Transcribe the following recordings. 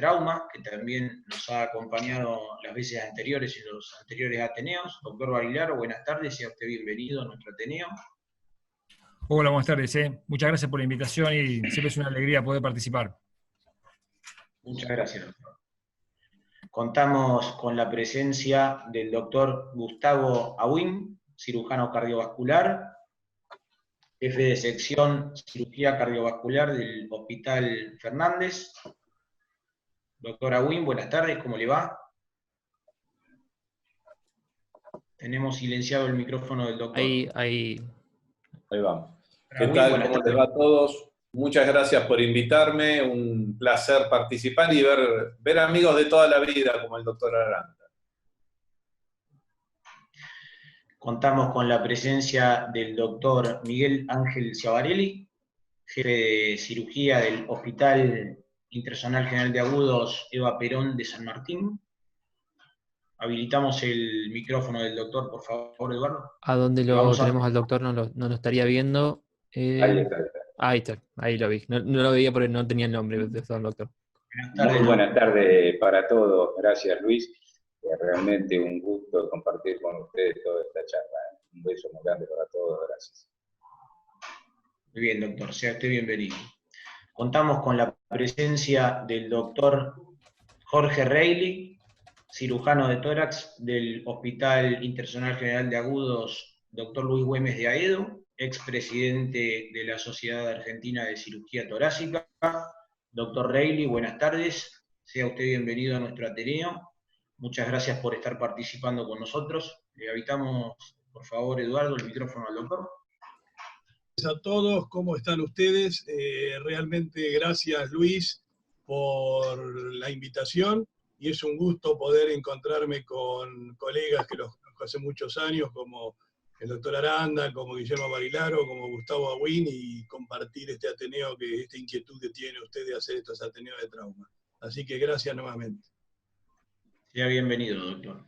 trauma, que también nos ha acompañado las veces anteriores en los anteriores Ateneos. Doctor Barilaro, buenas tardes, sea usted bienvenido a nuestro Ateneo. Hola, buenas tardes. Muchas gracias por la invitación y siempre es una alegría poder participar. Muchas gracias, doctor. Contamos con la presencia del doctor Gustavo Ahuín, cirujano cardiovascular, jefe de sección cirugía cardiovascular del Hospital Fernández. Doctor Ahuín, buenas tardes, ¿cómo le va? Tenemos silenciado el micrófono del doctor. Ahí vamos. ¿Qué tal? ¿Cómo les va a todos? Muchas gracias por invitarme, un placer participar y ver amigos de toda la vida como el doctor Aranda. Contamos con la presencia del doctor Miguel Ángel Ciavarelli, jefe de cirugía del Hospital Internacional General de Agudos Eva Perón de San Martín. Habilitamos el micrófono del doctor, por favor, Eduardo. ¿A dónde lo tenemos al doctor? No lo estaría viendo. Ahí está, ahí lo vi. No lo veía porque no tenía el nombre del doctor. Muy buenas tardes para todos. Gracias, Luis. Realmente un gusto compartir con ustedes toda esta charla. Un beso muy grande para todos. Gracias. Muy bien, doctor. Sea usted bienvenido. Contamos con la presencia del doctor Jorge Reilly, cirujano de tórax del Hospital Internacional General de Agudos, doctor Luis Güemes de Aedo, expresidente de la Sociedad Argentina de Cirugía Torácica. Doctor Reilly, buenas tardes. Sea usted bienvenido a nuestro Ateneo. Muchas gracias por estar participando con nosotros. Le habilitamos, por favor, Eduardo, el micrófono al doctor. A todos, ¿cómo están ustedes? Realmente gracias, Luis, por la invitación, y es un gusto poder encontrarme con colegas que los conozco hace muchos años, como el doctor Aranda, como Guillermo Barilaro, como Gustavo Ahuín, y compartir este Ateneo, esta inquietud que tiene usted de hacer estos Ateneos de trauma. Así que gracias nuevamente. Sea bienvenido, doctor.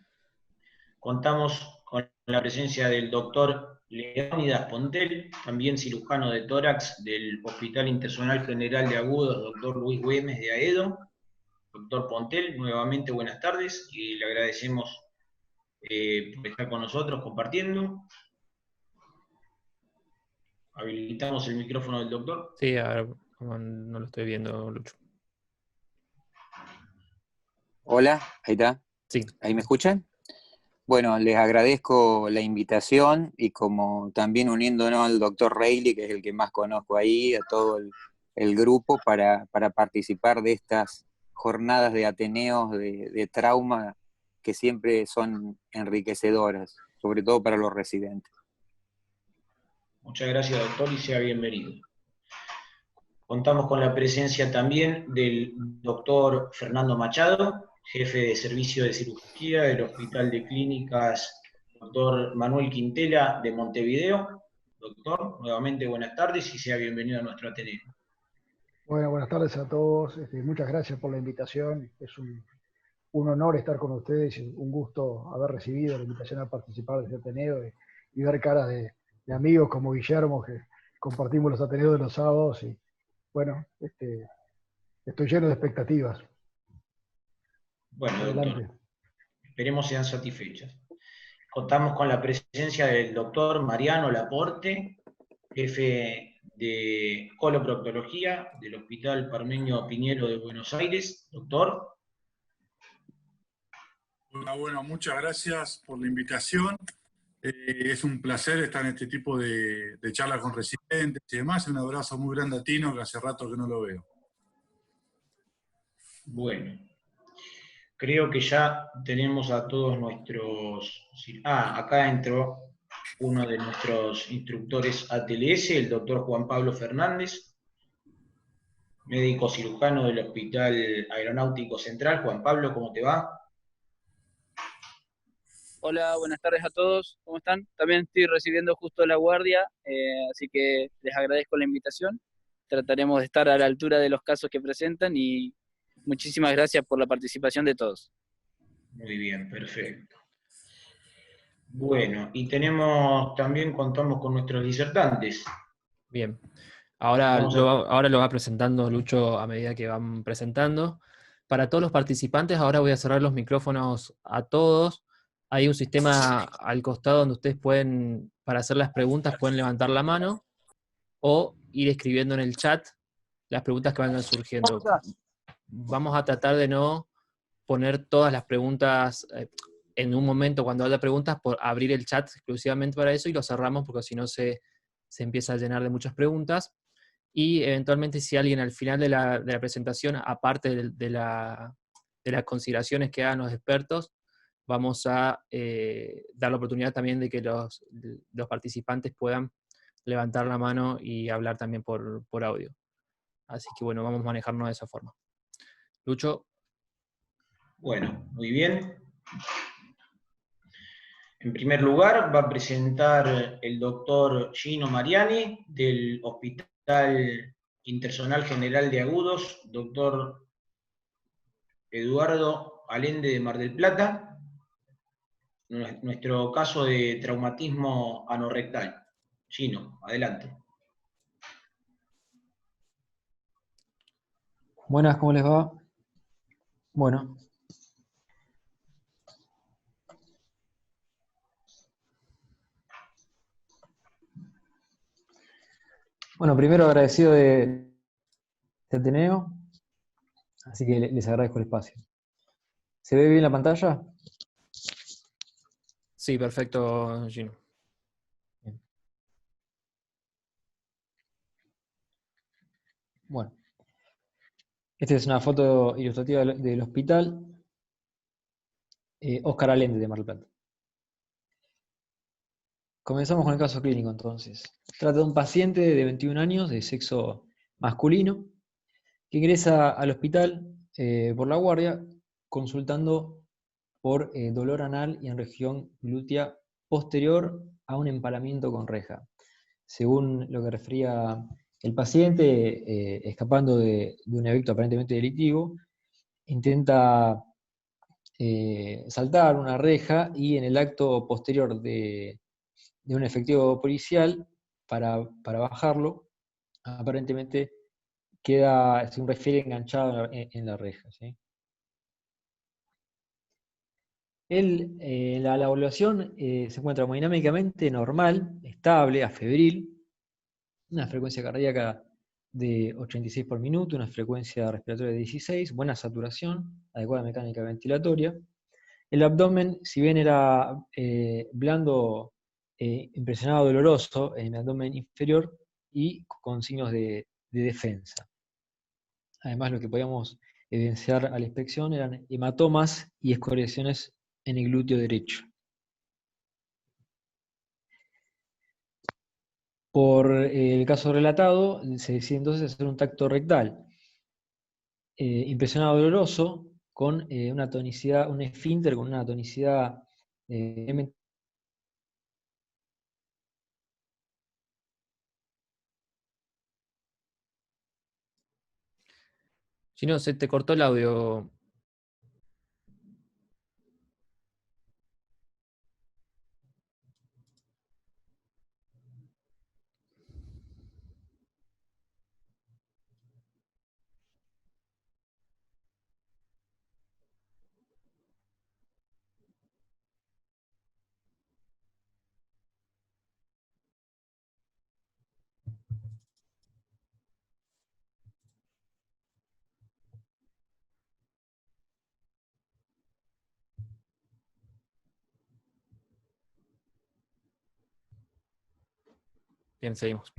Contamos con la presencia del doctor Leónidas Pontel, también cirujano de tórax del Hospital Internacional General de Agudos, doctor Luis Güemes de Aedo. Doctor Pontel, nuevamente buenas tardes y le agradecemos por estar con nosotros compartiendo. Habilitamos el micrófono del doctor. Sí, a ver, no lo estoy viendo, Lucho. Hola, ahí está. Sí. ¿Ahí me escuchan? Bueno, les agradezco la invitación y como también uniéndonos al doctor Reilly, que es el que más conozco ahí, a todo el grupo para participar de estas jornadas de Ateneos de trauma que siempre son enriquecedoras, sobre todo para los residentes. Muchas gracias, doctor, y sea bienvenido. Contamos con la presencia también del doctor Fernando Machado, jefe de servicio de cirugía del Hospital de Clínicas doctor Manuel Quintela de Montevideo. Doctor, nuevamente buenas tardes y sea bienvenido a nuestro Ateneo. Bueno, buenas tardes a todos. Muchas gracias por la invitación. Es un honor estar con ustedes y un gusto haber recibido la invitación a participar de este Ateneo y ver caras de amigos como Guillermo, que compartimos los Ateneos de los sábados. Y bueno, estoy lleno de expectativas. Bueno, doctor, esperemos sean satisfechas. Contamos con la presencia del doctor Mariano Laporte, jefe de coloproctología del Hospital Parmenio Piñero de Buenos Aires. Doctor. Bueno, muchas gracias por la invitación. Es un placer estar en este tipo de charlas con residentes y demás. Un abrazo muy grande a Tino, que hace rato que no lo veo. Bueno. Creo que ya tenemos a todos nuestros... acá entró uno de nuestros instructores ATLS, el doctor Juan Pablo Fernández, médico cirujano del Hospital Aeronáutico Central. Juan Pablo, ¿cómo te va? Hola, buenas tardes a todos, ¿cómo están? También estoy recibiendo justo la guardia, así que les agradezco la invitación. Trataremos de estar a la altura de los casos que presentan y muchísimas gracias por la participación de todos. Muy bien, perfecto. Bueno, y contamos con nuestros disertantes. Bien. Ahora lo va presentando Lucho a medida que van presentando. para todos los participantes, ahora voy a cerrar los micrófonos a todos. Hay un sistema al costado donde ustedes pueden, para hacer las preguntas, pueden levantar la mano o ir escribiendo en el chat las preguntas que vayan surgiendo. Vamos a tratar de no poner todas las preguntas en un momento cuando haya preguntas, por abrir el chat exclusivamente para eso y lo cerramos porque si no se empieza a llenar de muchas preguntas. Y eventualmente si alguien al final de la presentación, aparte de las consideraciones que hagan los expertos, vamos a dar la oportunidad también de que los participantes puedan levantar la mano y hablar también por audio. Así que bueno, vamos a manejarnos de esa forma. Lucho. Bueno, muy bien. En primer lugar, va a presentar el doctor Gino Mariani, del Hospital Intersonal General de Agudos, doctor Eduardo Allende de Mar del Plata, nuestro caso de traumatismo anorrectal. Gino, adelante. Buenas, ¿cómo les va? Bueno. Bueno, primero agradecido de Ateneo, así que les agradezco el espacio. ¿Se ve bien la pantalla? Sí, perfecto, Gino. Bien. Bueno, esta es una foto ilustrativa del hospital Oscar Allende de Mar del Plata. Comenzamos con el caso clínico entonces. Trata de un paciente de 21 años de sexo masculino que ingresa al hospital por la guardia consultando por dolor anal y en región glútea posterior a un empalamiento con reja. Según lo que refería el paciente, escapando de un evento aparentemente delictivo, intenta saltar una reja y en el acto posterior de un efectivo policial para bajarlo, aparentemente queda un refiere enganchado en la reja, ¿sí? La evaluación se encuentra hemodinámicamente normal, estable, afebril, una frecuencia cardíaca de 86 por minuto, una frecuencia respiratoria de 16, buena saturación, adecuada mecánica ventilatoria. El abdomen, si bien era blando, impresionado, doloroso en el abdomen inferior y con signos de defensa. Además, lo que podíamos evidenciar a la inspección eran hematomas y escoriaciones en el glúteo derecho. Por el caso relatado, se decide entonces hacer un tacto rectal. Impresionado doloroso, con una tonicidad, un esfínter con una tonicidad Si no, se te cortó el audio. Bien, seguimos.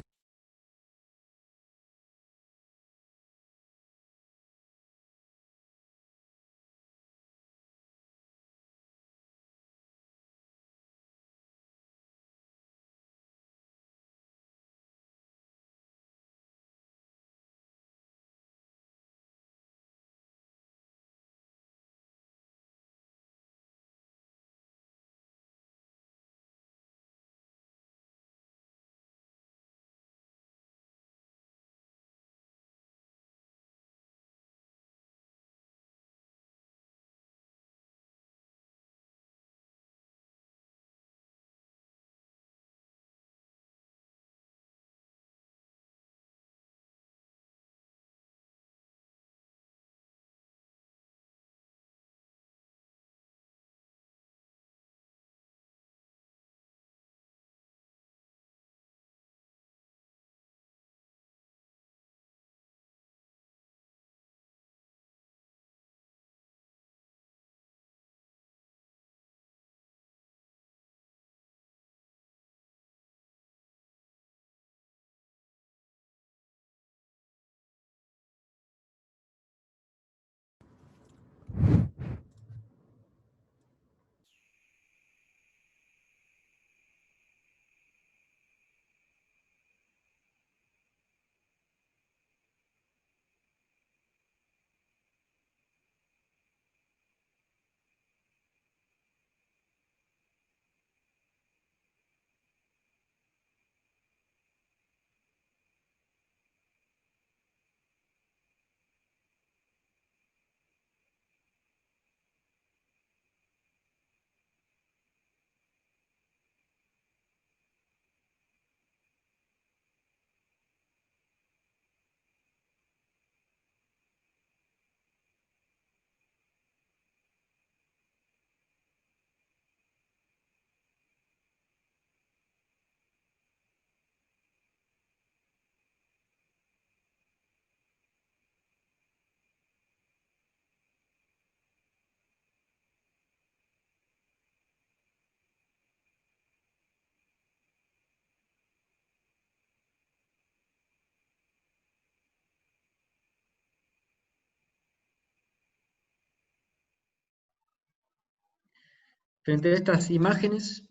Frente a estas imágenes,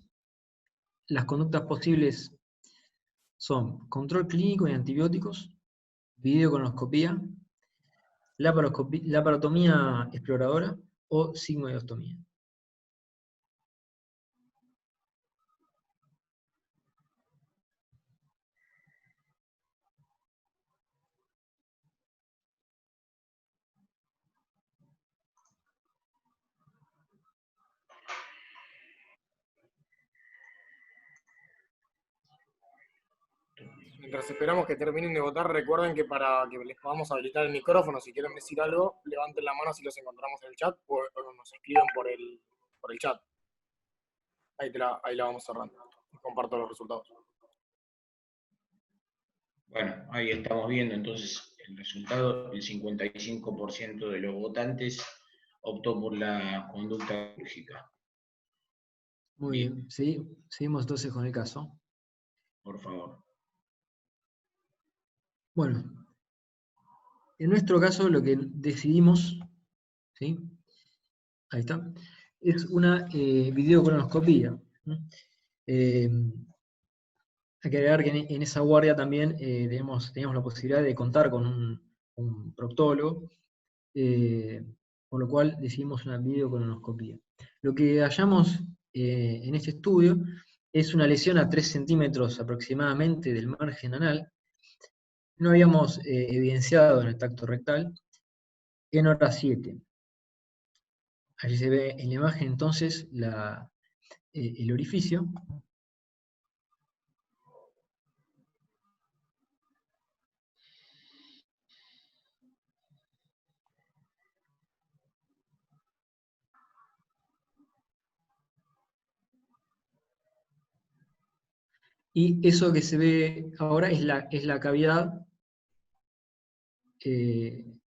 las conductas posibles son control clínico de antibióticos, videocolonoscopía, laparotomía exploradora o sigmoidostomía. Mientras esperamos que terminen de votar, recuerden que para que les podamos habilitar el micrófono, si quieren decir algo, levanten la mano si los encontramos en el chat o nos escriban por el chat. Ahí la vamos cerrando. Comparto los resultados. Bueno, ahí estamos viendo entonces el resultado. El 55% de los votantes optó por la conducta quirúrgica. Muy bien, sí, seguimos entonces con el caso. Por favor. Bueno, en nuestro caso lo que decidimos, ¿sí? Ahí está, es una videocolonoscopía. Hay que agregar que en esa guardia también teníamos la posibilidad de contar con un proctólogo, por lo cual decidimos una videocolonoscopía. Lo que hallamos en este estudio es una lesión a 3 centímetros aproximadamente del margen anal. No habíamos evidenciado en el tacto rectal en hora 7. Allí se ve en la imagen entonces el orificio. Y eso que se ve ahora es la cavidad de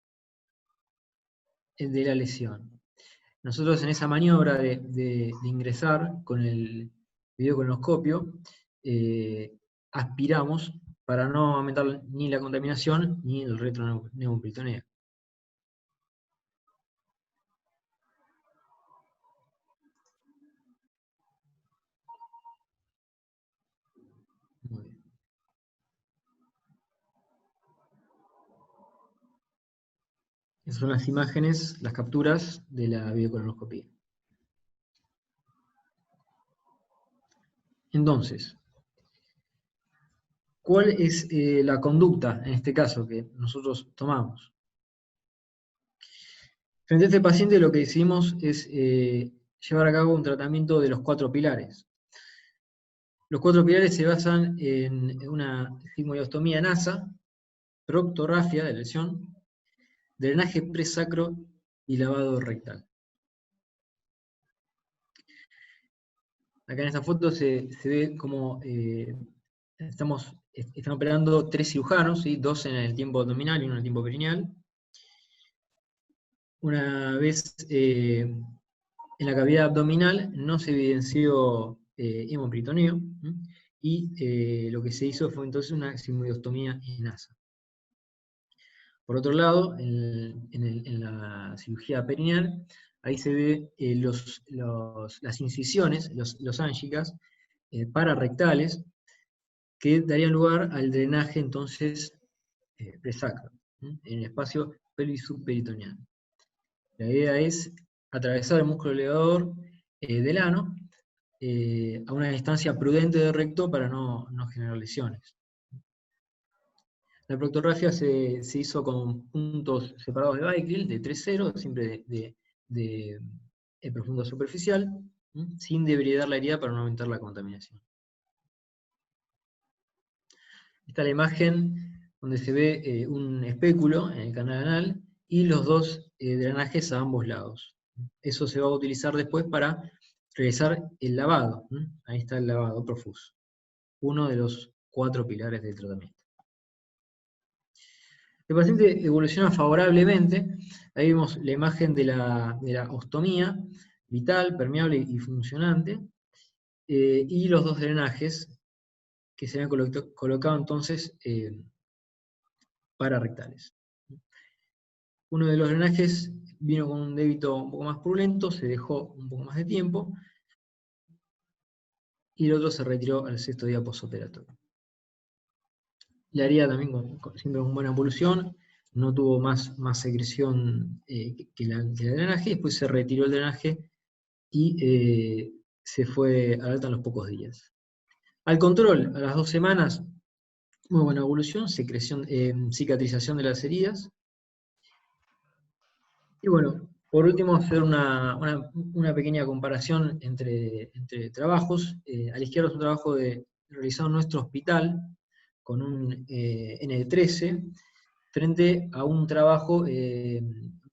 la lesión. Nosotros en esa maniobra de ingresar con el videocolonoscopio, aspiramos para no aumentar ni la contaminación ni el retroneuroperitoneo. Muy bien. Esas son las imágenes, las capturas de la videocolonoscopía. Entonces, ¿cuál es la conducta, en este caso, que nosotros tomamos? Frente a este paciente lo que decidimos es llevar a cabo un tratamiento de los 4 pilares. Los 4 pilares se basan en una sigmoidostomía NASA, proctorrafia de lesión, drenaje presacro y lavado rectal. Acá en esta foto se ve como están operando 3 cirujanos, ¿sí? 2 en el tiempo abdominal y 1 en el tiempo perineal. Una vez en la cavidad abdominal no se evidenció hemoperitoneo, y lo que se hizo fue entonces una sigmoidostomía en NASA. Por otro lado, en la cirugía perineal, ahí se ve las incisiones, los ángicas pararectales, que darían lugar al drenaje entonces presacro, en el espacio pelvis subperitoneal. La idea es atravesar el músculo elevador del ano a una distancia prudente del recto para no generar lesiones. La proctorrafia se hizo con puntos separados de Bickel, de 3-0, siempre de profundo superficial, sin debridar la herida para no aumentar la contaminación. Esta es la imagen donde se ve un espéculo en el canal anal y los 2 drenajes a ambos lados. Eso se va a utilizar después para realizar el lavado. Ahí está el lavado profuso, uno de los 4 pilares del tratamiento. El paciente evoluciona favorablemente. Ahí vemos la imagen de la ostomía vital, permeable y funcionante, y los 2 drenajes que se habían colocado entonces pararectales. Uno de los drenajes vino con un débito un poco más purulento, se dejó un poco más de tiempo, y el otro se retiró al 6º día postoperatorio. La herida también siempre con buena evolución, no tuvo más secreción que el drenaje, después se retiró el drenaje y se fue al alta en los pocos días. Al control, a las 2 semanas, muy buena evolución, cicatrización de las heridas. Y bueno, por último, hacer una pequeña comparación entre trabajos. A la izquierda es un trabajo realizado en nuestro hospital con un N13 frente a un trabajo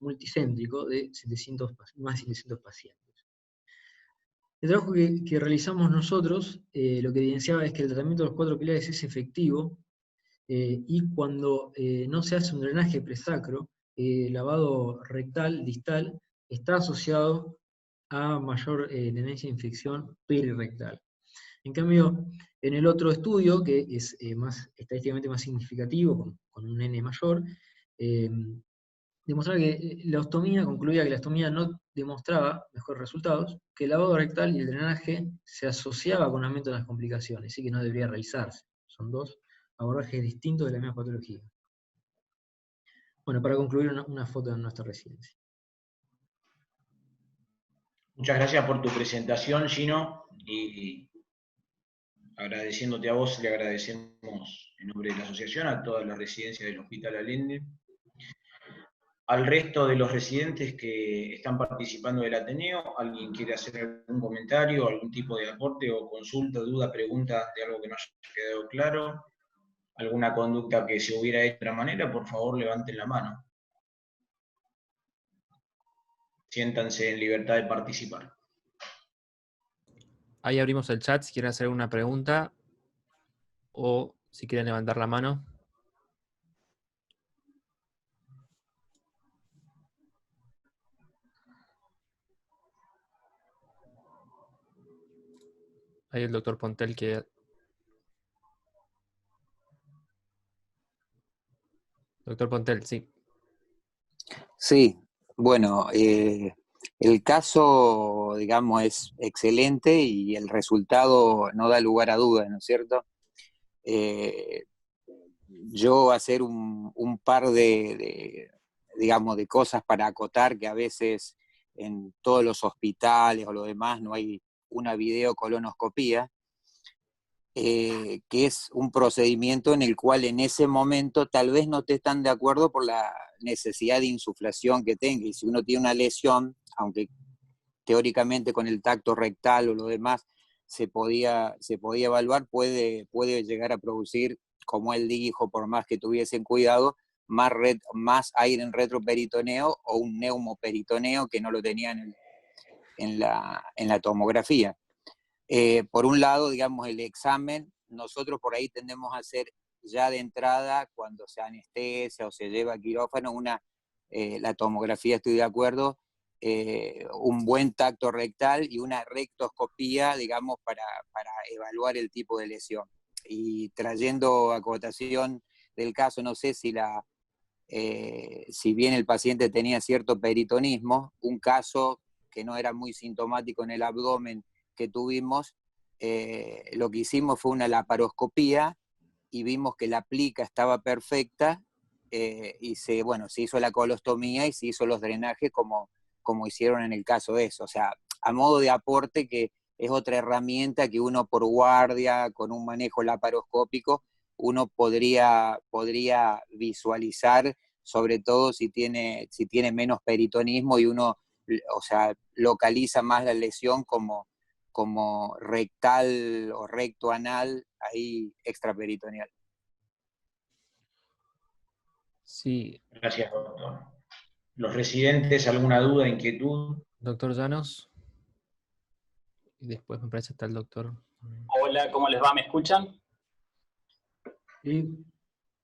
multicéntrico de más de 700 pacientes. El trabajo que realizamos nosotros lo que evidenciaba es que el tratamiento de los 4 pilares es efectivo y cuando no se hace un drenaje presacro, lavado rectal, distal, está asociado a mayor tendencia de infección perirectal. En cambio, en el otro estudio, que es estadísticamente más significativo, con un N mayor, demostraba que concluía que la ostomía no demostraba mejores resultados, que el lavado rectal y el drenaje se asociaba con aumento de las complicaciones, así que no debería realizarse. Son 2 abordajes distintos de la misma patología. Bueno, para concluir, una foto de nuestra residencia. Muchas gracias por tu presentación, Gino, y agradeciéndote a vos, le agradecemos en nombre de la asociación a toda la residencia del Hospital Allende, al resto de los residentes que están participando del Ateneo. ¿Alguien quiere hacer algún comentario, algún tipo de aporte o consulta, duda, pregunta de algo que no haya quedado claro? ¿Alguna conducta que se hubiera hecho de otra manera? Por favor, levanten la mano. Siéntanse en libertad de participar. Ahí abrimos el chat si quieren hacer alguna pregunta o si quieren levantar la mano. Ahí el doctor Pontel que... Doctor Pontel, sí. Sí, bueno, el caso, digamos, es excelente y el resultado no da lugar a dudas, ¿no es cierto? Yo hacer un par digamos, de cosas para acotar, que a veces en todos los hospitales o lo demás no hay una videocolonoscopía, que es un procedimiento en el cual en ese momento tal vez no estés tan de acuerdo por la necesidad de insuflación que tenga, y si uno tiene una lesión, aunque teóricamente con el tacto rectal o lo demás se podía evaluar, puede llegar a producir, como él dijo, por más que tuviesen cuidado, más aire en retroperitoneo o un neumoperitoneo que no lo tenían en la tomografía. Por un lado, digamos, el examen, nosotros por ahí tendemos a hacer ya de entrada, cuando se anestesia o se lleva a quirófano, la tomografía, estoy de acuerdo, un buen tacto rectal y una rectoscopía, digamos, para evaluar el tipo de lesión. Y trayendo acotación del caso, no sé si si bien el paciente tenía cierto peritonismo, un caso que no era muy sintomático en el abdomen que tuvimos, lo que hicimos fue una laparoscopía y vimos que la plica estaba perfecta y se hizo la colostomía y se hizo los drenajes como hicieron en el caso de eso. O sea, a modo de aporte, que es otra herramienta que uno por guardia, con un manejo laparoscópico, uno podría visualizar, sobre todo si tiene menos peritonismo y uno, o sea, localiza más la lesión como rectal o recto anal, ahí extraperitoneal. Sí. Gracias, doctor. ¿Los residentes, alguna duda, inquietud? Doctor Llanos. Y después me parece está el doctor. Hola, ¿cómo les va? ¿Me escuchan? Sí.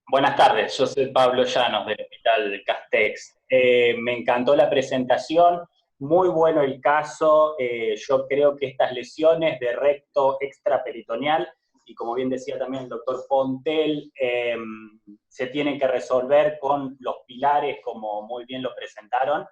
Buenas tardes, yo soy Pablo Llanos del Hospital Castex. Me encantó la presentación, muy bueno el caso. Yo creo que estas lesiones de recto extraperitoneal, y como bien decía también el doctor Pontel, se tienen que resolver con los pilares, como muy bien lo presentaron.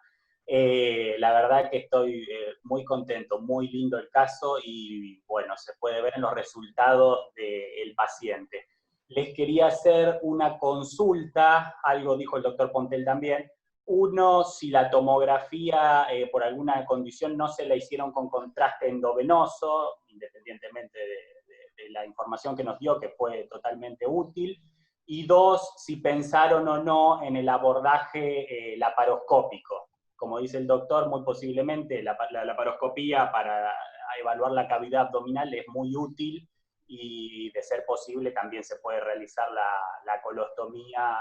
La verdad que estoy muy contento, muy lindo el caso y bueno, se puede ver en los resultados del paciente. Les quería hacer una consulta, algo dijo el doctor Pontel también. Uno, si la tomografía por alguna condición no se la hicieron con contraste endovenoso, independientemente de la información que nos dio, que fue totalmente útil. Y dos, si pensaron o no en el abordaje laparoscópico. Como dice el doctor, muy posiblemente la laparoscopía para evaluar la cavidad abdominal es muy útil y de ser posible también se puede realizar la colostomía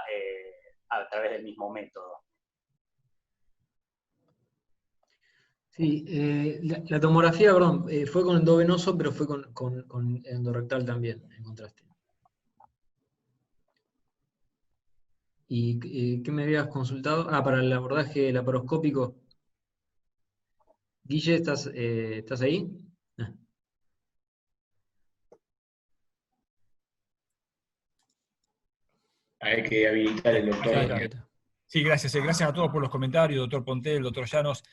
a través del mismo método. Sí, la tomografía, perdón, fue con endovenoso, pero fue con endorrectal también, en contraste. ¿Y qué me habías consultado? Ah, para el abordaje laparoscópico. Guille, ¿estás ahí? Ah. Hay que habilitar el doctor. Sí, gracias. Gracias a todos por los comentarios, doctor Pontel, doctor Llanos.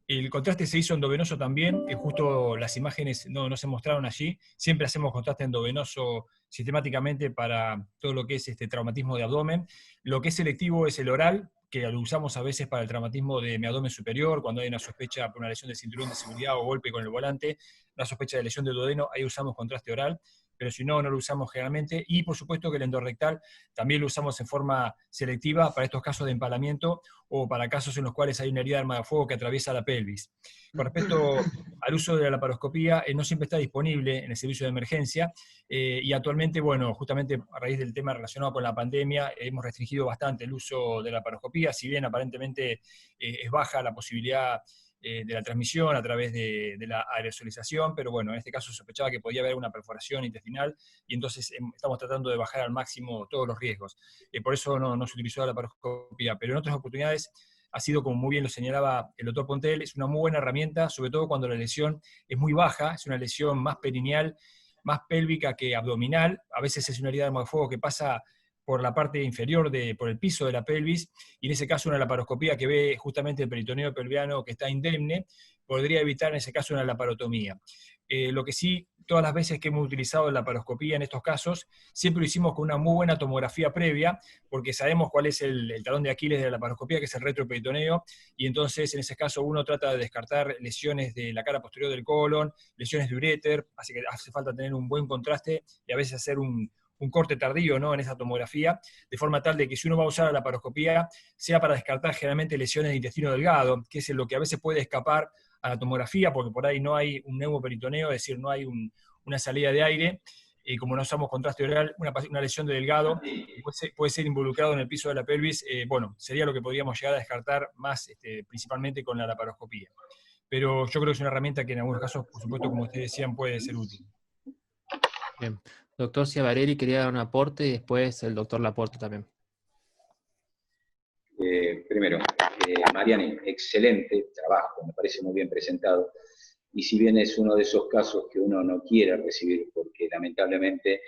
El contraste se hizo endovenoso también, justo las imágenes no se mostraron allí. Siempre hacemos contraste endovenoso sistemáticamente para todo lo que es traumatismo de abdomen. Lo que es selectivo es el oral, que lo usamos a veces para el traumatismo de mi abdomen superior, cuando hay una sospecha por una lesión del cinturón de seguridad o golpe con el volante, una sospecha de lesión del duodeno, ahí usamos contraste oral, pero si no, no lo usamos generalmente. Y por supuesto que el endorrectal también lo usamos en forma selectiva para estos casos de empalamiento o para casos en los cuales hay una herida de arma de fuego que atraviesa la pelvis. Con respecto al uso de la laparoscopía, no siempre está disponible en el servicio de emergencia, y actualmente, bueno, justamente a raíz del tema relacionado con la pandemia, hemos restringido bastante el uso de la laparoscopía, si bien aparentemente es baja la posibilidad de la transmisión a través de la aerosolización, pero bueno, en este caso sospechaba que podía haber una perforación intestinal y entonces estamos tratando de bajar al máximo todos los riesgos. Por eso no se utilizó la laparoscopía, pero en otras oportunidades ha sido, como muy bien lo señalaba el doctor Pontel, es una muy buena herramienta, sobre todo cuando la lesión es muy baja, es una lesión más perineal, más pélvica que abdominal, a veces es una herida de arma de fuego que pasa por la parte inferior, por el piso de la pelvis, y en ese caso una laparoscopía que ve justamente el peritoneo pelviano que está indemne, podría evitar en ese caso una laparotomía. Lo que sí, todas las veces que hemos utilizado la laparoscopía en estos casos, siempre lo hicimos con una muy buena tomografía previa, porque sabemos cuál es el talón de Aquiles de la laparoscopía, que es el retroperitoneo, y entonces en ese caso uno trata de descartar lesiones de la cara posterior del colon, lesiones de uréter, así que hace falta tener un buen contraste y a veces hacer un corte tardío, ¿no?, en esa tomografía, de forma tal de que si uno va a usar la laparoscopía, sea para descartar generalmente lesiones de intestino delgado, que es lo que a veces puede escapar a la tomografía, porque por ahí no hay un neumoperitoneo, es decir, no hay una salida de aire, y como no usamos contraste oral, una lesión de delgado puede ser involucrado en el piso de la pelvis, bueno, sería lo que podríamos llegar a descartar más, principalmente con la laparoscopía. Pero yo creo que es una herramienta que en algunos casos, por supuesto, como ustedes decían, puede ser útil. Bien. Doctor Ciavarelli quería dar un aporte y después el doctor Laporte también. Primero, Mariani, excelente trabajo, me parece muy bien presentado. Y si bien es uno de esos casos que uno no quiere recibir, porque lamentablemente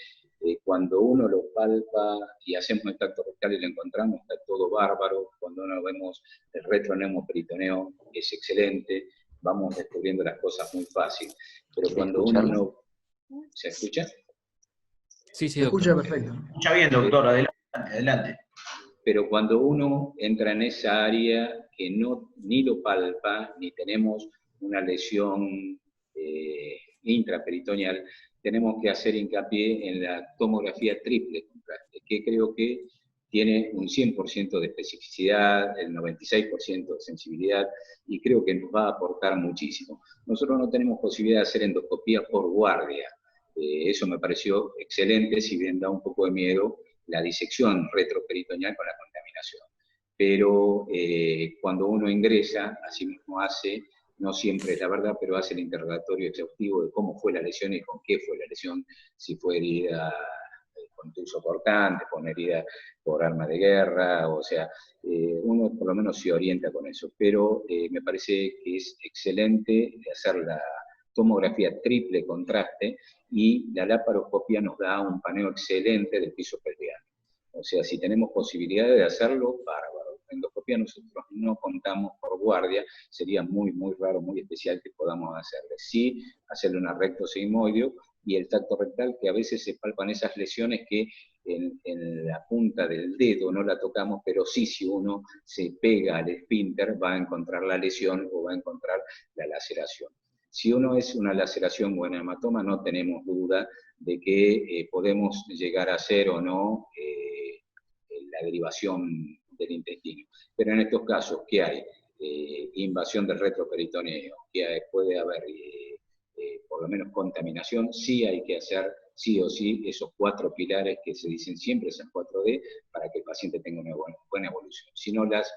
cuando uno lo palpa y hacemos el tacto rectal y lo encontramos, está todo bárbaro. Cuando uno vemos el retroneumoperitoneo, es excelente, vamos descubriendo las cosas muy fácil. Pero cuando uno no... ¿Se escucha? Sí, se escucha perfecto. Se escucha bien, doctor, adelante. Pero cuando uno entra en esa área que no ni lo palpa, ni tenemos una lesión intraperitoneal, tenemos que hacer hincapié en la tomografía triple contraste, que creo que tiene un 100% de especificidad, el 96% de sensibilidad, y creo que nos va a aportar muchísimo. Nosotros no tenemos posibilidad de hacer endoscopía por guardia. Eso me pareció excelente, si bien da un poco de miedo la disección retroperitoneal con la contaminación. Pero cuando uno ingresa, así mismo hace, no siempre es la verdad, pero hace el interrogatorio exhaustivo de cómo fue la lesión y con qué fue la lesión, si fue herida con tuso cortante, fue una herida por arma de guerra, o sea, uno por lo menos se orienta con eso. Pero me parece que es excelente hacer la tomografía triple contraste, y la laparoscopia nos da un paneo excelente del piso pelviano. O sea, si tenemos posibilidades de hacerlo, bárbaro. En endoscopia nosotros no contamos por por guardia, sería muy, muy raro, muy especial que podamos hacerle. Sí, hacerle una recto sigmoideo y el tacto rectal, que a veces se palpan esas lesiones que en la punta del dedo no la tocamos, pero sí, si uno se pega al esfínter va a encontrar la lesión o va a encontrar la laceración. Si uno es una laceración o un hematoma, no tenemos duda de que podemos llegar a hacer o no la derivación del intestino. Pero en estos casos, ¿qué hay? Invasión del retroperitoneo, puede haber por lo menos contaminación, sí hay que hacer sí o sí esos 4 pilares que se dicen siempre, esas 4D, para que el paciente tenga una buena evolución. Si no, las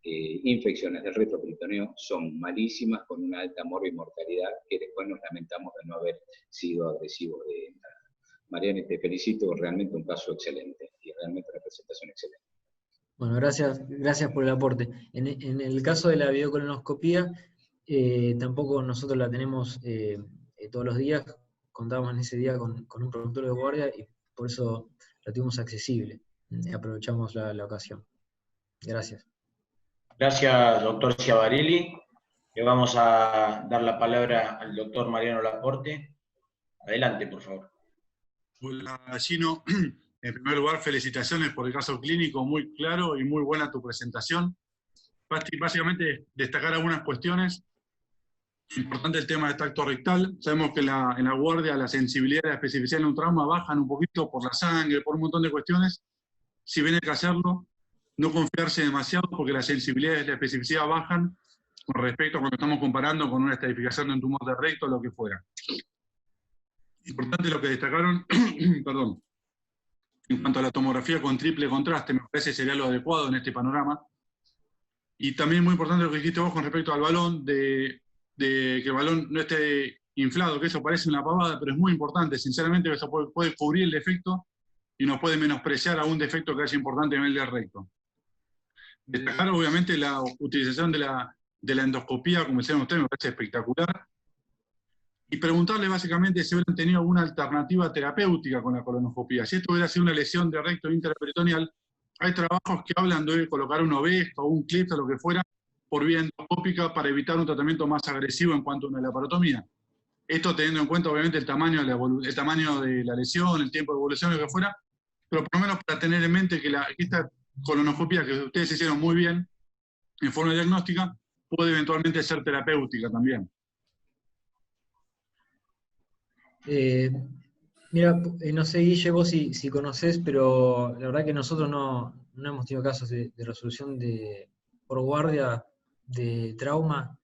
infecciones del retroperitoneo son malísimas, con una alta mortalidad, que después nos lamentamos de no haber sido agresivos de entrada. Mariana, te felicito, realmente un caso excelente, y realmente una presentación excelente. Bueno, gracias por el aporte. En el caso de la videocolonoscopía, tampoco nosotros la tenemos todos los días, contábamos en ese día con un productor de guardia y por eso la tuvimos accesible. Aprovechamos la ocasión. Gracias. Gracias, doctor Ciavarelli. Le vamos a dar la palabra al doctor Mariano Laporte. Adelante, por favor. Hola, Gino. En primer lugar, felicitaciones por el caso clínico, muy claro y muy buena tu presentación. Básicamente, destacar algunas cuestiones. Importante el tema del tacto rectal. Sabemos que en la guardia la sensibilidad y la especificidad en un trauma bajan un poquito por la sangre, por un montón de cuestiones. Si bien hay que hacerlo, no confiarse demasiado porque la sensibilidad y la especificidad bajan con respecto a cuando estamos comparando con una estadificación de un tumor de recto o lo que fuera. Importante lo que destacaron, perdón, en cuanto a la tomografía con triple contraste, me parece sería lo adecuado en este panorama. Y también muy importante lo que dijiste vos con respecto al balón, de que el balón no esté inflado, que eso parece una pavada, pero es muy importante, sinceramente, eso puede cubrir el defecto y nos puede menospreciar a un defecto que es importante a nivel del recto. Destacar, obviamente, la utilización de la endoscopía, como decían ustedes, me parece espectacular. Y preguntarle básicamente si hubieran tenido alguna alternativa terapéutica con la colonoscopía. Si esto hubiera sido una lesión de recto intraperitoneal, hay trabajos que hablan de colocar un oveja o un clip o lo que fuera por vía endoscópica para evitar un tratamiento más agresivo en cuanto a una laparotomía. Esto teniendo en cuenta, obviamente, el tamaño de la lesión, el tiempo de evolución, lo que fuera, pero por lo menos para tener en mente que esta colonoscopía que ustedes hicieron muy bien en forma diagnóstica puede eventualmente ser terapéutica también. Mira, no sé, Guille, vos si conocés, pero la verdad que nosotros no hemos tenido casos de resolución por guardia de trauma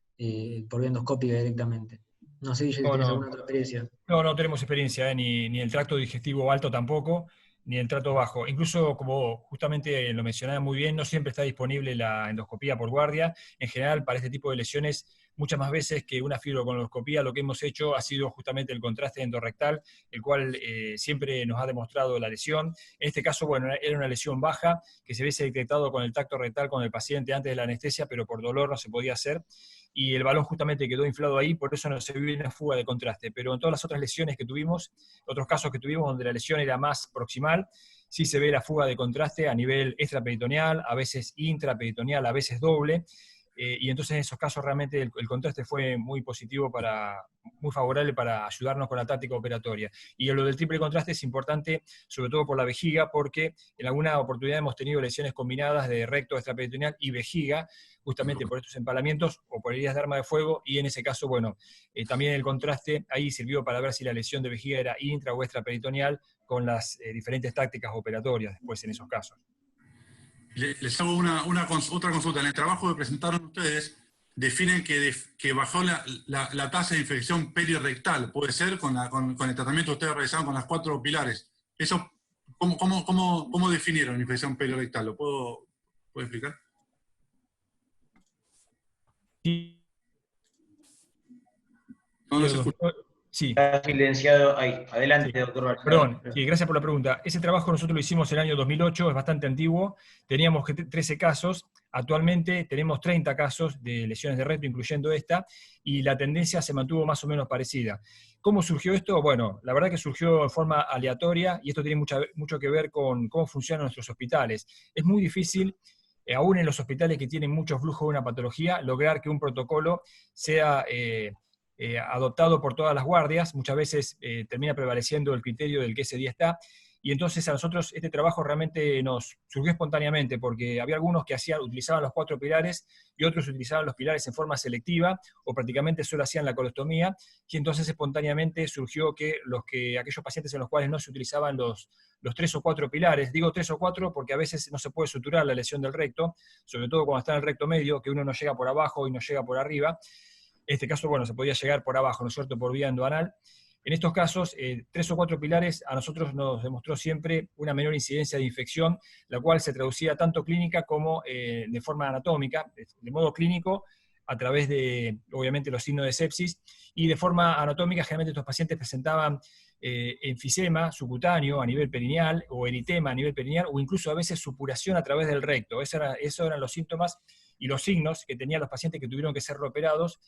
por vía endoscópica directamente. No sé, Guille, si tenés alguna otra experiencia. No tenemos experiencia, ni el tracto digestivo alto tampoco, ni el trato bajo. Incluso, como justamente lo mencionaba muy bien, no siempre está disponible la endoscopía por guardia. En general, para este tipo de lesiones, muchas más veces que una fibrocolonoscopía, lo que hemos hecho ha sido justamente el contraste endorrectal, el cual siempre nos ha demostrado la lesión. En este caso, bueno, era una lesión baja, que se hubiese detectado con el tacto rectal con el paciente antes de la anestesia, pero por dolor no se podía hacer. Y el balón justamente quedó inflado ahí, por eso no se vio una fuga de contraste. Pero en todas las otras lesiones que tuvimos, otros casos que tuvimos donde la lesión era más proximal, sí se ve la fuga de contraste a nivel extraperitoneal, a veces intraperitoneal, a veces doble. Y entonces en esos casos realmente el contraste fue muy positivo, muy favorable para ayudarnos con la táctica operatoria. Y lo del triple contraste es importante, sobre todo por la vejiga, porque en alguna oportunidad hemos tenido lesiones combinadas de recto extraperitoneal y vejiga, justamente por estos empalamientos o por heridas de arma de fuego, y en ese caso, bueno, también el contraste ahí sirvió para ver si la lesión de vejiga era intra o extraperitoneal con las diferentes tácticas operatorias después en esos casos. Les hago otra consulta. En el trabajo que presentaron ustedes, definen que bajó la tasa de infección perirectal, puede ser, con el tratamiento que ustedes realizaron con las 4 pilares. Eso, ¿cómo definieron infección perirectal? ¿Lo puedo explicar? Sí. No los escucho. Sí. Está silenciado ahí. Adelante, Sí. doctor Barceló. Perdón, sí, gracias por la pregunta. Ese trabajo nosotros lo hicimos en el año 2008, es bastante antiguo. Teníamos 13 casos, actualmente tenemos 30 casos de lesiones de recto, incluyendo esta, y la tendencia se mantuvo más o menos parecida. ¿Cómo surgió esto? Bueno, la verdad que surgió en forma aleatoria, y esto tiene mucho que ver con cómo funcionan nuestros hospitales. Es muy difícil aún en los hospitales que tienen mucho flujo de una patología, lograr que un protocolo sea adoptado por todas las guardias. Muchas veces termina prevaleciendo el criterio del que ese día está, y entonces a nosotros este trabajo realmente nos surgió espontáneamente, porque había algunos que utilizaban los 4 pilares y otros utilizaban los pilares en forma selectiva o prácticamente solo hacían la colostomía, y entonces espontáneamente surgió que aquellos pacientes en los cuales no se utilizaban los 3 o 4 pilares, digo 3 o 4 porque a veces no se puede suturar la lesión del recto, sobre todo cuando está en el recto medio, que uno no llega por abajo y no llega por arriba. En este caso, bueno, se podía llegar por abajo, ¿no es cierto?, por vía endoanal. En estos casos, 3 o 4 pilares a nosotros nos demostró siempre una menor incidencia de infección, la cual se traducía tanto clínica como de forma anatómica, de modo clínico, a través de, obviamente, los signos de sepsis, y de forma anatómica, generalmente estos pacientes presentaban enfisema subcutáneo a nivel perineal, o eritema a nivel perineal, o incluso a veces supuración a través del recto. Esos eran los síntomas y los signos que tenían los pacientes que tuvieron que ser reoperados,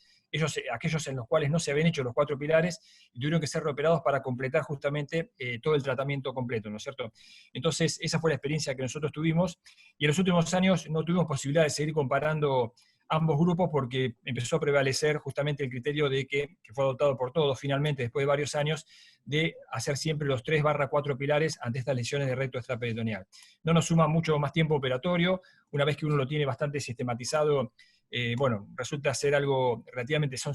aquellos en los cuales no se habían hecho los 4 pilares, y tuvieron que ser reoperados para completar justamente todo el tratamiento completo, ¿no es cierto? Entonces, esa fue la experiencia que nosotros tuvimos, y en los últimos años no tuvimos posibilidad de seguir comparando ambos grupos porque empezó a prevalecer justamente el criterio de que fue adoptado por todos finalmente después de varios años, de hacer siempre los 3/4 pilares ante estas lesiones de recto extraperitoneal. No nos suma mucho más tiempo operatorio, una vez que uno lo tiene bastante sistematizado, bueno, resulta ser algo relativamente, son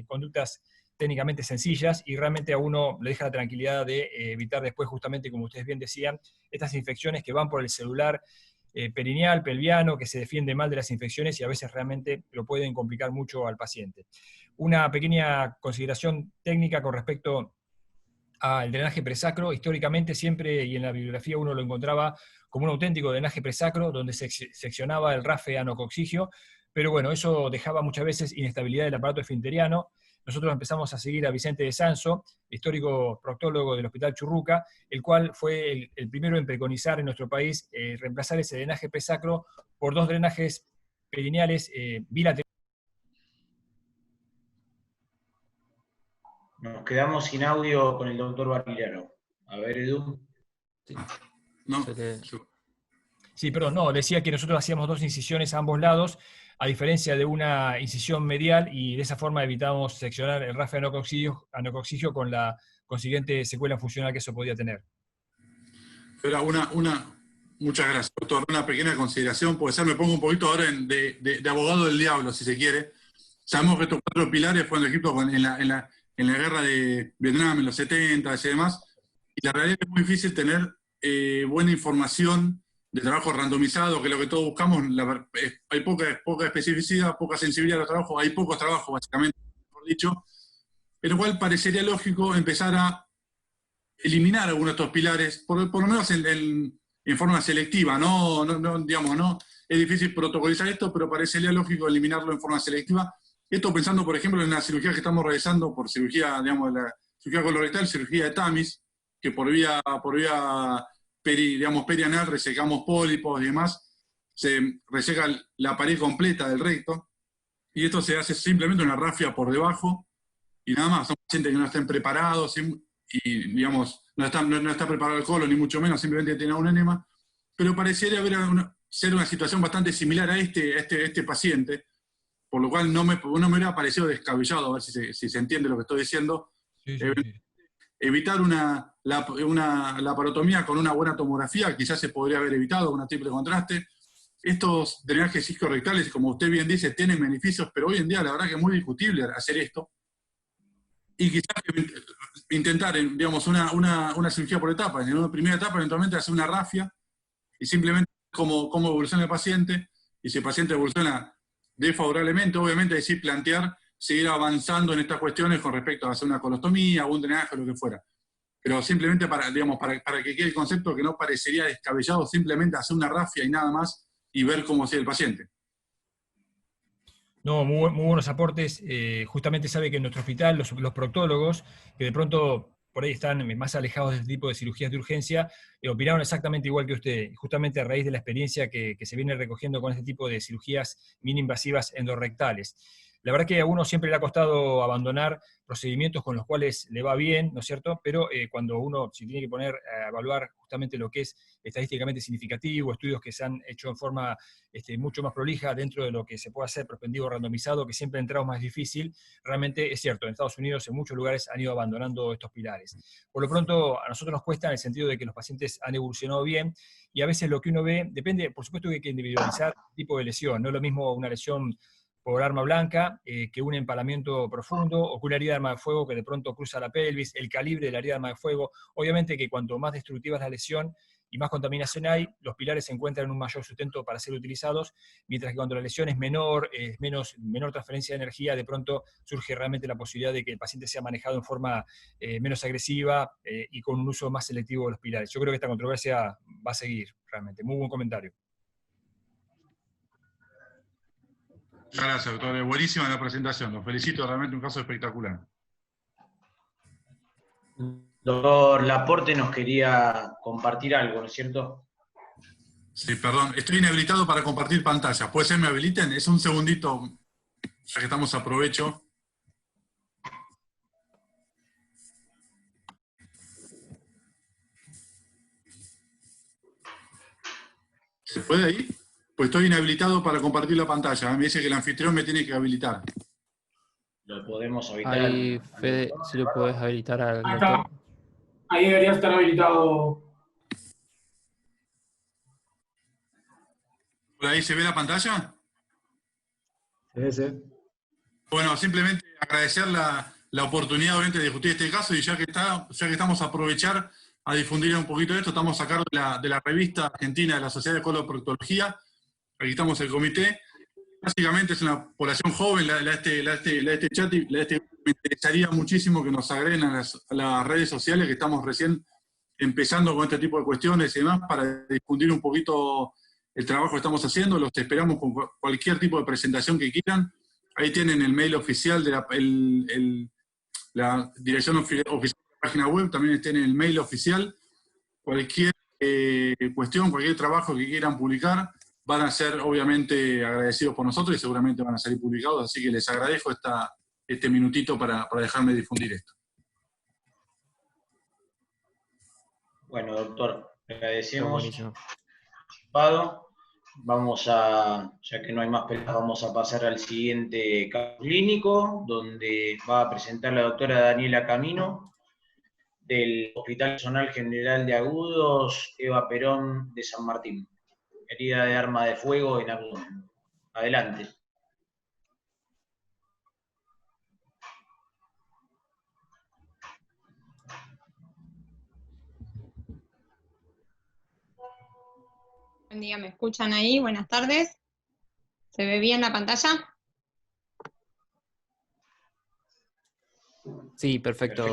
conductas técnicamente sencillas, y realmente a uno le deja la tranquilidad de evitar después, justamente como ustedes bien decían, estas infecciones que van por el celular perineal, pelviano, que se defiende mal de las infecciones y a veces realmente lo pueden complicar mucho al paciente. Una pequeña consideración técnica con respecto al drenaje presacro. Históricamente siempre, y en la bibliografía uno lo encontraba como un auténtico drenaje presacro, donde se seccionaba el rafe anococcigio, pero bueno, eso dejaba muchas veces inestabilidad del aparato esfinteriano. Nosotros empezamos a seguir a Vicente de Sanso, histórico proctólogo del Hospital Churruca, el cual fue el primero en preconizar en nuestro país reemplazar ese drenaje presacro por 2 drenajes perineales bilaterales. Nos quedamos sin audio con el doctor Barillaro. A ver, Edu. Sí. No. Sí, perdón, no, decía que nosotros hacíamos 2 incisiones a ambos lados, a diferencia de una incisión medial, y de esa forma evitábamos seccionar el rafe anococcigio con la consiguiente secuela funcional que eso podía tener. Pero muchas gracias, doctor. Una pequeña consideración, porque ya me pongo un poquito ahora de abogado del diablo, si se quiere. Sabemos que estos 4 pilares fueron de Egipto en la guerra de Vietnam, en los 70 y demás, y la realidad es que es muy difícil tener buena información de trabajo randomizado, que es lo que todos buscamos. Hay poca especificidad, poca sensibilidad a los trabajos, hay pocos trabajos, básicamente, mejor dicho, en lo cual parecería lógico empezar a eliminar algunos de estos pilares, por lo menos en forma selectiva, digamos, no es difícil protocolizar esto, pero parecería lógico eliminarlo en forma selectiva. Esto pensando, por ejemplo, en la cirugía que estamos realizando por cirugía, digamos, la cirugía colorectal, cirugía de TAMIS, que por vía perianal resecamos pólipos y demás, se reseca la pared completa del recto, y esto se hace simplemente una rafia por debajo, y nada más. Son pacientes que no estén preparados, y digamos, no está preparado el colon, ni mucho menos, simplemente tiene un enema, pero parecería ser una situación bastante similar a este paciente, por lo cual no me hubiera parecido descabellado, a ver si se entiende lo que estoy diciendo. Sí. Evitar la laparotomía con una buena tomografía, quizás se podría haber evitado una triple contraste. Estos drenajes isquiorrectales, como usted bien dice, tienen beneficios, pero hoy en día la verdad que es muy discutible hacer esto. Y quizás intentar, digamos, una cirugía por etapas. En una primera etapa, eventualmente hacer una rafia, y simplemente cómo evoluciona el paciente, y si el paciente evoluciona desfavorablemente, obviamente decir plantear seguir avanzando en estas cuestiones con respecto a hacer una colostomía, un drenaje, lo que fuera. Pero simplemente para que quede el concepto que no parecería descabellado simplemente hacer una rafia y nada más, y ver cómo sigue el paciente. No, muy buenos aportes. Justamente sabe que en nuestro hospital los proctólogos, que de pronto por ahí están más alejados de este tipo de cirugías de urgencia, opinaron exactamente igual que usted, justamente a raíz de la experiencia que se viene recogiendo con este tipo de cirugías mini invasivas endorrectales. La verdad que a uno siempre le ha costado abandonar procedimientos con los cuales le va bien, ¿no es cierto? Pero cuando uno se tiene que poner a evaluar justamente lo que es estadísticamente significativo, estudios que se han hecho en forma mucho más prolija dentro de lo que se puede hacer prospectivo randomizado, que siempre ha entrado más difícil, realmente es cierto, en Estados Unidos en muchos lugares han ido abandonando estos pilares. Por lo pronto, a nosotros nos cuesta en el sentido de que los pacientes han evolucionado bien, y a veces lo que uno ve, depende, por supuesto que hay que individualizar el tipo de lesión, no es lo mismo una lesión por arma blanca, que un empalamiento profundo, o que una herida de arma de fuego que de pronto cruza la pelvis, el calibre de la herida de arma de fuego. Obviamente que cuanto más destructiva es la lesión y más contaminación hay, los pilares se encuentran en un mayor sustento para ser utilizados, mientras que cuando la lesión es menor, menor transferencia de energía, de pronto surge realmente la posibilidad de que el paciente sea manejado en forma menos agresiva y con un uso más selectivo de los pilares. Yo creo que esta controversia va a seguir, realmente. Muy buen comentario. Gracias, doctor. Buenísima la presentación. Los felicito, realmente un caso espectacular. Doctor Laporte nos quería compartir algo, ¿no es cierto? Sí, perdón. Estoy inhabilitado para compartir pantalla. ¿Puede ser me habiliten? Es un segundito, ya que estamos, aprovecho. ¿Se puede ahí? Pues estoy inhabilitado para compartir la pantalla. Me dice que el anfitrión me tiene que habilitar. Lo podemos habilitar. Ahí, Fede, si lo podés habilitar al Ahí doctor. está. Ahí debería estar habilitado. ¿Por ahí se ve la pantalla? Sí. Bueno, simplemente agradecer la oportunidad, obviamente, de discutir este caso, y ya que estamos a aprovechar a difundir un poquito de esto, estamos a cargo de la revista argentina de la Sociedad de Coloproctología. Aquí estamos el comité. Básicamente es una población joven, este chat, y me interesaría muchísimo que nos agreguen a las redes sociales, que estamos recién empezando con este tipo de cuestiones y demás, para difundir un poquito el trabajo que estamos haciendo. Los esperamos con cualquier tipo de presentación que quieran. Ahí tienen el mail oficial de la dirección oficial de la página web, también tienen el mail oficial. Cualquier cuestión, cualquier trabajo que quieran publicar, van a ser obviamente agradecidos por nosotros y seguramente van a salir publicados, así que les agradezco este minutito para dejarme difundir esto. Bueno, doctor, le agradecemos. Buenísimo. Vamos a, ya que no hay más preguntas, vamos a pasar al siguiente caso clínico, donde va a presentar la doctora Daniela Camino, del Hospital Personal General de Agudos, Eva Perón de San Martín. Herida de arma de fuego en abdomen. Adelante. Buen día, ¿me escuchan ahí? Buenas tardes. ¿Se ve bien la pantalla? Sí, perfecto.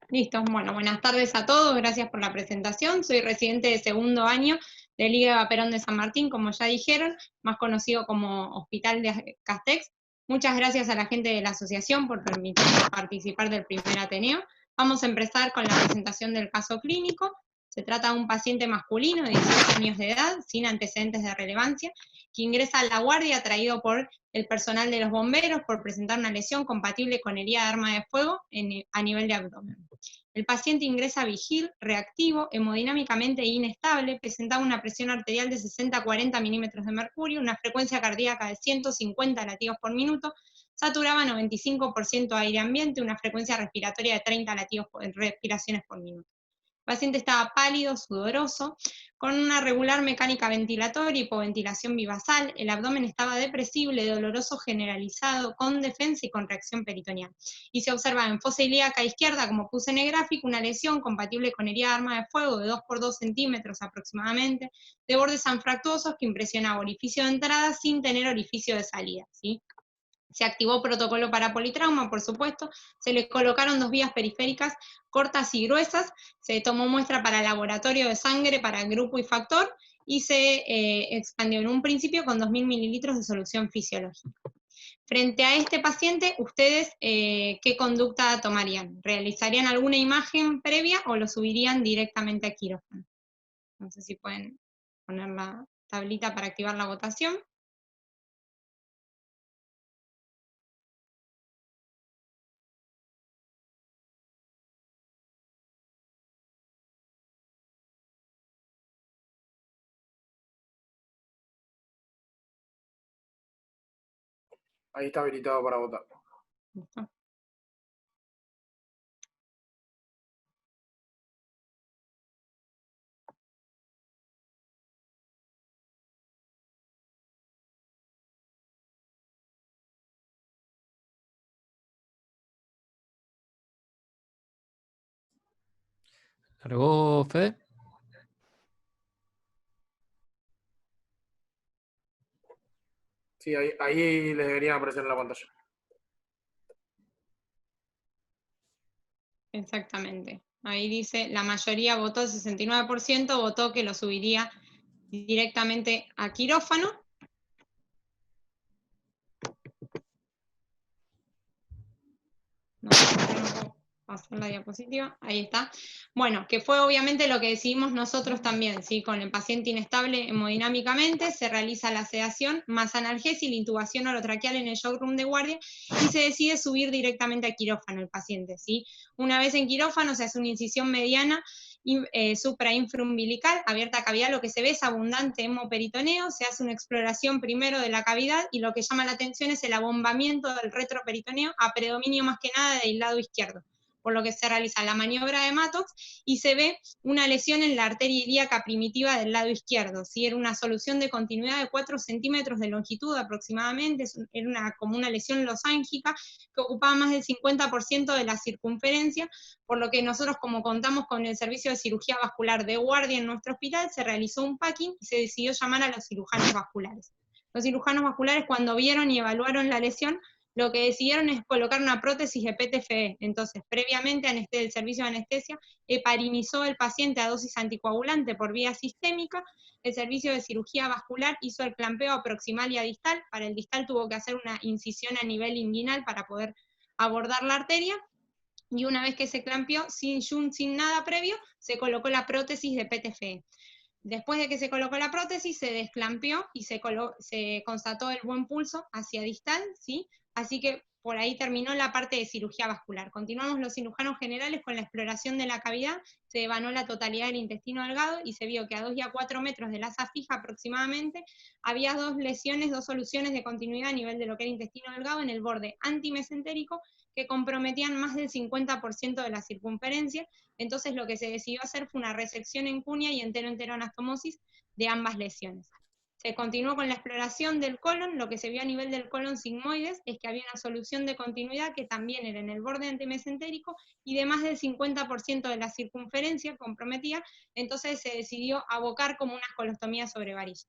Listo, bueno, buenas tardes a todos, gracias por la presentación. Soy residente de segundo año del Eva Perón de San Martín, como ya dijeron, más conocido como Hospital de Castex. Muchas gracias a la gente de la asociación por permitirnos participar del primer Ateneo. Vamos a empezar con la presentación del caso clínico. Se trata de un paciente masculino de 18 años de edad, sin antecedentes de relevancia, que ingresa a la guardia traído por el personal de los bomberos por presentar una lesión compatible con herida de arma de fuego a nivel de abdomen. El paciente ingresa vigil, reactivo, hemodinámicamente inestable, presentaba una presión arterial de 60 a 40 milímetros de mercurio, una frecuencia cardíaca de 150 latidos por minuto, saturaba 95% aire ambiente, una frecuencia respiratoria de 30 respiraciones por minuto. El paciente estaba pálido, sudoroso, con una regular mecánica ventilatoria, hipoventilación bivasal, el abdomen estaba depresible, doloroso generalizado, con defensa y con reacción peritoneal. Y se observa en fosa ilíaca izquierda, como puse en el gráfico, una lesión compatible con herida de arma de fuego de 2 por 2 centímetros aproximadamente, de bordes anfractuosos que impresionaba orificio de entrada sin tener orificio de salida, ¿sí? Se activó protocolo para politrauma, por supuesto, se le colocaron 2 vías periféricas cortas y gruesas, se tomó muestra para laboratorio de sangre para grupo y factor, y se expandió en un principio con 2.000 mililitros de solución fisiológica. Frente a este paciente, ¿ustedes qué conducta tomarían? ¿Realizarían alguna imagen previa o lo subirían directamente a quirófano? No sé si pueden poner la tablita para activar la votación. Ahí está habilitado para votar. ¿Listo? ¿Cargó Fede? Sí, ahí les debería aparecer en la pantalla. Exactamente. Ahí dice, la mayoría votó, el 69% votó que lo subiría directamente a quirófano. No puedo pasar la diapositiva, ahí está. Bueno, que fue obviamente lo que decidimos nosotros también, ¿sí? Con el paciente inestable hemodinámicamente, se realiza la sedación, más analgesia y la intubación orotraqueal en el shock room de guardia, y se decide subir directamente a quirófano el paciente, ¿sí? Una vez en quirófano se hace una incisión mediana suprainfraumbilical, abierta cavidad, lo que se ve es abundante hemoperitoneo, se hace una exploración primero de la cavidad, y lo que llama la atención es el abombamiento del retroperitoneo a predominio más que nada del lado izquierdo, por lo que se realiza la maniobra de Mattox y se ve una lesión en la arteria ilíaca primitiva del lado izquierdo, ¿sí? Era una solución de continuidad de 4 centímetros de longitud aproximadamente, era como una lesión losángica que ocupaba más del 50% de la circunferencia, por lo que nosotros, como contamos con el servicio de cirugía vascular de guardia en nuestro hospital, se realizó un packing y se decidió llamar a los cirujanos vasculares. Los cirujanos vasculares, cuando vieron y evaluaron la lesión, lo que decidieron es colocar una prótesis de PTFE. Entonces, previamente el servicio de anestesia heparinizó el paciente a dosis anticoagulante por vía sistémica. El servicio de cirugía vascular hizo el clampeo proximal y distal. Para el distal tuvo que hacer una incisión a nivel inguinal para poder abordar la arteria. Y una vez que se clampeó, sin shunt, sin nada previo, se colocó la prótesis de PTFE. Después de que se colocó la prótesis, se desclampeó y se constató el buen pulso hacia distal, ¿sí? Así que por ahí terminó la parte de cirugía vascular. Continuamos los cirujanos generales con la exploración de la cavidad, se evaluó la totalidad del intestino delgado y se vio que a 2 y a 4 metros de la asa fija aproximadamente había 2 lesiones, 2 soluciones de continuidad a nivel de lo que era intestino delgado en el borde antimesentérico que comprometían más del 50% de la circunferencia. Entonces lo que se decidió hacer fue una resección en cuña y entero-anastomosis de ambas lesiones. Se continuó con la exploración del colon. Lo que se vio a nivel del colon sigmoides es que había una solución de continuidad que también era en el borde antimesentérico y de más del 50% de la circunferencia comprometía, entonces se decidió abocar como una colostomía sobre varilla.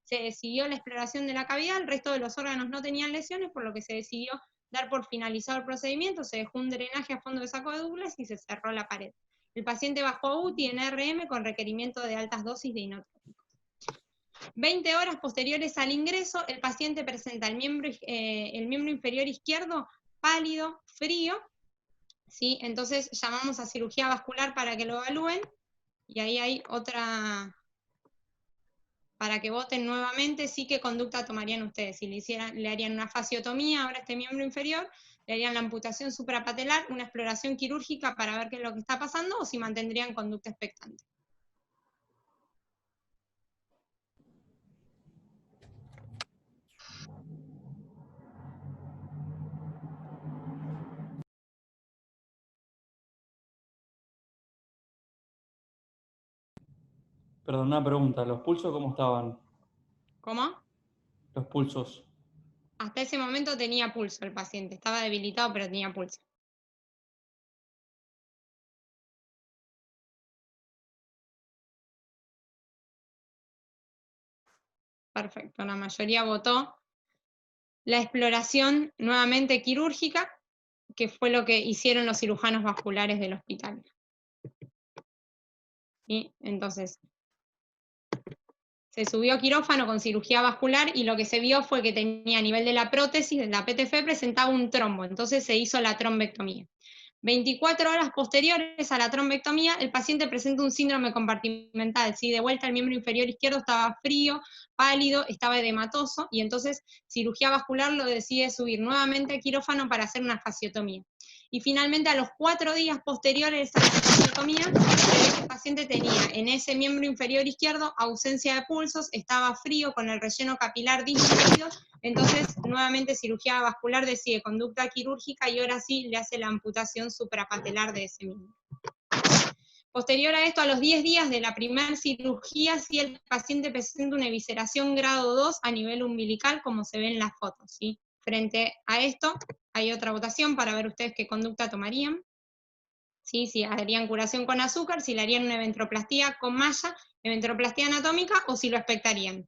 Se decidió la exploración de la cavidad, el resto de los órganos no tenían lesiones, por lo que se decidió dar por finalizado el procedimiento, se dejó un drenaje a fondo de saco de Douglas y se cerró la pared. El paciente bajó a UTI en RM con requerimiento de altas dosis de inotrópicos. 20 horas posteriores al ingreso, el paciente presenta el miembro inferior izquierdo pálido, frío, ¿sí? Entonces llamamos a cirugía vascular para que lo evalúen, y ahí hay otra, para que voten nuevamente, sí, qué conducta tomarían ustedes. Si le harían una fasciotomía ahora a este miembro inferior, le harían la amputación suprapatelar, una exploración quirúrgica para ver qué es lo que está pasando, o si mantendrían conducta expectante. Perdón, una pregunta. ¿Los pulsos cómo estaban? ¿Cómo? Los pulsos. Hasta ese momento tenía pulso el paciente, estaba debilitado, pero tenía pulso. Perfecto, la mayoría votó la exploración nuevamente quirúrgica, que fue lo que hicieron los cirujanos vasculares del hospital. ¿Sí? Entonces, se subió a quirófano con cirugía vascular y lo que se vio fue que tenía a nivel de la prótesis, de la PTFE, presentaba un trombo, entonces se hizo la trombectomía. 24 horas posteriores a la trombectomía, el paciente presenta un síndrome compartimental, ¿sí? De vuelta el miembro inferior izquierdo estaba frío, pálido, estaba edematoso, y entonces cirugía vascular lo decide subir nuevamente a quirófano para hacer una fasciotomía. y finalmente a los 4 días posteriores a la traqueotomía, el paciente tenía en ese miembro inferior izquierdo ausencia de pulsos, estaba frío con el relleno capilar disminuido, entonces nuevamente cirugía vascular decide conducta quirúrgica y ahora sí le hace la amputación suprapatelar de ese miembro. Posterior a esto, a los 10 días de la primera cirugía, sí el paciente presenta una evisceración grado 2 a nivel umbilical, como se ve en las fotos, ¿sí? Frente a esto, hay otra votación para ver ustedes qué conducta tomarían. ¿Sí? Si harían curación con azúcar, si le harían una ventroplastía con malla, ventroplastía anatómica, o si lo expectarían.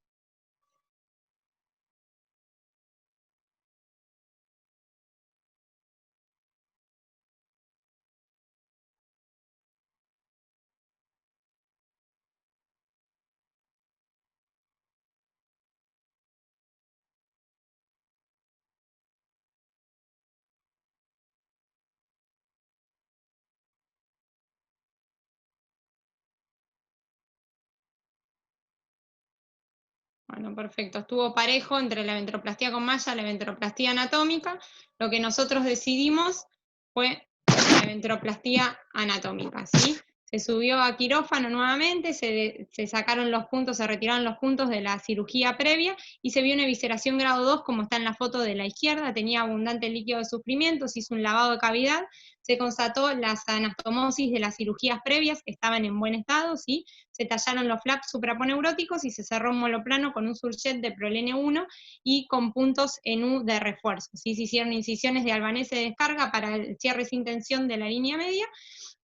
Bueno, perfecto. Estuvo parejo entre la ventroplastía con malla y la ventroplastía anatómica. Lo que nosotros decidimos fue la ventroplastía anatómica, ¿sí? Se subió a quirófano nuevamente, se sacaron los puntos, se retiraron los puntos de la cirugía previa y se vio una evisceración grado 2, como está en la foto de la izquierda, tenía abundante líquido de sufrimiento, se hizo un lavado de cavidad, se constató las anastomosis de las cirugías previas, estaban en buen estado, ¿sí? Se tallaron los flaps supraponeuróticos y se cerró un moloplano con un surchet de Prolene 1 y con puntos en U de refuerzo, ¿sí? Se hicieron incisiones de albanese de descarga para el cierre sin tensión de la línea media,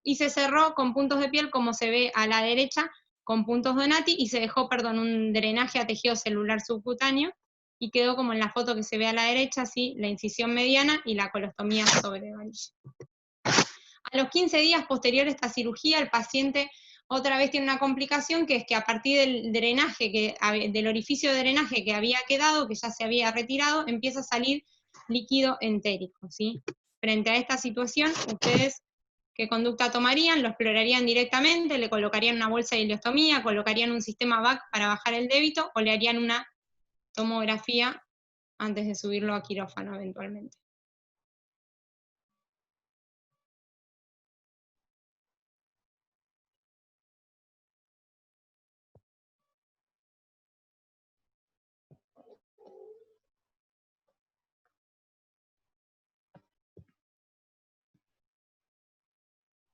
y se cerró con puntos de piel, como se ve a la derecha, con puntos Donati, y se dejó, un drenaje a tejido celular subcutáneo, y quedó como en la foto que se ve a la derecha, ¿sí? La incisión mediana y la colostomía sobre varilla. A los 15 días posteriores a esta cirugía, el paciente otra vez tiene una complicación, que es que a partir del drenaje, del orificio de drenaje que había quedado, que ya se había retirado, empieza a salir líquido entérico, ¿sí? Frente a esta situación, ustedes, ¿qué conducta tomarían? Lo explorarían directamente, le colocarían una bolsa de ileostomía, colocarían un sistema VAC para bajar el débito, o le harían una tomografía antes de subirlo a quirófano eventualmente.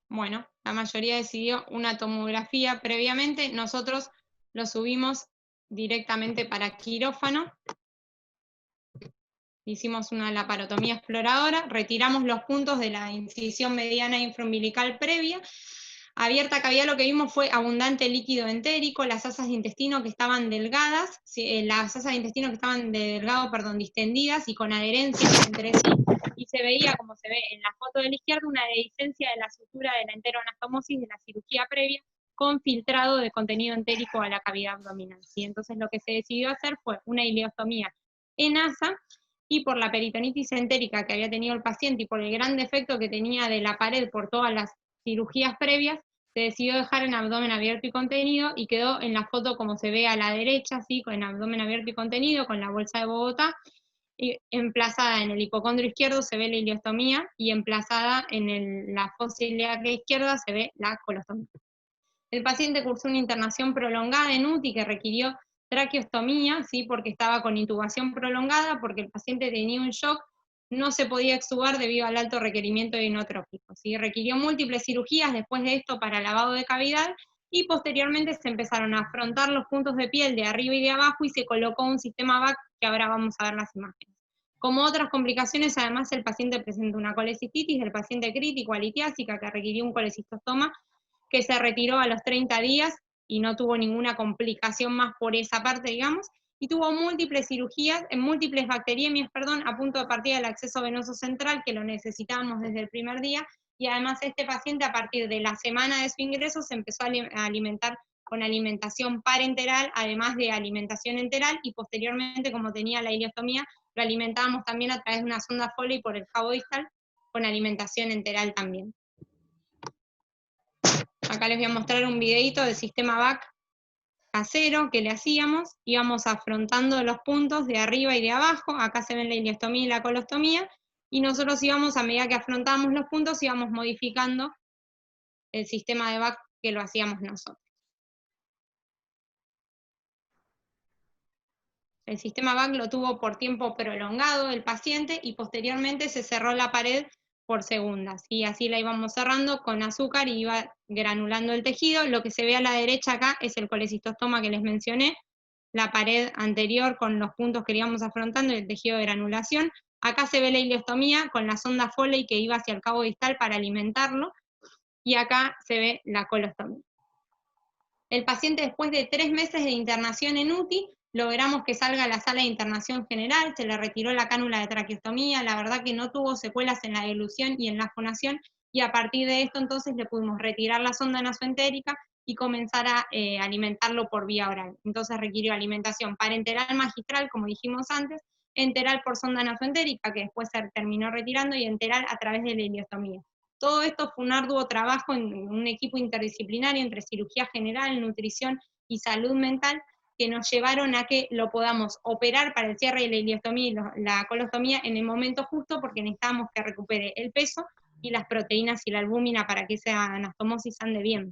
Bueno, la mayoría decidió una tomografía previamente, nosotros lo subimos directamente para quirófano, hicimos una laparotomía exploradora, retiramos los puntos de la incisión mediana infraumbilical previa, abierta cavidad lo que vimos fue abundante líquido entérico, las asas de intestino que estaban delgadas, las asas de intestino que estaban distendidas y con adherencia entre sí, y se veía, como se ve en la foto de la izquierda, una dehiscencia de la sutura de la enteroanastomosis de la cirugía previa, con filtrado de contenido entérico a la cavidad abdominal, ¿sí? Entonces lo que se decidió hacer fue una ileostomía en asa, y por la peritonitis entérica que había tenido el paciente y por el gran defecto que tenía de la pared por todas las cirugías previas, se decidió dejar en abdomen abierto y contenido, y quedó en la foto como se ve a la derecha, ¿sí? Con abdomen abierto y contenido, con la bolsa de Bogotá, y emplazada en el hipocondrio izquierdo se ve la ileostomía, y emplazada en la fosa ilíaca izquierda se ve la colostomía. El paciente cursó una internación prolongada en UTI que requirió traqueostomía, ¿sí? Porque estaba con intubación prolongada, porque el paciente tenía un shock, no se podía extubar debido al alto requerimiento inotrópico, ¿sí? Requirió múltiples cirugías después de esto para lavado de cavidad, y posteriormente se empezaron a afrontar los puntos de piel de arriba y de abajo, y se colocó un sistema VAC, que ahora vamos a ver las imágenes. Como otras complicaciones, además el paciente presenta una colecistitis del paciente crítico alitiásica que requirió un colecistostoma, que se retiró a los 30 días y no tuvo ninguna complicación más por esa parte, digamos, y tuvo múltiples cirugías, múltiples bacteriemias, a punto de partida del acceso venoso central, que lo necesitábamos desde el primer día, y además este paciente a partir de la semana de su ingreso se empezó a alimentar con alimentación parenteral, además de alimentación enteral, y posteriormente, como tenía la ileostomía, lo alimentábamos también a través de una sonda Foley por el jabo distal, con alimentación enteral también. Acá les voy a mostrar un videito del sistema VAC casero que le hacíamos, íbamos afrontando los puntos de arriba y de abajo, acá se ven la ileostomía y la colostomía, y nosotros íbamos, a medida que afrontábamos los puntos, íbamos modificando el sistema de VAC que lo hacíamos nosotros. El sistema VAC lo tuvo por tiempo prolongado el paciente y posteriormente se cerró la pared por segundas. Y así la íbamos cerrando con azúcar y iba granulando el tejido. Lo que se ve a la derecha acá es el colecistostoma que les mencioné, la pared anterior con los puntos que íbamos afrontando y el tejido de granulación. Acá se ve la ileostomía con la sonda Foley que iba hacia el cabo distal para alimentarlo. Y acá se ve la colostomía. El paciente, después de 3 meses de internación en UTI, logramos que salga a la sala de internación general, se le retiró la cánula de traqueostomía, la verdad que no tuvo secuelas en la dilución y en la fonación, y a partir de esto entonces le pudimos retirar la sonda nasoentérica y comenzar a alimentarlo por vía oral. Entonces requirió alimentación parenteral magistral, como dijimos antes, enteral por sonda nasoentérica, que después se terminó retirando, y enteral a través de la ileostomía. Todo esto fue un arduo trabajo en un equipo interdisciplinario entre cirugía general, nutrición y salud mental, que nos llevaron a que lo podamos operar para el cierre de la ileostomía y la colostomía en el momento justo, porque necesitábamos que recupere el peso y las proteínas y la albúmina para que esa anastomosis ande bien.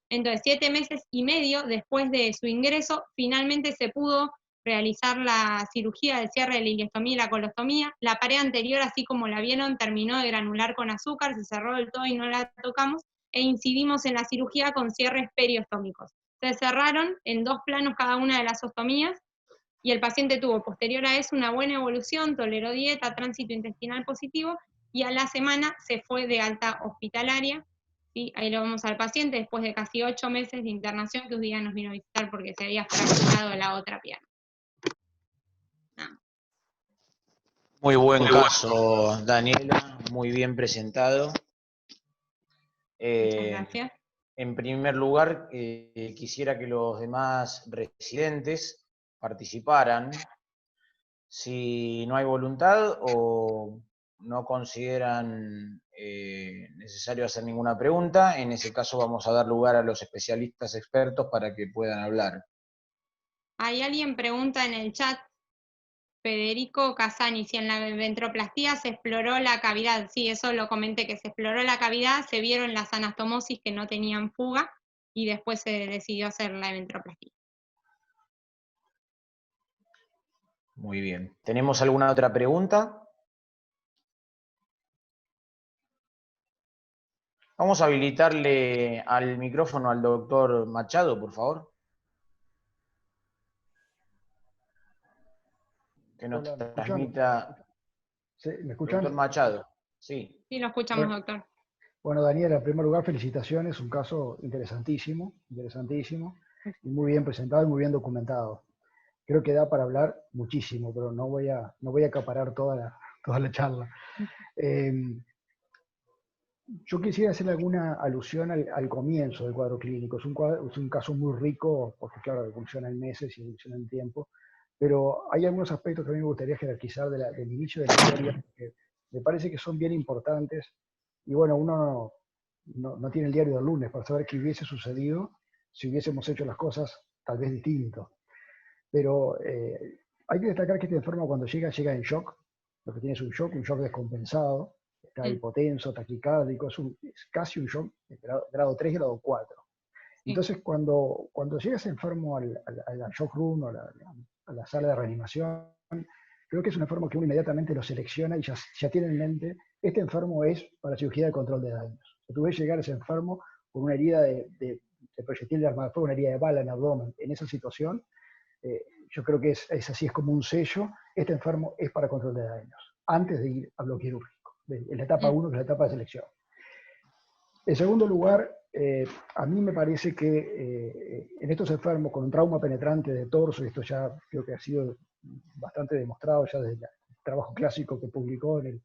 Entonces, 7 meses y medio después de su ingreso, finalmente se pudo realizar la cirugía del cierre de la ileostomía y la colostomía. La pared anterior, así como la vieron, terminó de granular con azúcar, se cerró del todo y no la tocamos, e incidimos en la cirugía con cierres periostómicos. Se cerraron en 2 planos cada una de las ostomías, y el paciente tuvo posterior a eso una buena evolución, toleró dieta, tránsito intestinal positivo, y a la semana se fue de alta hospitalaria. ¿Sí? Ahí lo vemos al paciente después de casi 8 meses de internación, que un día nos vino a visitar porque se había fracturado la otra pierna. Muy buen caso, Daniela, muy bien presentado. Muchas gracias. En primer lugar, quisiera que los demás residentes participaran. Si no hay voluntad o no consideran necesario hacer ninguna pregunta, en ese caso vamos a dar lugar a los especialistas expertos para que puedan hablar. Hay alguien pregunta en el chat, Federico Casani, si en la ventroplastía se exploró la cavidad. Sí, eso lo comenté, que se exploró la cavidad, se vieron las anastomosis que no tenían fuga, y después se decidió hacer la ventroplastía. Muy bien. ¿Tenemos alguna otra pregunta? Vamos a habilitarle al micrófono al doctor Machado, por favor. Que nos transmita. ¿Sí? ¿Me escuchan? Doctor Machado, sí. Sí, lo escuchamos, doctor. Bueno, Daniela, en primer lugar, felicitaciones, un caso interesantísimo, y muy bien presentado y muy bien documentado. Creo que da para hablar muchísimo, pero no voy a acaparar toda la charla. Yo quisiera hacerle alguna alusión al comienzo del cuadro clínico. Es un caso muy rico, porque claro, evoluciona en meses y evoluciona en tiempo, pero hay algunos aspectos que a mí me gustaría jerarquizar del inicio de la historia, que me parece que son bien importantes. Y bueno, uno no tiene el diario del lunes para saber qué hubiese sucedido si hubiésemos hecho las cosas tal vez distinto. Pero hay que destacar que este enfermo cuando llega en shock. Lo que tiene es un shock descompensado, está hipotenso, taquicárdico, es casi un shock de grado 3 y grado 4. Entonces cuando llega ese enfermo a la shock room o a la sala de reanimación, creo que es un enfermo que uno inmediatamente lo selecciona y ya tiene en mente, este enfermo es para cirugía de control de daños. Tú ves llegar a ese enfermo con una herida de proyectil de arma de fuego, una herida de bala en el abdomen, en esa situación, yo creo que es así, es como un sello, este enfermo es para control de daños, antes de ir a lo quirúrgico, en la etapa 1, que es la etapa de selección. En segundo lugar, a mí me parece que en estos enfermos con un trauma penetrante de torso, y esto ya creo que ha sido bastante demostrado ya desde el trabajo clásico que publicó en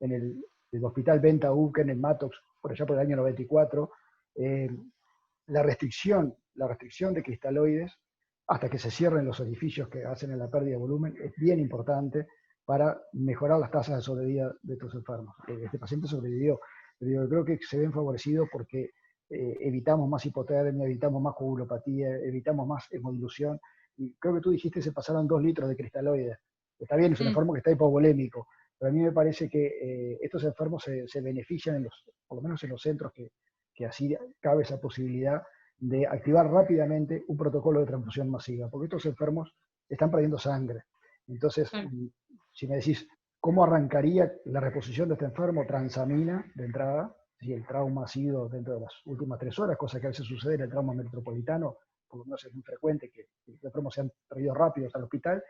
el Hospital Benta UCA, en el Matox, por allá por el año 94, la restricción de cristaloides hasta que se cierren los orificios que hacen en la pérdida de volumen es bien importante para mejorar las tasas de sobrevida de estos enfermos. Este paciente sobrevivió, pero yo creo que se ven favorecidos porque evitamos más hipotermia, evitamos más coagulopatía, evitamos más hemodilución, y creo que tú dijiste se pasaron 2 litros de cristaloides. Está bien, es un enfermo que está hipovolémico, Pero a mí me parece que estos enfermos se benefician, por lo menos en los centros que así cabe esa posibilidad de activar rápidamente un protocolo de transfusión masiva, porque estos enfermos están perdiendo sangre. Entonces, si me decís, ¿cómo arrancaría la reposición de este enfermo? Transamina, de entrada, si el trauma ha sido dentro de las últimas 3 horas, cosa que a veces sucede en el trauma metropolitano, por lo menos es muy frecuente que los enfermos se han traído rápidos al hospital,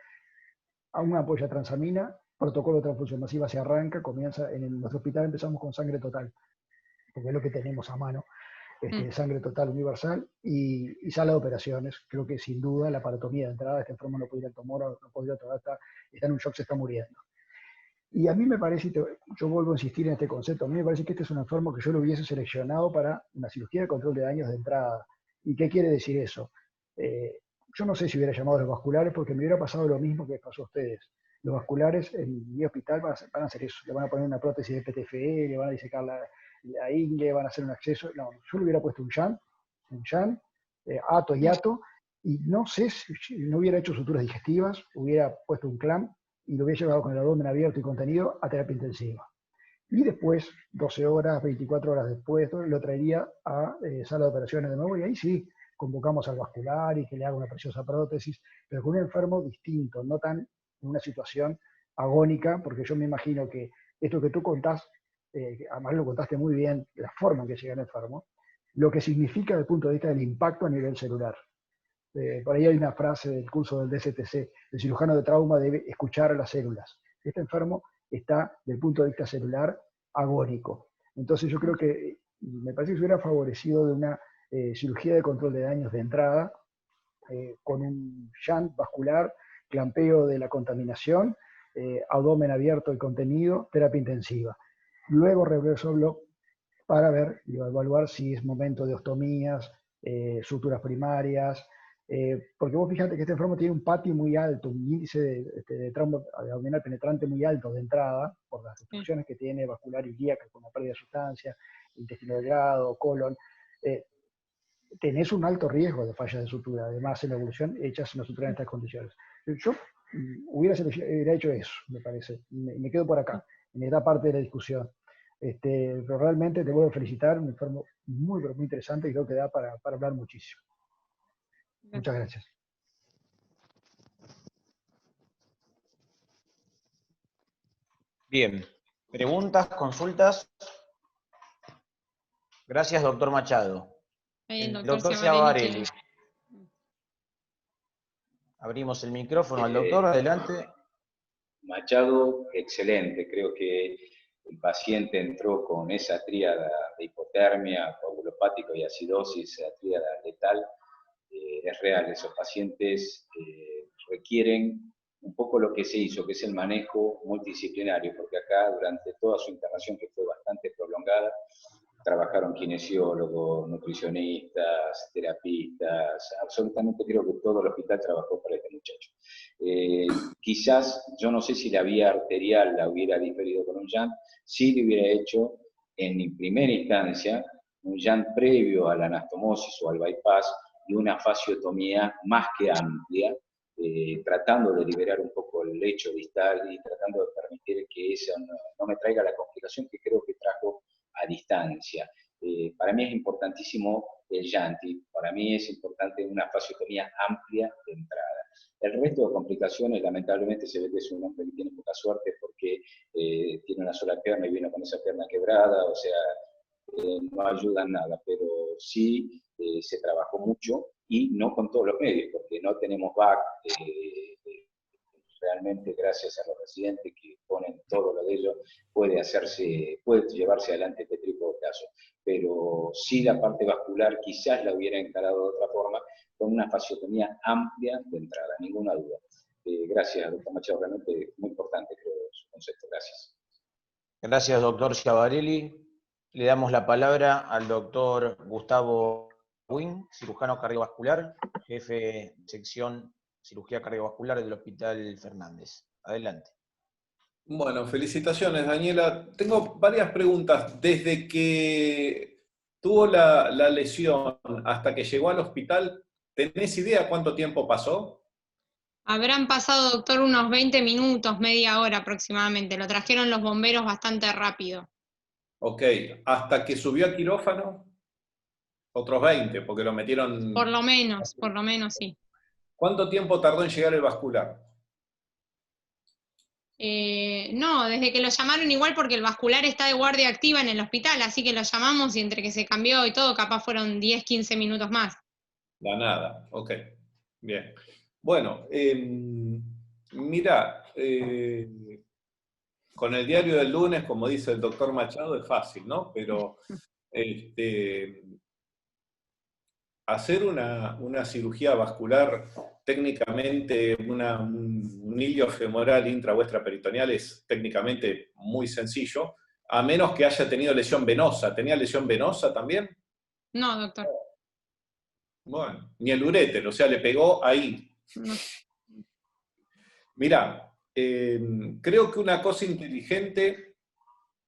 a una ampolla transamina, protocolo de transfusión masiva se arranca, comienza en nuestro hospital, empezamos con sangre total, porque es lo que tenemos a mano, sangre total universal y sala de operaciones. Creo que sin duda la parotomía de entrada, este enfermo no podría tomar, no podría tomar, está en un shock, se está muriendo. Y a mí me parece, yo vuelvo a insistir en este concepto, a mí me parece que este es un enfermo que yo lo hubiese seleccionado para una cirugía de control de daños de entrada. ¿Y qué quiere decir eso? Yo no sé si hubiera llamado a los vasculares porque me hubiera pasado lo mismo que les pasó a ustedes. Los vasculares en mi hospital van a hacer eso, le van a poner una prótesis de PTFE, le van a disecar la ingle, van a hacer un acceso. No, yo le hubiera puesto un shunt, ato y ato, y no sé si no hubiera hecho suturas digestivas, hubiera puesto un clamp y lo hubiera llevado con el abdomen abierto y contenido a terapia intensiva. Y después, 12 horas, 24 horas después, lo traería a sala de operaciones de nuevo, y ahí sí, convocamos al vascular y que le haga una preciosa prótesis, pero con un enfermo distinto, no tan en una situación agónica, porque yo me imagino que esto que tú contás, además lo contaste muy bien, la forma en que llega el enfermo, lo que significa desde el punto de vista del impacto a nivel celular. Por ahí hay una frase del curso del DSTC, el cirujano de trauma debe escuchar a las células. Este enfermo está, desde el punto de vista celular, agónico. Entonces yo creo que me parece que se hubiera favorecido de una cirugía de control de daños de entrada, con un shunt vascular, clampeo de la contaminación, abdomen abierto y contenido, terapia intensiva. Luego regreso al blog para ver y evaluar si es momento de ostomías, suturas primarias, porque vos fíjate que este enfermo tiene un PATI muy alto, un índice de trauma abdominal penetrante muy alto de entrada, por las obstrucciones que tiene vascular ilíaca con la pérdida de sustancia, intestino delgado, colon. Tenés un alto riesgo de fallas de sutura, además en la evolución hechas una sutura en estas condiciones. Yo hubiera hecho eso, me parece. Me quedo por acá, en esta parte de la discusión. Pero realmente te voy a felicitar, un enfermo muy, pero muy interesante y creo que da para hablar muchísimo. Muchas gracias. Bien. ¿Preguntas, consultas? Gracias, doctor Machado. El doctor Schiavarelli. Abrimos el micrófono al doctor, adelante. Machado, excelente. Creo que el paciente entró con esa tríada de hipotermia, coagulopático y acidosis, esa tríada letal. Es real, esos pacientes requieren un poco lo que se hizo, que es el manejo multidisciplinario, porque acá durante toda su internación, que fue bastante prolongada, trabajaron kinesiólogos, nutricionistas, terapistas, absolutamente creo que todo el hospital trabajó para este muchacho. Quizás, yo no sé si la vía arterial la hubiera diferido con un shunt, sí le hubiera hecho en primera instancia un shunt previo a la anastomosis o al bypass y una fasciotomía más que amplia, tratando de liberar un poco el lecho distal y tratando de permitir que eso no me traiga la complicación que creo que trajo a distancia. Para mí es importantísimo el shunt y para mí es importante una fasciotomía amplia de entrada. El resto de complicaciones, lamentablemente, se ve que es un hombre que tiene poca suerte porque tiene una sola pierna y vino con esa pierna quebrada, o sea, no ayuda en nada, pero sí se trabajó mucho y no con todos los medios, porque no tenemos back, realmente gracias a los residentes que ponen todo lo de ellos, puede llevarse adelante este tipo de casos. Pero sí la parte vascular quizás la hubiera encarado de otra forma, con una fasciotomía amplia de entrada, ninguna duda. Gracias, doctor Machado, realmente muy importante creo su concepto. Gracias. Gracias, doctor Schiavarelli. Le damos la palabra al doctor Gustavo Wing, cirujano cardiovascular, jefe de sección cirugía cardiovascular del Hospital Fernández. Adelante. Bueno, felicitaciones, Daniela. Tengo varias preguntas. Desde que tuvo la lesión hasta que llegó al hospital, ¿tenés idea cuánto tiempo pasó? Habrán pasado, doctor, unos 20 minutos, media hora aproximadamente. Lo trajeron los bomberos bastante rápido. Ok, hasta que subió a quirófano, otros 20, porque lo metieron... Por lo menos, sí. ¿Cuánto tiempo tardó en llegar el vascular? No, desde que lo llamaron igual porque el vascular está de guardia activa en el hospital, así que lo llamamos y entre que se cambió y todo, capaz fueron 10, 15 minutos más. La nada, ok, bien. Bueno, mira, con el diario del lunes, como dice el doctor Machado, es fácil, ¿no? Pero hacer una cirugía vascular, técnicamente un hilio femoral intravuestraperitoneal es técnicamente muy sencillo, a menos que haya tenido lesión venosa. ¿Tenía lesión venosa también? No, doctor. Bueno, ni el uréter, o sea, le pegó ahí. No. Mirá, creo que una cosa inteligente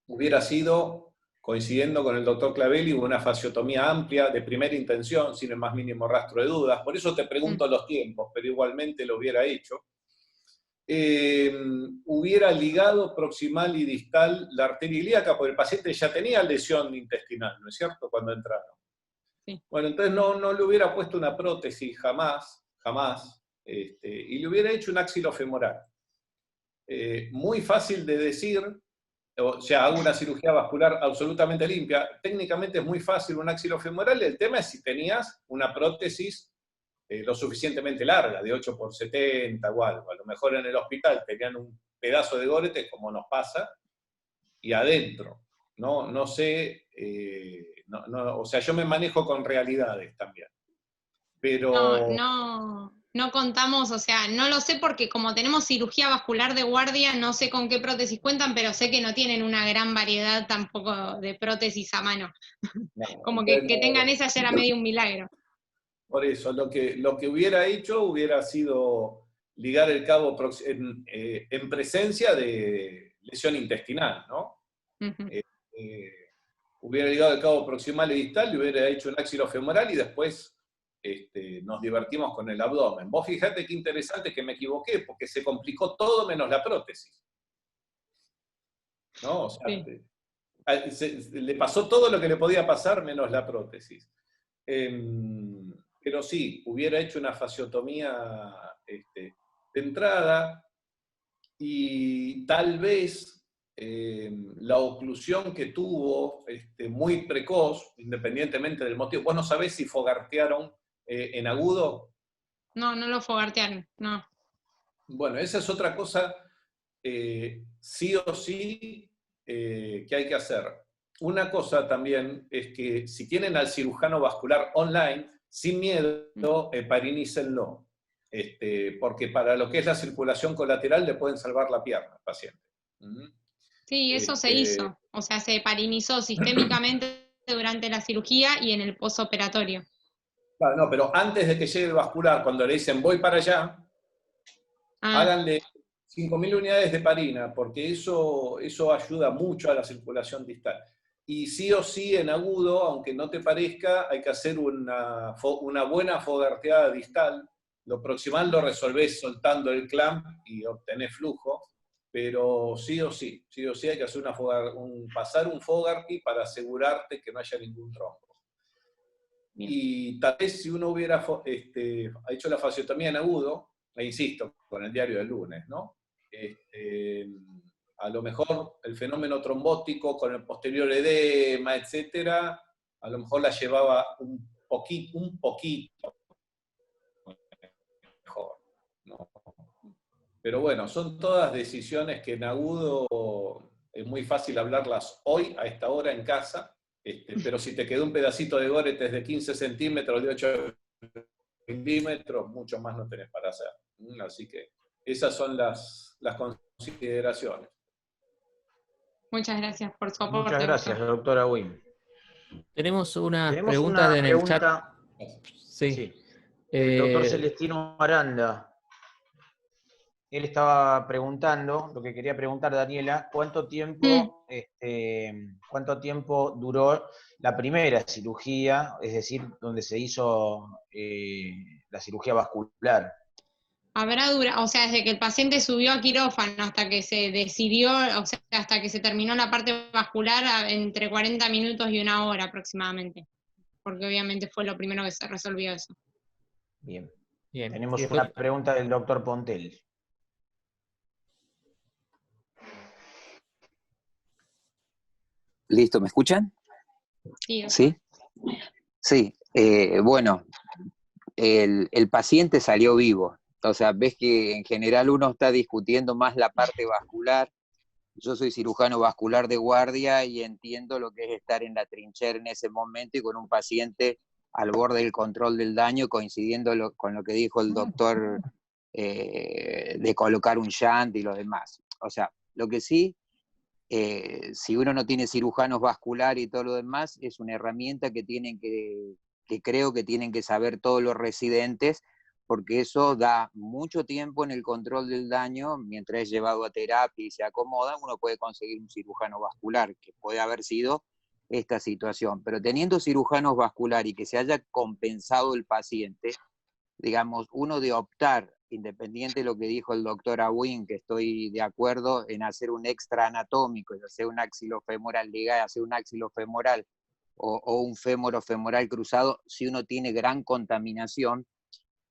hubiera sido, coincidiendo con el doctor Clavelli, una fasciotomía amplia, de primera intención, sin el más mínimo rastro de dudas. Por eso te pregunto los tiempos, pero igualmente lo hubiera hecho. Hubiera ligado proximal y distal la arteria ilíaca, porque el paciente ya tenía lesión intestinal, ¿no es cierto?, cuando entraron. Sí. Bueno, entonces no le hubiera puesto una prótesis jamás, y le hubiera hecho un axilofemoral. Muy fácil de decir, o sea, hago una cirugía vascular absolutamente limpia. Técnicamente es muy fácil un axilofemoral, el tema es si tenías una prótesis lo suficientemente larga, de 8x70 o algo. A lo mejor en el hospital tenían un pedazo de gorete, como nos pasa, y adentro. No sé, o sea, yo me manejo con realidades también. Pero... No contamos, o sea, no lo sé porque como tenemos cirugía vascular de guardia, no sé con qué prótesis cuentan, pero sé que no tienen una gran variedad tampoco de prótesis a mano. Como que tengan esa ya era medio un milagro. Por eso, lo que hubiera hecho hubiera sido ligar el cabo en presencia de lesión intestinal, ¿no? Hubiera ligado el cabo proximal y distal, le hubiera hecho un axilofemoral y después nos divertimos con el abdomen. Vos fíjate qué interesante que me equivoqué, porque se complicó todo menos la prótesis. ¿No? O sea, le pasó todo lo que le podía pasar menos la prótesis. Pero sí, hubiera hecho una fasciotomía de entrada y tal vez la oclusión que tuvo muy precoz, independientemente del motivo. ¿Vos no sabés si fogartearon en agudo? No lo fogartearon, no. Bueno, esa es otra cosa sí o sí que hay que hacer. Una cosa también es que si tienen al cirujano vascular online, sin miedo, heparinícenlo. Porque para lo que es la circulación colateral le pueden salvar la pierna al paciente. Sí, eso se hizo. O sea, se heparinizó sistémicamente durante la cirugía y en el postoperatorio. Claro, no, pero antes de que llegue el vascular, cuando le dicen voy para allá, háganle 5.000 unidades de heparina, porque eso ayuda mucho a la circulación distal. Y sí o sí, en agudo, aunque no te parezca, hay que hacer una buena fogarteada distal. Lo proximal lo resolvés soltando el clamp y obtenés flujo, pero sí o sí hay que hacer pasar un Fogarty para asegurarte que no haya ningún trombo. Y tal vez si uno hubiera hecho la fasciotomía en agudo, e insisto, con el diario del lunes, ¿no? A lo mejor el fenómeno trombótico con el posterior edema, etcétera, a lo mejor la llevaba un poquito mejor, ¿no? Pero bueno, son todas decisiones que en agudo es muy fácil hablarlas hoy, a esta hora en casa, pero si te quedó un pedacito de goretes de 15 centímetros, de 8 milímetros, mucho más no tenés para hacer. Así que esas son las consideraciones. Muchas gracias por su aporte. Muchas gracias, doctora Wim. Tenemos unas preguntas en el chat. Sí. El doctor Celestino Aranda. Él estaba preguntando, lo que quería preguntar Daniela, ¿cuánto tiempo duró la primera cirugía, es decir, donde se hizo la cirugía vascular? Habrá durado, o sea, desde que el paciente subió a quirófano hasta que se decidió, o sea, hasta que se terminó la parte vascular, entre 40 minutos y 1 hora aproximadamente. Porque obviamente fue lo primero que se resolvió eso. Bien. Bien. Tenemos Y después- una pregunta del doctor Pontel. Listo, ¿me escuchan? Sí, Sí. Sí, bueno, el paciente salió vivo. O sea, ves que en general uno está discutiendo más la parte vascular. Yo soy cirujano vascular de guardia y entiendo lo que es estar en la trinchera en ese momento y con un paciente al borde del control del daño, coincidiendo con lo que dijo el doctor de colocar un shunt y lo demás. O sea, lo que sí, si uno no tiene cirujanos vascular y todo lo demás, es una herramienta que creo que tienen que saber todos los residentes, porque eso da mucho tiempo en el control del daño. Mientras es llevado a terapia y se acomoda, uno puede conseguir un cirujano vascular, que puede haber sido esta situación. Pero teniendo cirujanos vascular y que se haya compensado el paciente, digamos, uno de optar, independiente de lo que dijo el doctor Awin, que estoy de acuerdo en hacer un extra anatómico, y hacer un axilofemoral ligado, hacer un axilofemoral o un fémoro-femoral cruzado, si uno tiene gran contaminación.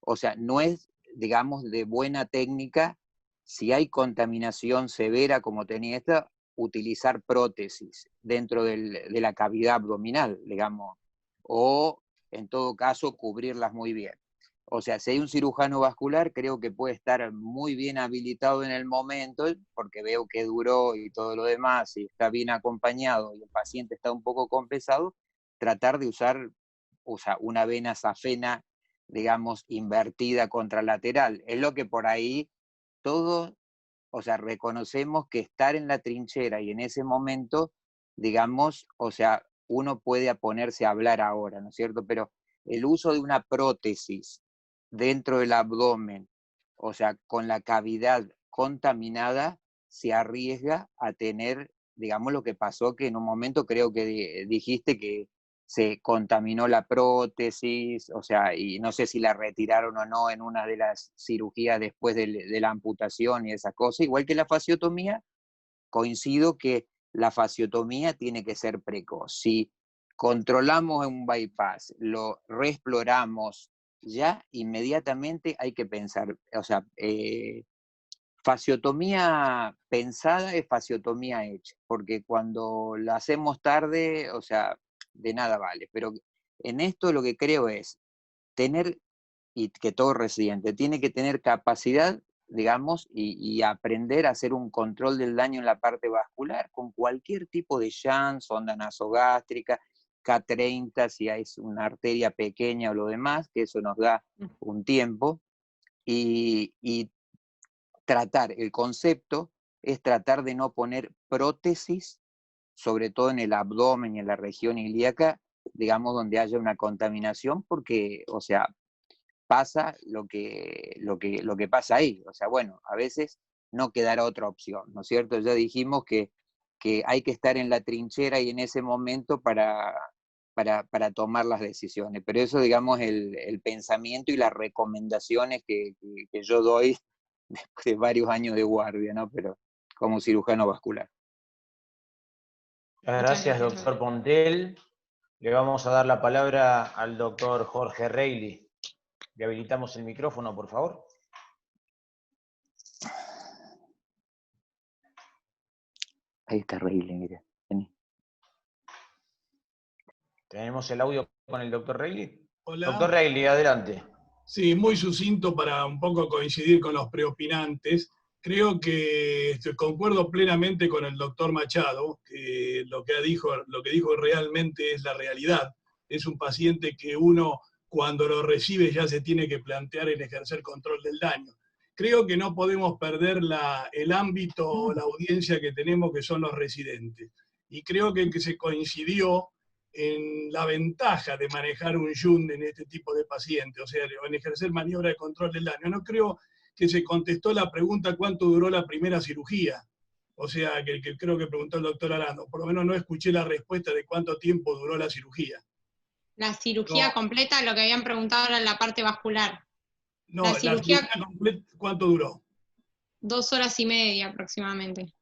O sea, no es, digamos, de buena técnica, si hay contaminación severa como tenía esta, utilizar prótesis dentro de la cavidad abdominal, digamos, o en todo caso cubrirlas muy bien. O sea, si hay un cirujano vascular, creo que puede estar muy bien habilitado en el momento, porque veo que duró y todo lo demás, y está bien acompañado y el paciente está un poco compensado, tratar de usar una vena safena, digamos, invertida contralateral. Es lo que por ahí todos, o sea, reconocemos que estar en la trinchera y en ese momento, digamos, o sea, uno puede ponerse a hablar ahora, ¿no es cierto? Pero el uso de una prótesis dentro del abdomen, o sea, con la cavidad contaminada, se arriesga a tener, digamos, lo que pasó, que en un momento creo que dijiste que se contaminó la prótesis, o sea, y no sé si la retiraron o no en una de las cirugías después de la amputación y esa cosa, igual que la fasciotomía, coincido que la fasciotomía tiene que ser precoz. Si controlamos un bypass, lo reexploramos, ya inmediatamente hay que pensar, o sea, fasciotomía pensada es fasciotomía hecha, porque cuando la hacemos tarde, o sea, de nada vale. Pero en esto lo que creo es tener, y que todo residente tiene que tener capacidad, digamos, y aprender a hacer un control del daño en la parte vascular con cualquier tipo de shunt, sonda nasogástrica, K30, si es una arteria pequeña o lo demás, que eso nos da un tiempo, y tratar, el concepto es tratar de no poner prótesis, sobre todo en el abdomen y en la región ilíaca, digamos, donde haya una contaminación, porque, o sea, pasa lo que pasa ahí. O sea, bueno, a veces no quedará otra opción, ¿no es cierto? Ya dijimos que hay que estar en la trinchera y en ese momento para tomar las decisiones. Pero eso, digamos, el pensamiento y las recomendaciones que yo doy después de varios años de guardia, ¿no? Pero como cirujano vascular. Gracias, doctor Pontel. Le vamos a dar la palabra al doctor Jorge Reilly. Le habilitamos el micrófono, por favor. Ahí está Reilly, mira. Vení. ¿Tenemos el audio con el doctor Reilly? Hola. Doctor Reilly, adelante. Sí, muy sucinto para un poco coincidir con los preopinantes. Creo que concuerdo plenamente con el doctor Machado, que lo que dijo realmente es la realidad. Es un paciente que uno, cuando lo recibe, ya se tiene que plantear en ejercer control del daño. Creo que no podemos perder el ámbito o la audiencia que tenemos, que son los residentes. Y creo que se coincidió en la ventaja de manejar un shunt en este tipo de pacientes, o sea, en ejercer maniobra de control del daño. No creo que se contestó la pregunta cuánto duró la primera cirugía, o sea, que creo que preguntó el doctor Arando. Por lo menos no escuché la respuesta de cuánto tiempo duró la cirugía. La cirugía completa, lo que habían preguntado era en la parte vascular. No, La la cirugía, cirugía completa, ¿cuánto duró? 2 horas y media aproximadamente.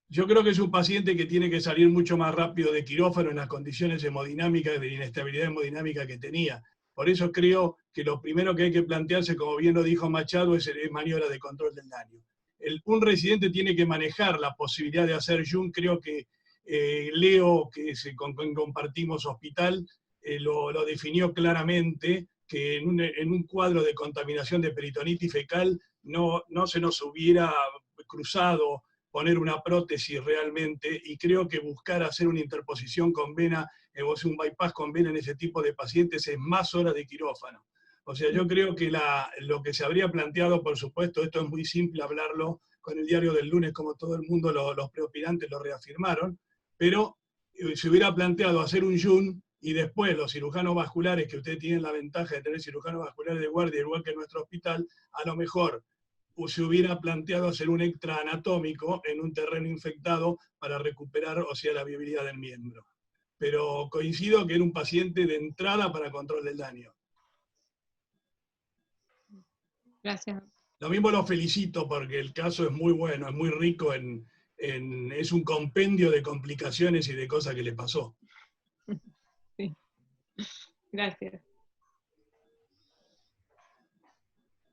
Yo creo que es un paciente que tiene que salir mucho más rápido de quirófano en las condiciones hemodinámicas, de inestabilidad hemodinámica que tenía. Por eso creo que lo primero que hay que plantearse, como bien lo dijo Machado, es maniobra de control del daño. Un residente tiene que manejar la posibilidad de hacer Jun. Creo que Leo, con quien compartimos hospital, lo definió claramente, que en un cuadro de contaminación de peritonitis fecal no se nos hubiera cruzado poner una prótesis realmente, y creo que buscar hacer una interposición con vena, o un bypass con vena en ese tipo de pacientes es más horas de quirófano. O sea, yo creo que lo que se habría planteado, por supuesto, esto es muy simple hablarlo con el diario del lunes, como todo el mundo, los preoperantes lo reafirmaron, pero se hubiera planteado hacer un Jun, y después los cirujanos vasculares, que ustedes tienen la ventaja de tener cirujanos vasculares de guardia, igual que en nuestro hospital, a lo mejor se hubiera planteado hacer un extra anatómico en un terreno infectado para recuperar, o sea, la viabilidad del miembro. Pero coincido que era un paciente de entrada para control del daño. Gracias. Lo mismo lo felicito porque el caso es muy bueno, es muy rico, es un compendio de complicaciones y de cosas que le pasó. Sí. Gracias.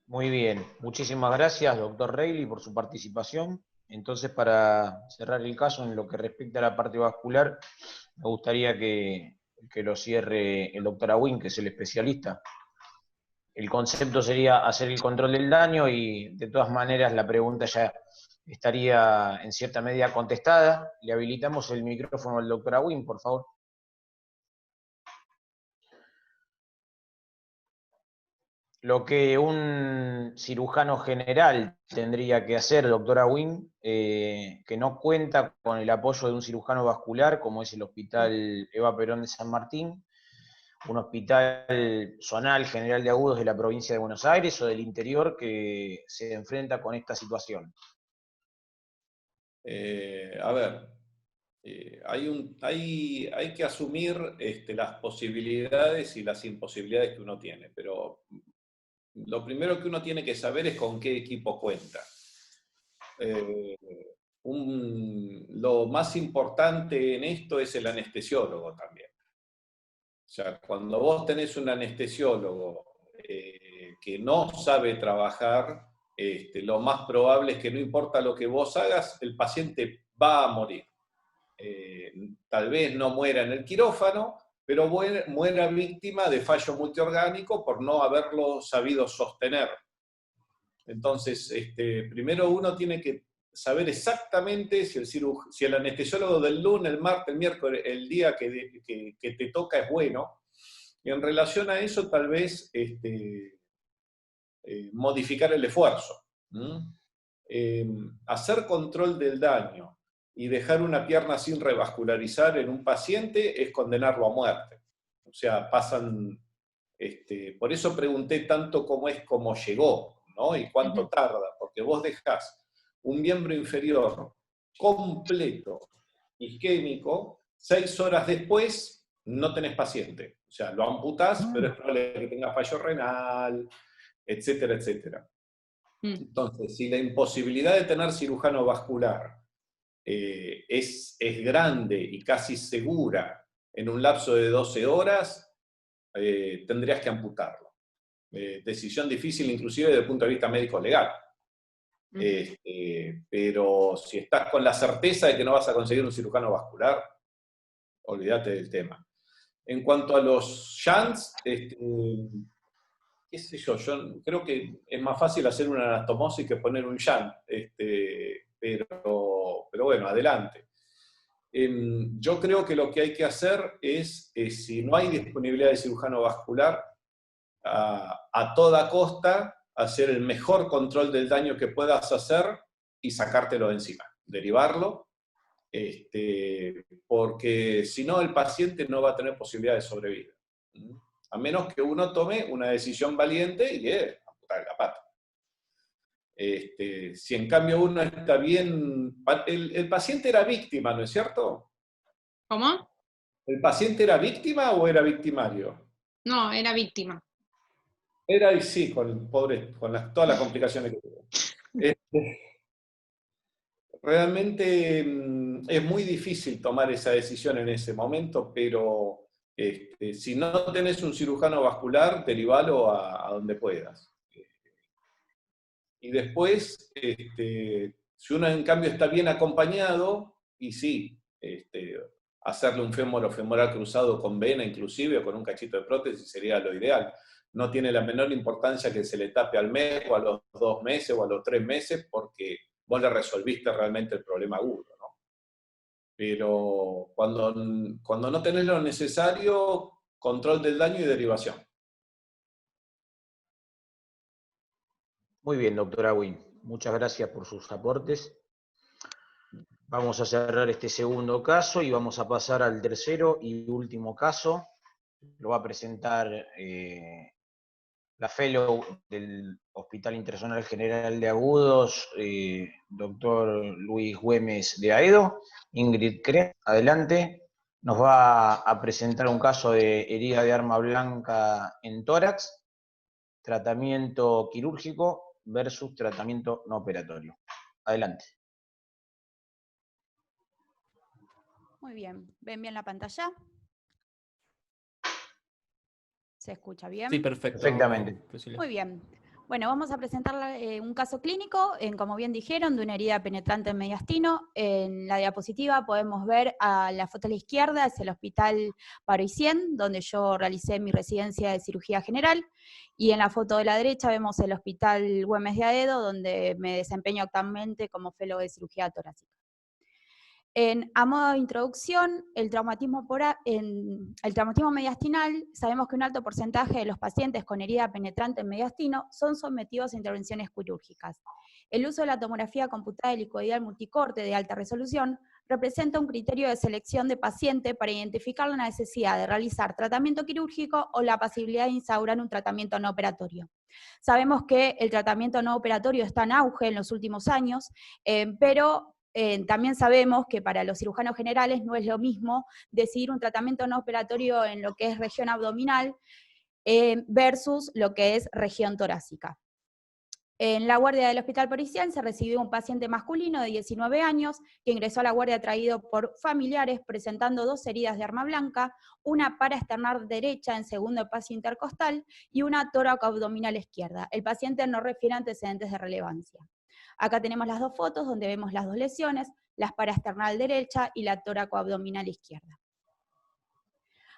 Muy bien, muchísimas gracias, doctor Reilly, por su participación. Entonces, para cerrar el caso en lo que respecta a la parte vascular, me gustaría que lo cierre el doctor Awin, que es el especialista. El concepto sería hacer el control del daño y, de todas maneras, la pregunta ya estaría en cierta medida contestada. Le habilitamos el micrófono al doctor Awin, por favor. Lo que un cirujano general tendría que hacer, doctora Wynn, que no cuenta con el apoyo de un cirujano vascular, como es el Hospital Eva Perón de San Martín, un hospital zonal general de agudos de la provincia de Buenos Aires o del interior que se enfrenta con esta situación. A ver, hay que asumir las posibilidades y las imposibilidades que uno tiene, pero lo primero que uno tiene que saber es con qué equipo cuenta. Lo más importante en esto es el anestesiólogo también. O sea, cuando vos tenés un anestesiólogo que no sabe trabajar, lo más probable es que no importa lo que vos hagas, el paciente va a morir. Tal vez no muera en el quirófano, pero muera víctima de fallo multiorgánico por no haberlo sabido sostener. Entonces, primero uno tiene que saber exactamente si el anestesiólogo del lunes, el martes, el miércoles, el día que te toca es bueno, y en relación a eso tal vez modificar el esfuerzo. Hacer control del daño y dejar una pierna sin revascularizar en un paciente es condenarlo a muerte. O sea, pasan... por eso pregunté tanto cómo es cómo llegó, ¿no? Y cuánto tarda, porque vos dejás un miembro inferior completo, isquémico, 6 horas después no tenés paciente. O sea, lo amputás, pero es probable que tenga fallo renal, etcétera, etcétera. Entonces, si la imposibilidad de tener cirujano vascular es grande y casi segura en un lapso de 12 horas, tendrías que amputarlo. Decisión difícil inclusive desde el punto de vista médico-legal. Pero si estás con la certeza de que no vas a conseguir un cirujano vascular, olvídate del tema. En cuanto a los shunts, qué sé yo creo que es más fácil hacer una anastomosis que poner un shunt, pero bueno, adelante. Yo creo que lo que hay que hacer es, si no hay disponibilidad de cirujano vascular, a toda costa hacer el mejor control del daño que puedas hacer y sacártelo de encima, derivarlo, porque si no el paciente no va a tener posibilidad de sobrevivir. A menos que uno tome una decisión valiente y es amputar la pata. Si en cambio uno está bien... El paciente era víctima, ¿no es cierto? ¿Cómo? ¿El paciente era víctima o era victimario? No, era víctima. Era y sí, con el pobre, con todas las complicaciones que tuvo. Realmente es muy difícil tomar esa decisión en ese momento, pero si no tenés un cirujano vascular, derivalo a donde puedas. Y después, si uno en cambio está bien acompañado, y sí, hacerle un fémoro femoral cruzado con vena inclusive, o con un cachito de prótesis, sería lo ideal. No tiene la menor importancia que se le tape al mes, o a los 2 meses, o a los 3 meses, porque vos le resolviste realmente el problema agudo, ¿no? Pero cuando no tenés lo necesario, control del daño y derivación. Muy bien, doctora Wynn. Muchas gracias por sus aportes. Vamos a cerrar este segundo caso y vamos a pasar al tercero y último caso. Lo va a presentar la fellow del Hospital Internacional General de Agudos, doctor Luis Güemes de Aedo. Ingrid Cre, adelante. Nos va a presentar un caso de herida de arma blanca en tórax, tratamiento quirúrgico versus tratamiento no operatorio. Adelante. Muy bien. ¿Ven bien la pantalla? ¿Se escucha bien? Sí, perfecto. Perfectamente. Muy bien. Bueno, vamos a presentar un caso clínico, como bien dijeron, de una herida penetrante en mediastino. En la diapositiva podemos ver a la foto a la izquierda, es el Hospital Paroicien, donde yo realicé mi residencia de cirugía general, y en la foto de la derecha vemos el Hospital Güemes de Aedo, donde me desempeño actualmente como fellow de cirugía torácica. A modo de introducción, el traumatismo mediastinal, sabemos que un alto porcentaje de los pacientes con herida penetrante en mediastino son sometidos a intervenciones quirúrgicas. El uso de la tomografía computada helicoidal multicorte de alta resolución representa un criterio de selección de paciente para identificar la necesidad de realizar tratamiento quirúrgico o la posibilidad de instaurar un tratamiento no operatorio. Sabemos que el tratamiento no operatorio está en auge en los últimos años, pero también sabemos que para los cirujanos generales no es lo mismo decidir un tratamiento no operatorio en lo que es región abdominal versus lo que es región torácica. En la guardia del Hospital Paroicien se recibió un paciente masculino de 19 años que ingresó a la guardia traído por familiares presentando 2 heridas de arma blanca, una paraesternal derecha en segundo espacio intercostal y una tóraco-abdominal izquierda. El paciente no refiere antecedentes de relevancia. Acá tenemos las 2 fotos donde vemos las 2 lesiones, la paraesternal derecha y la tóraco-abdominal izquierda.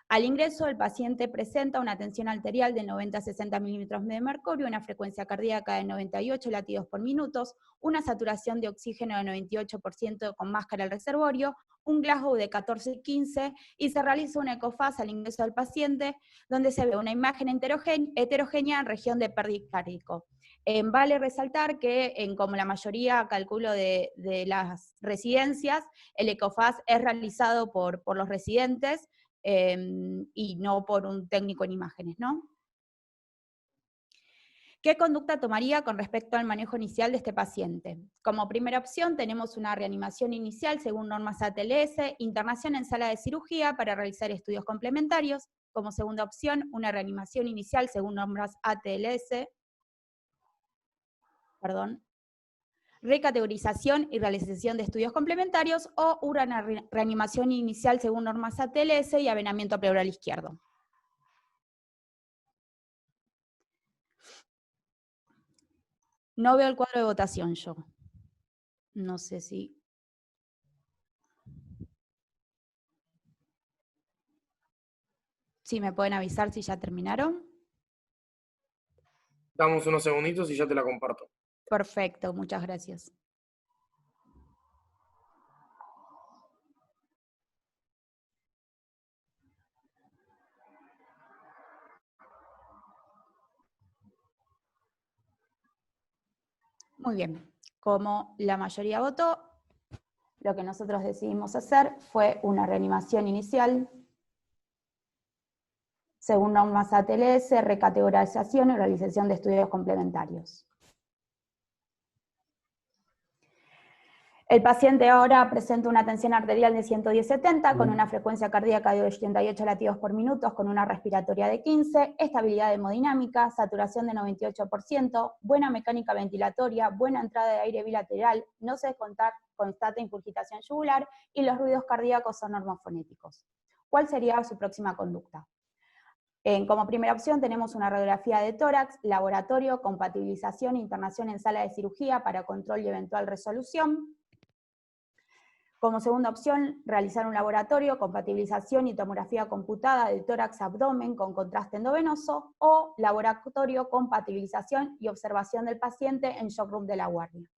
Al ingreso, el paciente presenta una tensión arterial de 90 a 60 milímetros de mercurio, una frecuencia cardíaca de 98 latidos por minuto, una saturación de oxígeno de 98% con máscara al reservorio, un Glasgow de 14-15 y se realiza una ecofaz al ingreso del paciente donde se ve una imagen heterogénea en región de pericárdico. Vale resaltar que, como la mayoría, calculo, de las residencias, el ecofaz es realizado por los residentes y no por un técnico en imágenes, ¿no? ¿Qué conducta tomaría con respecto al manejo inicial de este paciente? Como primera opción tenemos una reanimación inicial según normas ATLS, internación en sala de cirugía para realizar estudios complementarios. Como segunda opción, una reanimación inicial según normas ATLS, recategorización y realización de estudios complementarios, o una reanimación inicial según normas ATLS y avenamiento pleural izquierdo. No veo el cuadro de votación yo. No sé si... ¿Sí me pueden avisar si ya terminaron? Damos unos segunditos y ya te la comparto. Perfecto, muchas gracias. Muy bien, como la mayoría votó, lo que nosotros decidimos hacer fue una reanimación inicial, según normas ATLS, recategorización y realización de estudios complementarios. El paciente ahora presenta una tensión arterial de 110/70 con una frecuencia cardíaca de 88 latidos por minuto, con una respiratoria de 15, estabilidad hemodinámica, saturación de 98%, buena mecánica ventilatoria, buena entrada de aire bilateral, no se constata ingurgitación yugular y los ruidos cardíacos son normofonéticos. ¿Cuál sería su próxima conducta? Como primera opción tenemos una radiografía de tórax, laboratorio, compatibilización e internación en sala de cirugía para control y eventual resolución. Como segunda opción, realizar un laboratorio, compatibilización y tomografía computada del tórax-abdomen con contraste endovenoso, o laboratorio, compatibilización y observación del paciente en shock room de la guardia.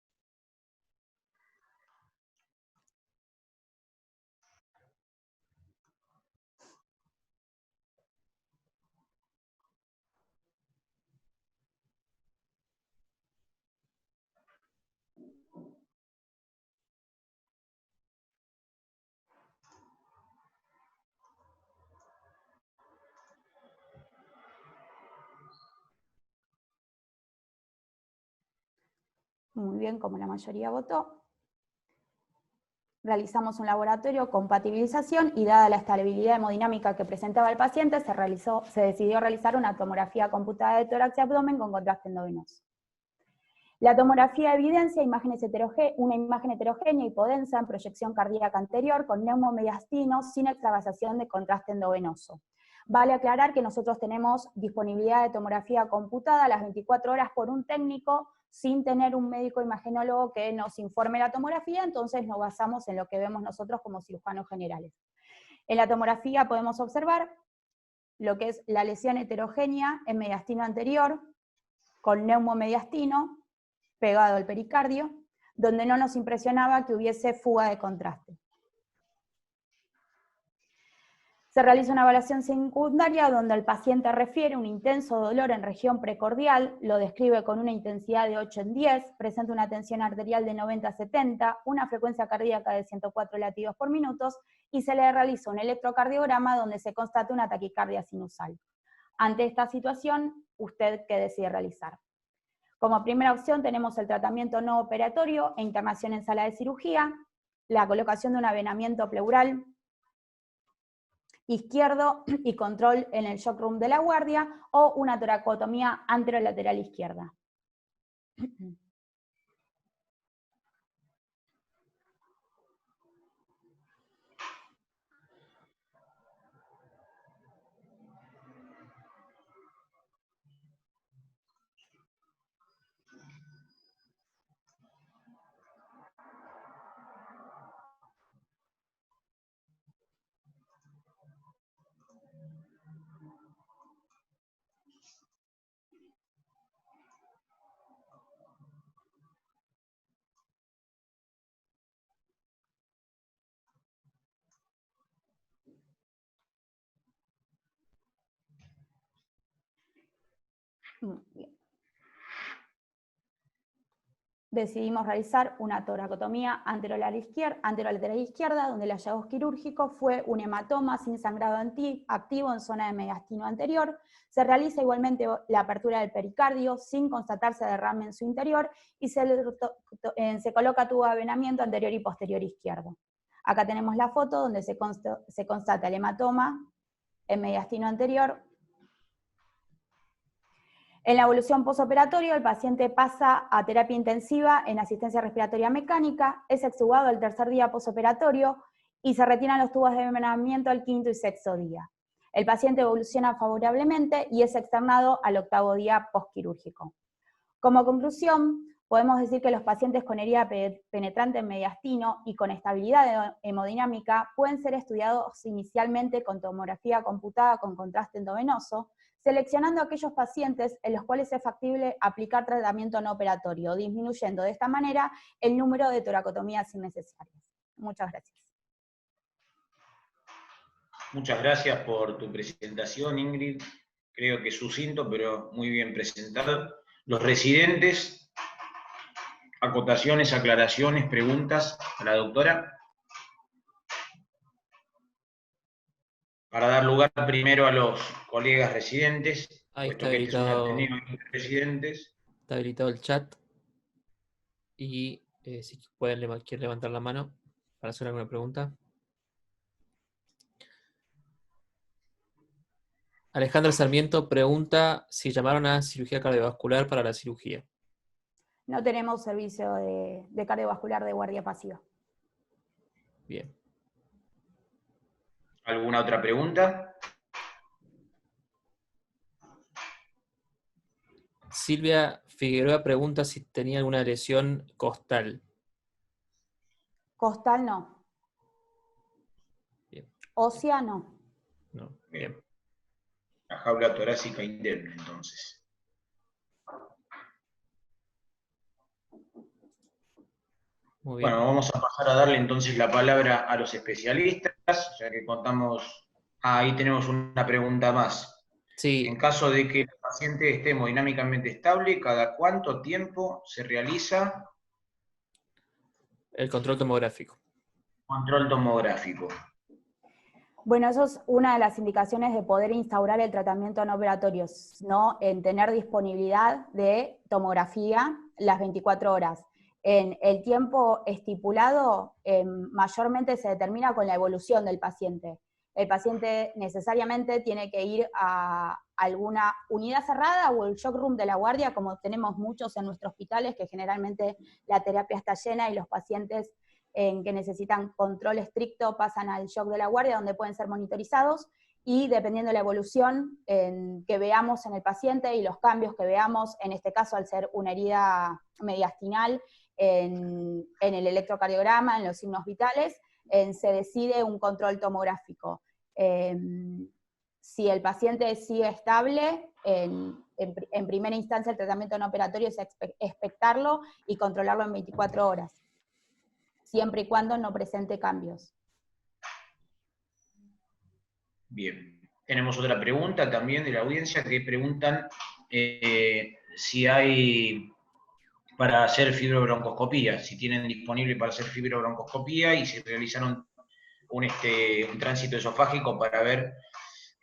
Muy bien, como la mayoría votó. Realizamos un laboratorio, compatibilización, y dada la estabilidad hemodinámica que presentaba el paciente, se decidió realizar una tomografía computada de tórax y abdomen con contraste endovenoso. La tomografía evidencia una imagen heterogénea hipodensa en proyección cardíaca anterior con neumomediastino sin extravasación de contraste endovenoso. Vale aclarar que nosotros tenemos disponibilidad de tomografía computada a las 24 horas por un técnico, sin tener un médico imagenólogo que nos informe la tomografía, entonces nos basamos en lo que vemos nosotros como cirujanos generales. En la tomografía podemos observar lo que es la lesión heterogénea en mediastino anterior, con neumomediastino pegado al pericardio, donde no nos impresionaba que hubiese fuga de contraste. Se realiza una evaluación secundaria donde el paciente refiere un intenso dolor en región precordial, lo describe con una intensidad de 8/10, presenta una tensión arterial de 90/70, una frecuencia cardíaca de 104 latidos por minuto, y se le realiza un electrocardiograma donde se constata una taquicardia sinusal. Ante esta situación, ¿usted qué decide realizar? Como primera opción tenemos el tratamiento no operatorio e internación en sala de cirugía, la colocación de un avenamiento pleural izquierdo y control en el shock room de la guardia, o una toracotomía anterolateral izquierda. Bien. Decidimos realizar una toracotomía anterolateral izquierda, donde el hallazgo quirúrgico fue un hematoma sin sangrado activo en zona de mediastino anterior. Se realiza igualmente la apertura del pericardio sin constatarse derrame en su interior, y se coloca tubo de avenamiento anterior y posterior izquierdo. Acá tenemos la foto donde se constata el hematoma en mediastino anterior. En la evolución postoperatoria, el paciente pasa a terapia intensiva en asistencia respiratoria mecánica, es extubado el tercer día postoperatorio y se retiran los tubos de avenamiento al quinto y sexto día. El paciente evoluciona favorablemente y es externado al octavo día postquirúrgico. Como conclusión, podemos decir que los pacientes con herida penetrante en mediastino y con estabilidad hemodinámica pueden ser estudiados inicialmente con tomografía computada con contraste endovenoso, seleccionando aquellos pacientes en los cuales es factible aplicar tratamiento no operatorio, disminuyendo de esta manera el número de toracotomías innecesarias. Muchas gracias. Muchas gracias por tu presentación, Ingrid. Creo que sucinto, pero muy bien presentado. Los residentes, acotaciones, aclaraciones, preguntas a la doctora. Para dar lugar primero a los colegas residentes, Ahí puesto que este es un Ateneo de residentes. Está habilitado el chat. Y Si quieren levantar la mano para hacer alguna pregunta. Alejandra Sarmiento pregunta si llamaron a cirugía cardiovascular para la cirugía. No tenemos servicio de cardiovascular de guardia pasiva. Bien. ¿Alguna otra pregunta? Silvia Figueroa pregunta si tenía alguna lesión costal. Costal no. Bien. Ósea no. No. Bien. La jaula torácica interna, entonces. Muy bien. Bueno, vamos a pasar a darle entonces la palabra a los especialistas, ya que contamos... ahí tenemos una pregunta más. Sí. En caso de que el paciente esté hemodinámicamente estable, ¿cada cuánto tiempo se realiza el control tomográfico? Control tomográfico. Bueno, eso es una de las indicaciones de poder instaurar el tratamiento no operatorio, ¿no? En tener disponibilidad de tomografía las 24 horas. En el tiempo estipulado, mayormente se determina con la evolución del paciente. El paciente necesariamente tiene que ir a alguna unidad cerrada o el shock room de la guardia, como tenemos muchos en nuestros hospitales, que generalmente la terapia está llena y los pacientes que necesitan control estricto pasan al shock de la guardia, donde pueden ser monitorizados, y dependiendo de la evolución que veamos en el paciente y los cambios que veamos, en este caso al ser una herida mediastinal, en el electrocardiograma, en los signos vitales, se decide un control tomográfico. Si el paciente sigue estable, en primera instancia el tratamiento no operatorio es expectarlo y controlarlo en 24 horas, siempre y cuando no presente cambios. Bien. Tenemos otra pregunta también de la audiencia que preguntan si hay para hacer fibrobroncoscopía, si tienen disponible para hacer fibrobroncoscopía y si realizaron un tránsito esofágico para ver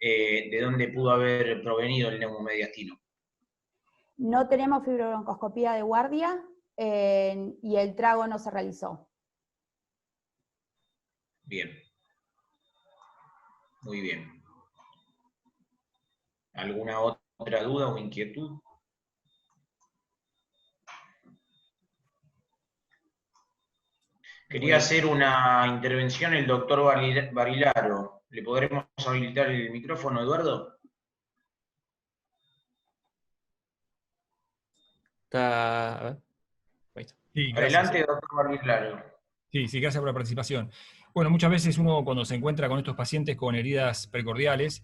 de dónde pudo haber provenido el neumomediastino. No tenemos fibrobroncoscopía de guardia y el trago no se realizó. Bien. Muy bien. ¿Alguna otra duda o inquietud? Quería hacer una intervención el doctor Barilaro. ¿Le podremos habilitar el micrófono, Eduardo? Sí, adelante, doctor Barilaro. Sí, gracias por la participación. Bueno, muchas veces uno cuando se encuentra con estos pacientes con heridas precordiales,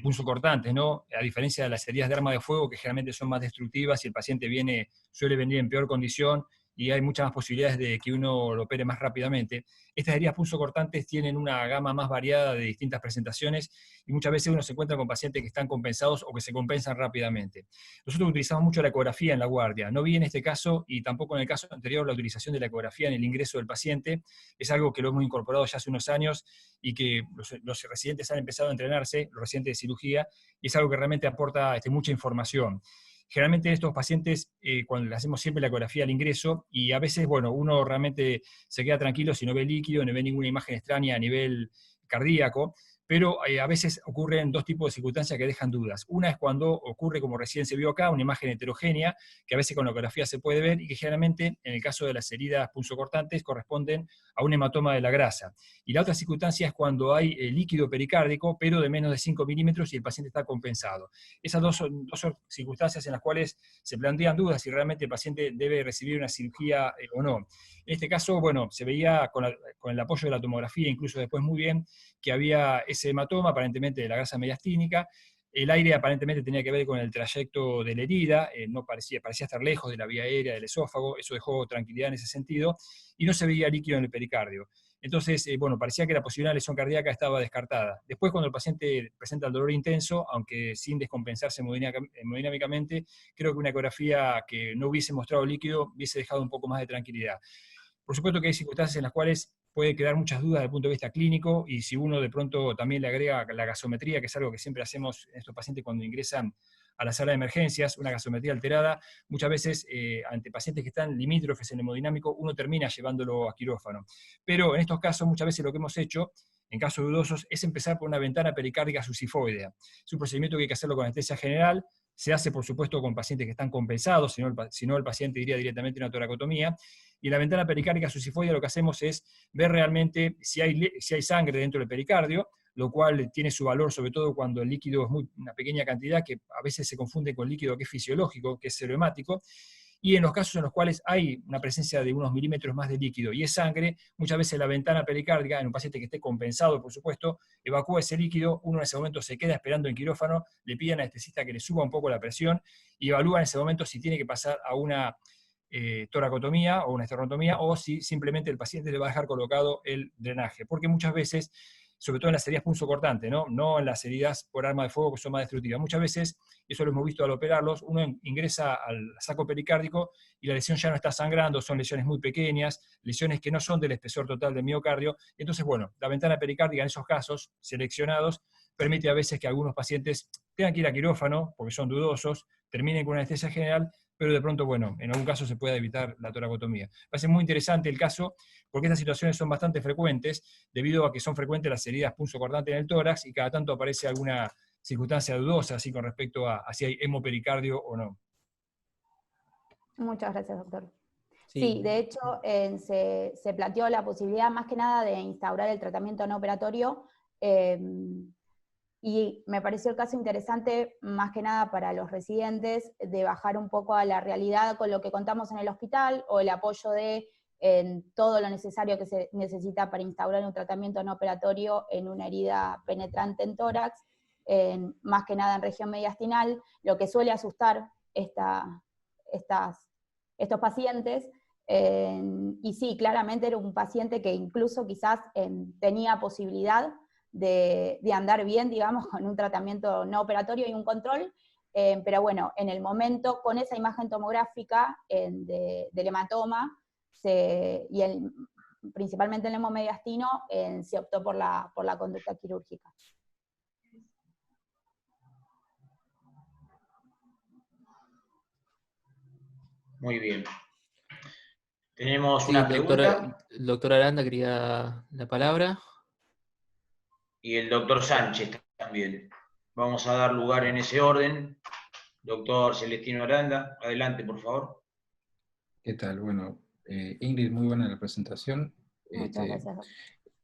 punzocortantes, ¿no? A diferencia de las heridas de arma de fuego, que generalmente son más destructivas y el paciente suele venir en peor condición, y hay muchas más posibilidades de que uno lo opere más rápidamente. Estas heridas punzocortantes tienen una gama más variada de distintas presentaciones y muchas veces uno se encuentra con pacientes que están compensados o que se compensan rápidamente. Nosotros utilizamos mucho la ecografía en la guardia. No vi en este caso, y tampoco en el caso anterior, la utilización de la ecografía en el ingreso del paciente. Es algo que lo hemos incorporado ya hace unos años y que los residentes han empezado a entrenarse, los residentes de cirugía, y es algo que realmente aporta mucha información. Generalmente estos pacientes, cuando le hacemos siempre la ecografía al ingreso, y a veces, bueno, uno realmente se queda tranquilo si no ve líquido, no ve ninguna imagen extraña a nivel cardíaco, pero a veces ocurren dos tipos de circunstancias que dejan dudas. Una es cuando ocurre, como recién se vio acá, una imagen heterogénea, que a veces con la ecografía se puede ver, y que generalmente, en el caso de las heridas punzocortantes, corresponden a un hematoma de la grasa. Y la otra circunstancia es cuando hay líquido pericárdico, pero de menos de 5 milímetros y el paciente está compensado. Esas dos son circunstancias en las cuales se plantean dudas si realmente el paciente debe recibir una cirugía o no. En este caso, bueno, se veía con el apoyo de la tomografía, incluso después muy bien, que había ese hematoma, aparentemente de la grasa mediastínica. El aire aparentemente tenía que ver con el trayecto de la herida, no parecía estar lejos de la vía aérea del esófago, eso dejó tranquilidad en ese sentido, y no se veía líquido en el pericardio. Entonces, bueno, parecía que la posibilidad de lesión cardíaca estaba descartada. Después, cuando el paciente presenta el dolor intenso, aunque sin descompensarse hemodinámicamente, creo que una ecografía que no hubiese mostrado líquido hubiese dejado un poco más de tranquilidad. Por supuesto que hay circunstancias en las cuales puede quedar muchas dudas desde el punto de vista clínico, y si uno de pronto también le agrega la gasometría, que es algo que siempre hacemos en estos pacientes cuando ingresan a la sala de emergencias, una gasometría alterada, muchas veces ante pacientes que están limítrofes en hemodinámico, uno termina llevándolo a quirófano. Pero en estos casos, muchas veces lo que hemos hecho, en casos dudosos, es empezar por una ventana pericárdica sucifoidea. Es un procedimiento que hay que hacerlo con anestesia general, se hace, por supuesto, con pacientes que están compensados, si no el paciente iría directamente a una toracotomía. Y en la ventana pericárdica sucifoidea lo que hacemos es ver realmente si hay sangre dentro del pericardio, lo cual tiene su valor sobre todo cuando el líquido es una pequeña cantidad, que a veces se confunde con líquido que es fisiológico, que es serohemático. Y en los casos en los cuales hay una presencia de unos milímetros más de líquido y es sangre, muchas veces la ventana pericárdica, en un paciente que esté compensado, por supuesto, evacúa ese líquido, uno en ese momento se queda esperando en quirófano, le pide al anestesista que le suba un poco la presión y evalúa en ese momento si tiene que pasar a una toracotomía o una esternotomía, o si simplemente el paciente le va a dejar colocado el drenaje. Porque muchas veces, sobre todo en las heridas punzocortantes, no en las heridas por arma de fuego que son más destructivas. Muchas veces, eso lo hemos visto al operarlos, uno ingresa al saco pericárdico y la lesión ya no está sangrando, son lesiones muy pequeñas, lesiones que no son del espesor total del miocardio. Entonces, bueno, la ventana pericárdica en esos casos seleccionados permite a veces que algunos pacientes tengan que ir a quirófano, porque son dudosos, terminen con una anestesia general, pero de pronto, bueno, en algún caso se puede evitar la toracotomía. Va a ser muy interesante el caso, porque estas situaciones son bastante frecuentes, debido a que son frecuentes las heridas punzocortantes en el tórax, y cada tanto aparece alguna circunstancia dudosa, así con respecto a si hay hemopericardio o no. Muchas gracias, doctor. Sí. Sí, de hecho, se planteó la posibilidad más que nada de instaurar el tratamiento no operatorio, y me pareció el caso interesante, más que nada para los residentes, de bajar un poco a la realidad con lo que contamos en el hospital, o el apoyo de todo lo necesario que se necesita para instaurar un tratamiento no operatorio en una herida penetrante en tórax, más que nada en región mediastinal, lo que suele asustar estos pacientes. Y sí, claramente era un paciente que incluso quizás tenía posibilidad de andar bien, digamos, con un tratamiento no operatorio y un control, pero bueno, en el momento, con esa imagen tomográfica del hematoma, principalmente en el hemomediastino, se optó por la conducta quirúrgica. Muy bien. Tenemos Sí, una pregunta. el doctor Aranda quería la palabra. Y el doctor Sánchez también. Vamos a dar lugar en ese orden. Doctor Celestino Aranda, adelante, por favor. ¿Qué tal? Bueno, Ingrid, muy buena la presentación. Muchas gracias.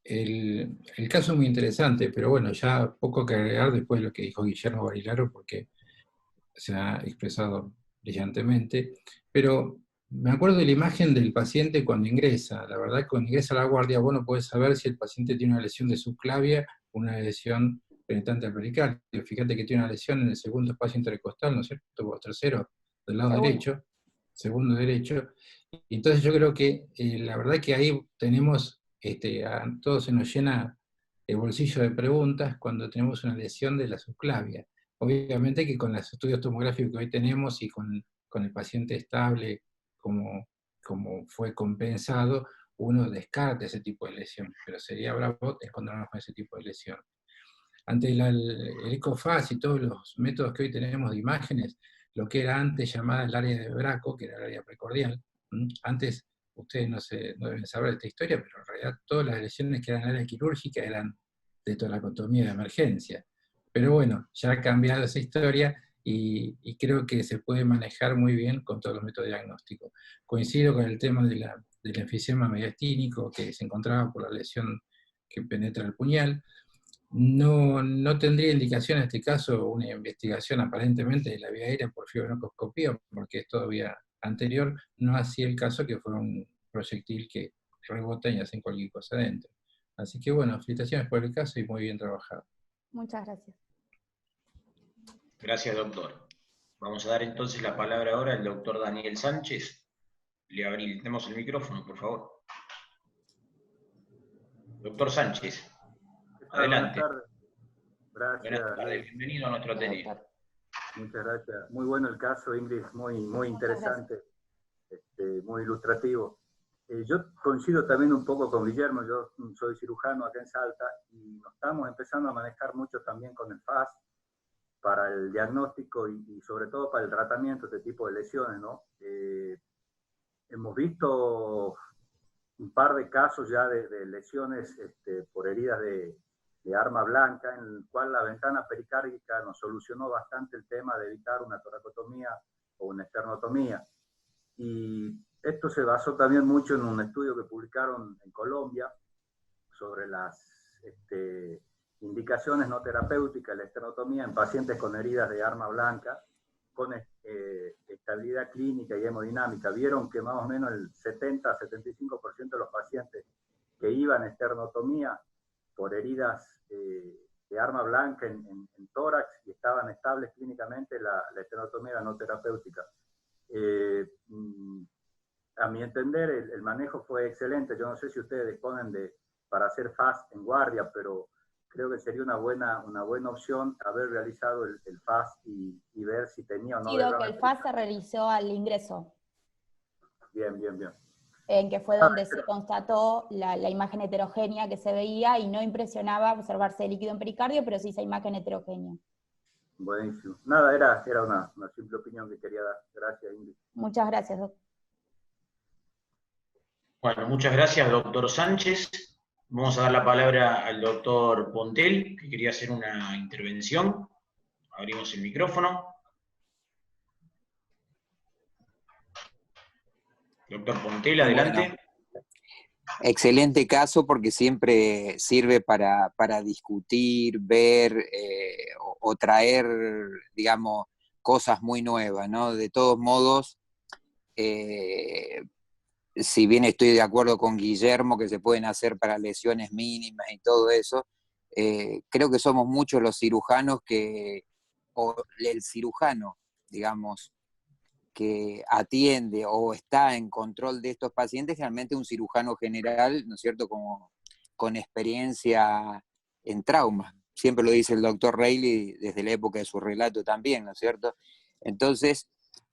El caso es muy interesante, pero bueno, ya poco que agregar después de lo que dijo Guillermo Barilaro, porque se ha expresado brillantemente, pero me acuerdo de la imagen del paciente cuando ingresa. La verdad, cuando ingresa a la guardia, vos no podés saber si el paciente tiene una lesión de subclavia o una lesión penetrante al pericardio. Fíjate que tiene una lesión en el segundo espacio intercostal, ¿no es cierto? O tercero, del lado derecho, segundo derecho. Entonces yo creo que la verdad que ahí tenemos, a todos se nos llena el bolsillo de preguntas cuando tenemos una lesión de la subclavia. Obviamente que con los estudios tomográficos que hoy tenemos y con el paciente estable como fue compensado, uno descarta ese tipo de lesión, pero sería bravo encontrarnos con ese tipo de lesión. Ante el ECOFAS y todos los métodos que hoy tenemos de imágenes, lo que era antes llamada el área de Braco, que era el área precordial, antes, ustedes no deben saber esta historia, pero en realidad todas las lesiones que eran en el área quirúrgica eran de toracotomía de emergencia. Pero bueno, ya ha cambiado esa historia y creo que se puede manejar muy bien con todos los métodos diagnósticos. Coincido con el tema del enfisema mediastínico que se encontraba por la lesión que penetra el puñal. No tendría indicación en este caso una investigación aparentemente de la vía aérea por fibrobroncoescopía, porque es todavía anterior, no así el caso que fue un proyectil que rebota y hacen cualquier cosa adentro. Así que bueno, felicitaciones por el caso y muy bien trabajado. Muchas gracias. Gracias, doctor. Vamos a dar entonces la palabra ahora al doctor Daniel Sánchez. Le habilitemos el micrófono, por favor. Doctor Sánchez, adelante. Buenas tardes. Gracias. Buenas tardes, bienvenido a nuestro Ateneo. Muchas gracias. Muy bueno el caso, Ingrid, muy interesante, muy ilustrativo. Yo coincido también un poco con Guillermo, yo soy cirujano acá en Salta y nos estamos empezando a manejar mucho también con el FAS. para el diagnóstico y sobre todo para el tratamiento de este tipo de lesiones, ¿no? Hemos visto un par de casos ya de lesiones por heridas de arma blanca, en el cual la ventana pericárdica nos solucionó bastante el tema de evitar una toracotomía o una esternotomía. Y esto se basó también mucho en un estudio que publicaron en Colombia sobre las indicaciones no terapéuticas de la esternotomía en pacientes con heridas de arma blanca, con estabilidad clínica y hemodinámica. Vieron que más o menos el 70-75% de los pacientes que iban a esternotomía por heridas de arma blanca en tórax y estaban estables clínicamente, la esternotomía era no terapéutica. A mi entender, el manejo fue excelente. Yo no sé si ustedes disponen para hacer FAST en guardia, pero creo que sería una buena opción haber realizado el FAST y ver si tenía o no. Sí, Doc, el FAST se realizó al ingreso. Bien, bien, bien. En que fue donde se constató la imagen heterogénea que se veía y no impresionaba observarse líquido en pericardio, pero sí esa imagen heterogénea. Buenísimo. Nada, era una simple opinión que quería dar. Gracias, Ingrid. Muchas gracias, Doc. Bueno, muchas gracias, doctor Sánchez. Vamos a dar la palabra al doctor Pontel, que quería hacer una intervención. Abrimos el micrófono. Doctor Pontel, adelante. Bueno, excelente caso porque siempre sirve para discutir, ver o traer, digamos, cosas muy nuevas, ¿no? De todos modos, si bien estoy de acuerdo con Guillermo que se pueden hacer para lesiones mínimas y todo eso, creo que somos muchos los cirujanos o el cirujano, digamos, que atiende o está en control de estos pacientes, generalmente un cirujano general, ¿no es cierto?, como con experiencia en trauma. Siempre lo dice el doctor Reilly desde la época de su relato también, ¿no es cierto? Entonces,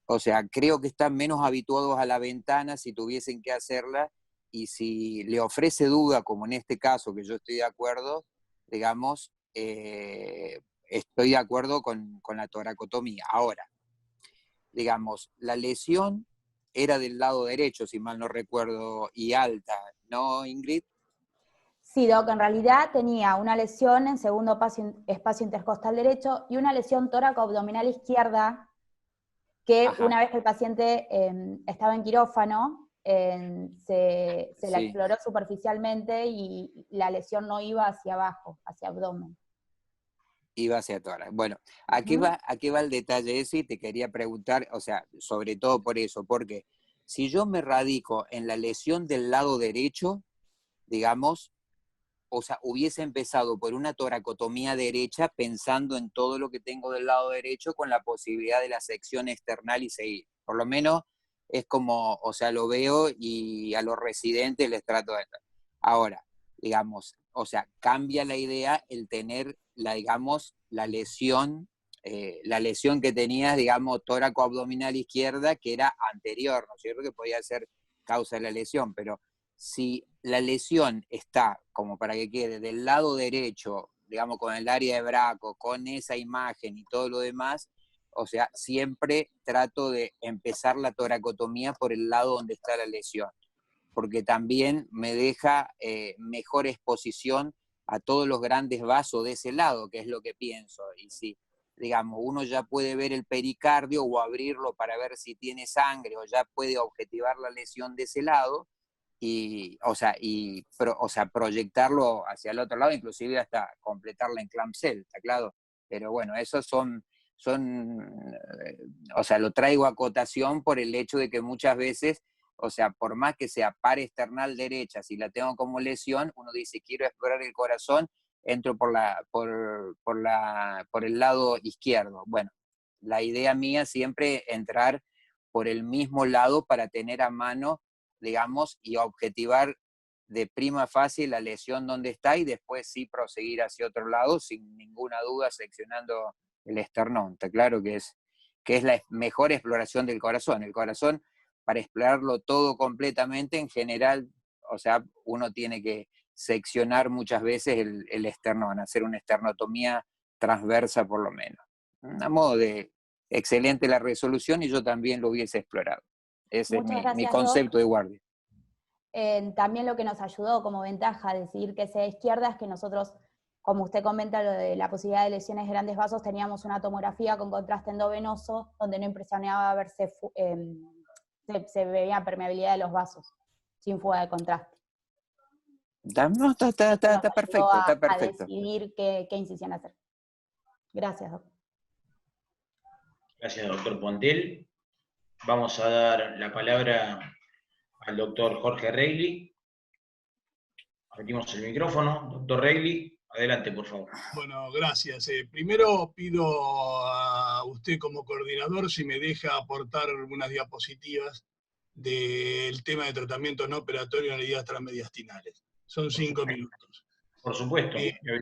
o sea, creo que están menos habituados a la ventana si tuviesen que hacerla, y si le ofrece duda, como en este caso, que yo estoy de acuerdo, digamos, estoy de acuerdo con la toracotomía. Ahora, digamos, la lesión era del lado derecho, si mal no recuerdo, y alta, ¿no, Ingrid? Sí, Doc, en realidad tenía una lesión en segundo espacio intercostal derecho y una lesión tóraco-abdominal izquierda que una vez que el paciente estaba en quirófano, se la exploró superficialmente y la lesión no iba hacia abajo, hacia abdomen. Iba hacia tórax. Bueno, aquí va el detalle ese y te quería preguntar, o sea, sobre todo por eso, porque si yo me radico en la lesión del lado derecho, digamos, o sea, hubiese empezado por una toracotomía derecha pensando en todo lo que tengo del lado derecho con la posibilidad de la sección external y seguir. Por lo menos es como, o sea, lo veo y a los residentes les trato de... Ahora, digamos, o sea, cambia la idea el tener digamos, la lesión que tenías, digamos, tóraco-abdominal izquierda, que era anterior, ¿no es cierto?, que podía ser causa de la lesión, pero si la lesión está, como para que quede, del lado derecho, digamos, con el área de Braco, con esa imagen y todo lo demás, o sea, siempre trato de empezar la toracotomía por el lado donde está la lesión, porque también me deja mejor exposición a todos los grandes vasos de ese lado, que es lo que pienso. Y si, digamos, uno ya puede ver el pericardio o abrirlo para ver si tiene sangre, o ya puede objetivar la lesión de ese lado, y proyectarlo hacia el otro lado, inclusive hasta completar la enclampsel, ¿está claro? Pero bueno, esos son, o sea, lo traigo a acotación por el hecho de que muchas veces, o sea, por más que sea par external derecha, si la tengo como lesión, uno dice, quiero explorar el corazón, entro por el lado izquierdo. Bueno, la idea mía siempre entrar por el mismo lado para tener a mano, digamos, y objetivar de prima fase la lesión donde está y después sí proseguir hacia otro lado, sin ninguna duda, seccionando el esternón. Está claro que es la mejor exploración del corazón. El corazón, para explorarlo todo completamente, en general, o sea, uno tiene que seccionar muchas veces el esternón, hacer una esternotomía transversa por lo menos. a modo de excelente la resolución y yo también lo hubiese explorado. Ese Muchas es mi gracias, concepto Doc. de guardia. También lo que nos ayudó como ventaja a decidir que sea izquierda es que nosotros, como usted comenta lo de la posibilidad de lesiones de grandes vasos, teníamos una tomografía con contraste endovenoso donde no impresionaba verse, se veía permeabilidad de los vasos, sin fuga de contraste. No, está perfecto, está A perfecto. decidir qué incisión hacer. Gracias, doctor. Gracias, doctor Pontel. Vamos a dar la palabra al doctor Jorge Reilly. Abrimos el micrófono. Doctor Reilly, adelante, por favor. Bueno, gracias. Primero pido a usted como coordinador si me deja aportar unas diapositivas del tema de tratamiento no operatorio en heridas transmediastinales. Son 5 minutos. Por supuesto.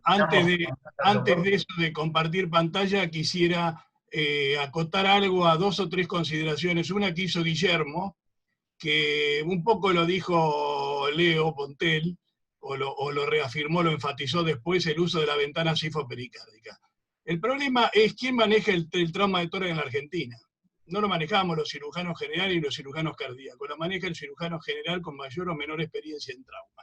Antes de eso de compartir pantalla, quisiera acotar algo a 2 o 3 consideraciones. Una que hizo Guillermo, que un poco lo dijo Leo Pontel, o lo reafirmó, lo enfatizó después, el uso de la ventana sifopericárdica. El problema es quién maneja el trauma de tórax en la Argentina. No lo manejamos los cirujanos generales y los cirujanos cardíacos, lo maneja el cirujano general con mayor o menor experiencia en trauma.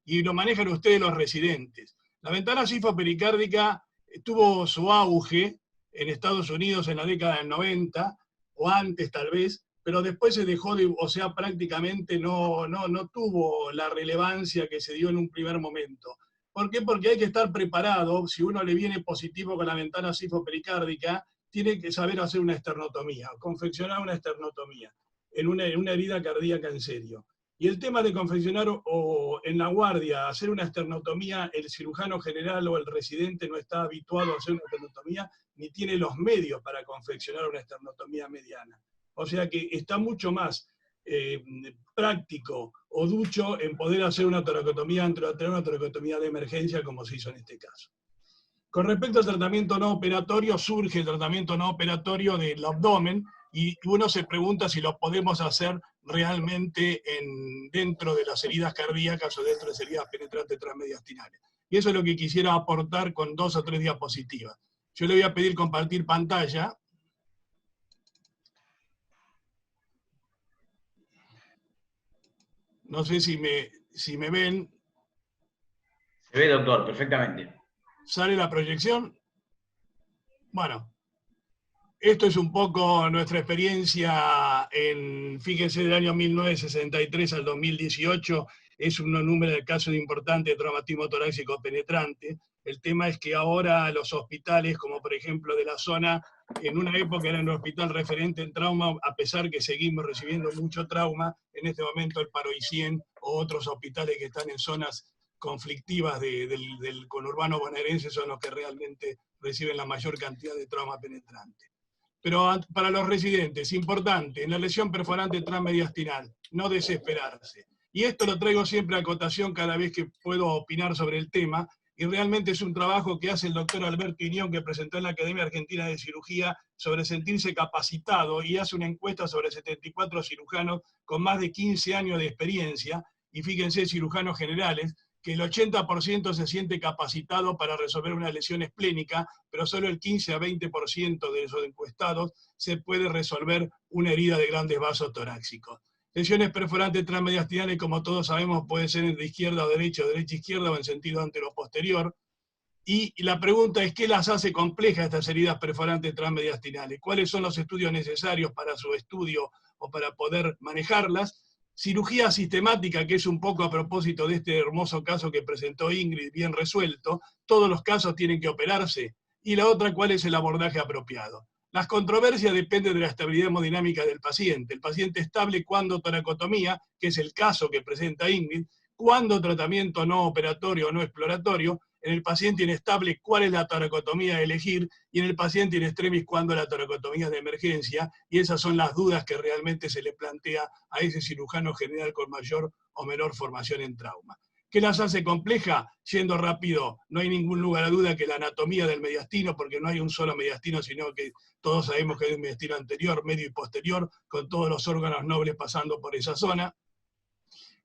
Y lo manejan ustedes los residentes. La ventana sifopericárdica tuvo su auge en Estados Unidos en la década del 90, o antes tal vez, pero después se dejó de, o sea, prácticamente no tuvo la relevancia que se dio en un primer momento. ¿Por qué? Porque hay que estar preparado, si uno le viene positivo con la ventana sifopericárdica, tiene que saber hacer una esternotomía, confeccionar una esternotomía en una herida cardíaca en serio. Y el tema de confeccionar o en la guardia, hacer una esternotomía, el cirujano general o el residente no está habituado a hacer una esternotomía, ni tiene los medios para confeccionar una esternotomía mediana. O sea que está mucho más práctico o ducho en poder hacer una toracotomía, una toracotomía de emergencia como se hizo en este caso. Con respecto al tratamiento no operatorio, surge el tratamiento no operatorio del abdomen y uno se pregunta si lo podemos hacer realmente dentro de las heridas cardíacas o dentro de las heridas penetrantes transmediastinales. Y eso es lo que quisiera aportar con 2 o 3 diapositivas. Yo le voy a pedir compartir pantalla. No sé si me ven. Se ve, doctor, perfectamente. ¿Sale la proyección? Bueno, esto es un poco nuestra experiencia fíjense, del año 1963 al 2018, es un número de casos importantes de traumatismo torácico penetrante. El tema es que ahora los hospitales, como por ejemplo de la zona, en una época era un hospital referente en trauma, a pesar que seguimos recibiendo mucho trauma, en este momento el Paroicien o otros hospitales que están en zonas conflictivas del conurbano bonaerense son los que realmente reciben la mayor cantidad de trauma penetrante. Pero para los residentes, importante, en la lesión perforante transmediastinal, no desesperarse. Y esto lo traigo siempre a acotación cada vez que puedo opinar sobre el tema, y realmente es un trabajo que hace el doctor Alberto Iñón, que presentó en la Academia Argentina de Cirugía, sobre sentirse capacitado, y hace una encuesta sobre 74 cirujanos con más de 15 años de experiencia, y fíjense, cirujanos generales, que el 80% se siente capacitado para resolver una lesión esplénica, pero solo el 15 a 20% de esos encuestados se puede resolver una herida de grandes vasos torácicos. Lesiones perforantes transmediastinales, como todos sabemos, pueden ser de izquierda o derecha-izquierda o en sentido antero-posterior. Y la pregunta es, ¿qué las hace complejas estas heridas perforantes transmediastinales? ¿Cuáles son los estudios necesarios para su estudio o para poder manejarlas? Cirugía sistemática, que es un poco a propósito de este hermoso caso que presentó Ingrid, bien resuelto. Todos los casos tienen que operarse. Y la otra, ¿cuál es el abordaje apropiado? Las controversias dependen de la estabilidad hemodinámica del paciente. El paciente estable, cuando toracotomía, que es el caso que presenta Ingrid, cuando tratamiento no operatorio o no exploratorio, en el paciente inestable, cuál es la toracotomía a elegir, y en el paciente in extremis, cuándo la toracotomía de emergencia, y esas son las dudas que realmente se le plantea a ese cirujano general con mayor o menor formación en trauma. ¿Qué las hace compleja? Yendo rápido, no hay ningún lugar a duda que la anatomía del mediastino, porque no hay un solo mediastino, sino que todos sabemos que hay un mediastino anterior, medio y posterior, con todos los órganos nobles pasando por esa zona.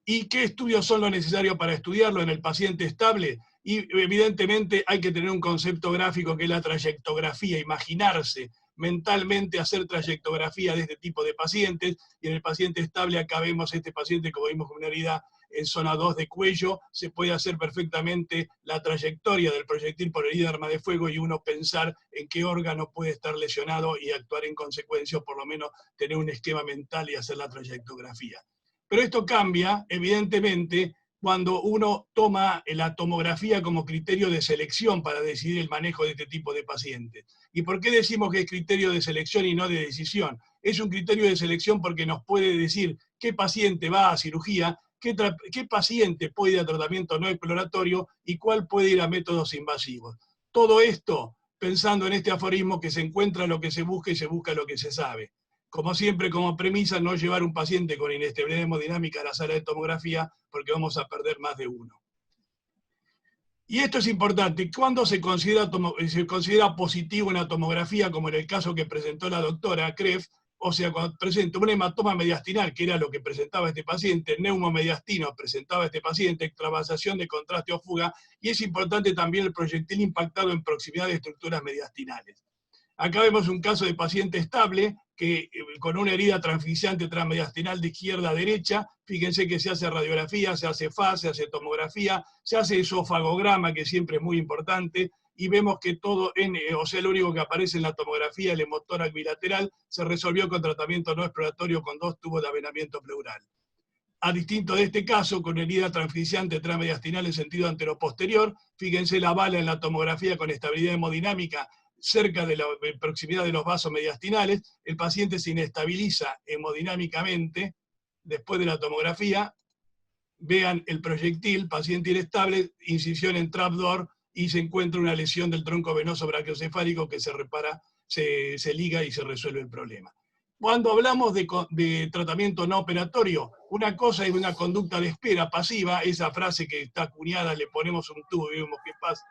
¿Y qué estudios son los necesarios para estudiarlo en el paciente estable? Y evidentemente hay que tener un concepto gráfico que es la trayectografía, imaginarse mentalmente hacer trayectografía de este tipo de pacientes, y en el paciente estable acá vemos este paciente, como vimos, con una herida en zona 2 de cuello, se puede hacer perfectamente la trayectoria del proyectil por herida de arma de fuego y uno pensar en qué órgano puede estar lesionado y actuar en consecuencia, o por lo menos tener un esquema mental y hacer la trayectografía. Pero esto cambia, evidentemente, cuando uno toma la tomografía como criterio de selección para decidir el manejo de este tipo de pacientes. ¿Y por qué decimos que es criterio de selección y no de decisión? Es un criterio de selección porque nos puede decir qué paciente va a cirugía, qué paciente puede ir a tratamiento no exploratorio y cuál puede ir a métodos invasivos. Todo esto pensando en este aforismo que se encuentra lo que se busca y se busca lo que se sabe. Como siempre, como premisa, no llevar un paciente con inestabilidad hemodinámica a la sala de tomografía porque vamos a perder más de uno. Y esto es importante. ¿Cuándo se considera positivo una tomografía, como en el caso que presentó la doctora Kreff? O sea, cuando presenta un hematoma mediastinal, que era lo que presentaba este paciente, neumomediastino presentaba este paciente, extravasación de contraste o fuga, y es importante también el proyectil impactado en proximidad de estructuras mediastinales. Acá vemos un caso de paciente estable, que con una herida transficiante transmediastinal de izquierda a derecha, fíjense que se hace radiografía, se hace FAS, se hace tomografía, se hace esofagograma, que siempre es muy importante, y vemos que todo, o sea, lo único que aparece en la tomografía, el hemotórax bilateral, se resolvió con tratamiento no exploratorio con 2 tubos de avenamiento pleural. A distinto de este caso, con herida transficiante transmediastinal en sentido anteroposterior, fíjense la bala en la tomografía con estabilidad hemodinámica, cerca de la proximidad de los vasos mediastinales, el paciente se inestabiliza hemodinámicamente después de la tomografía, vean el proyectil, paciente inestable, incisión en trapdoor y se encuentra una lesión del tronco venoso brachiocefálico que se repara, se liga y se resuelve el problema. Cuando hablamos de tratamiento no operatorio, una cosa es una conducta de espera pasiva, esa frase que está acuñada, le ponemos un tubo y vemos qué pasa,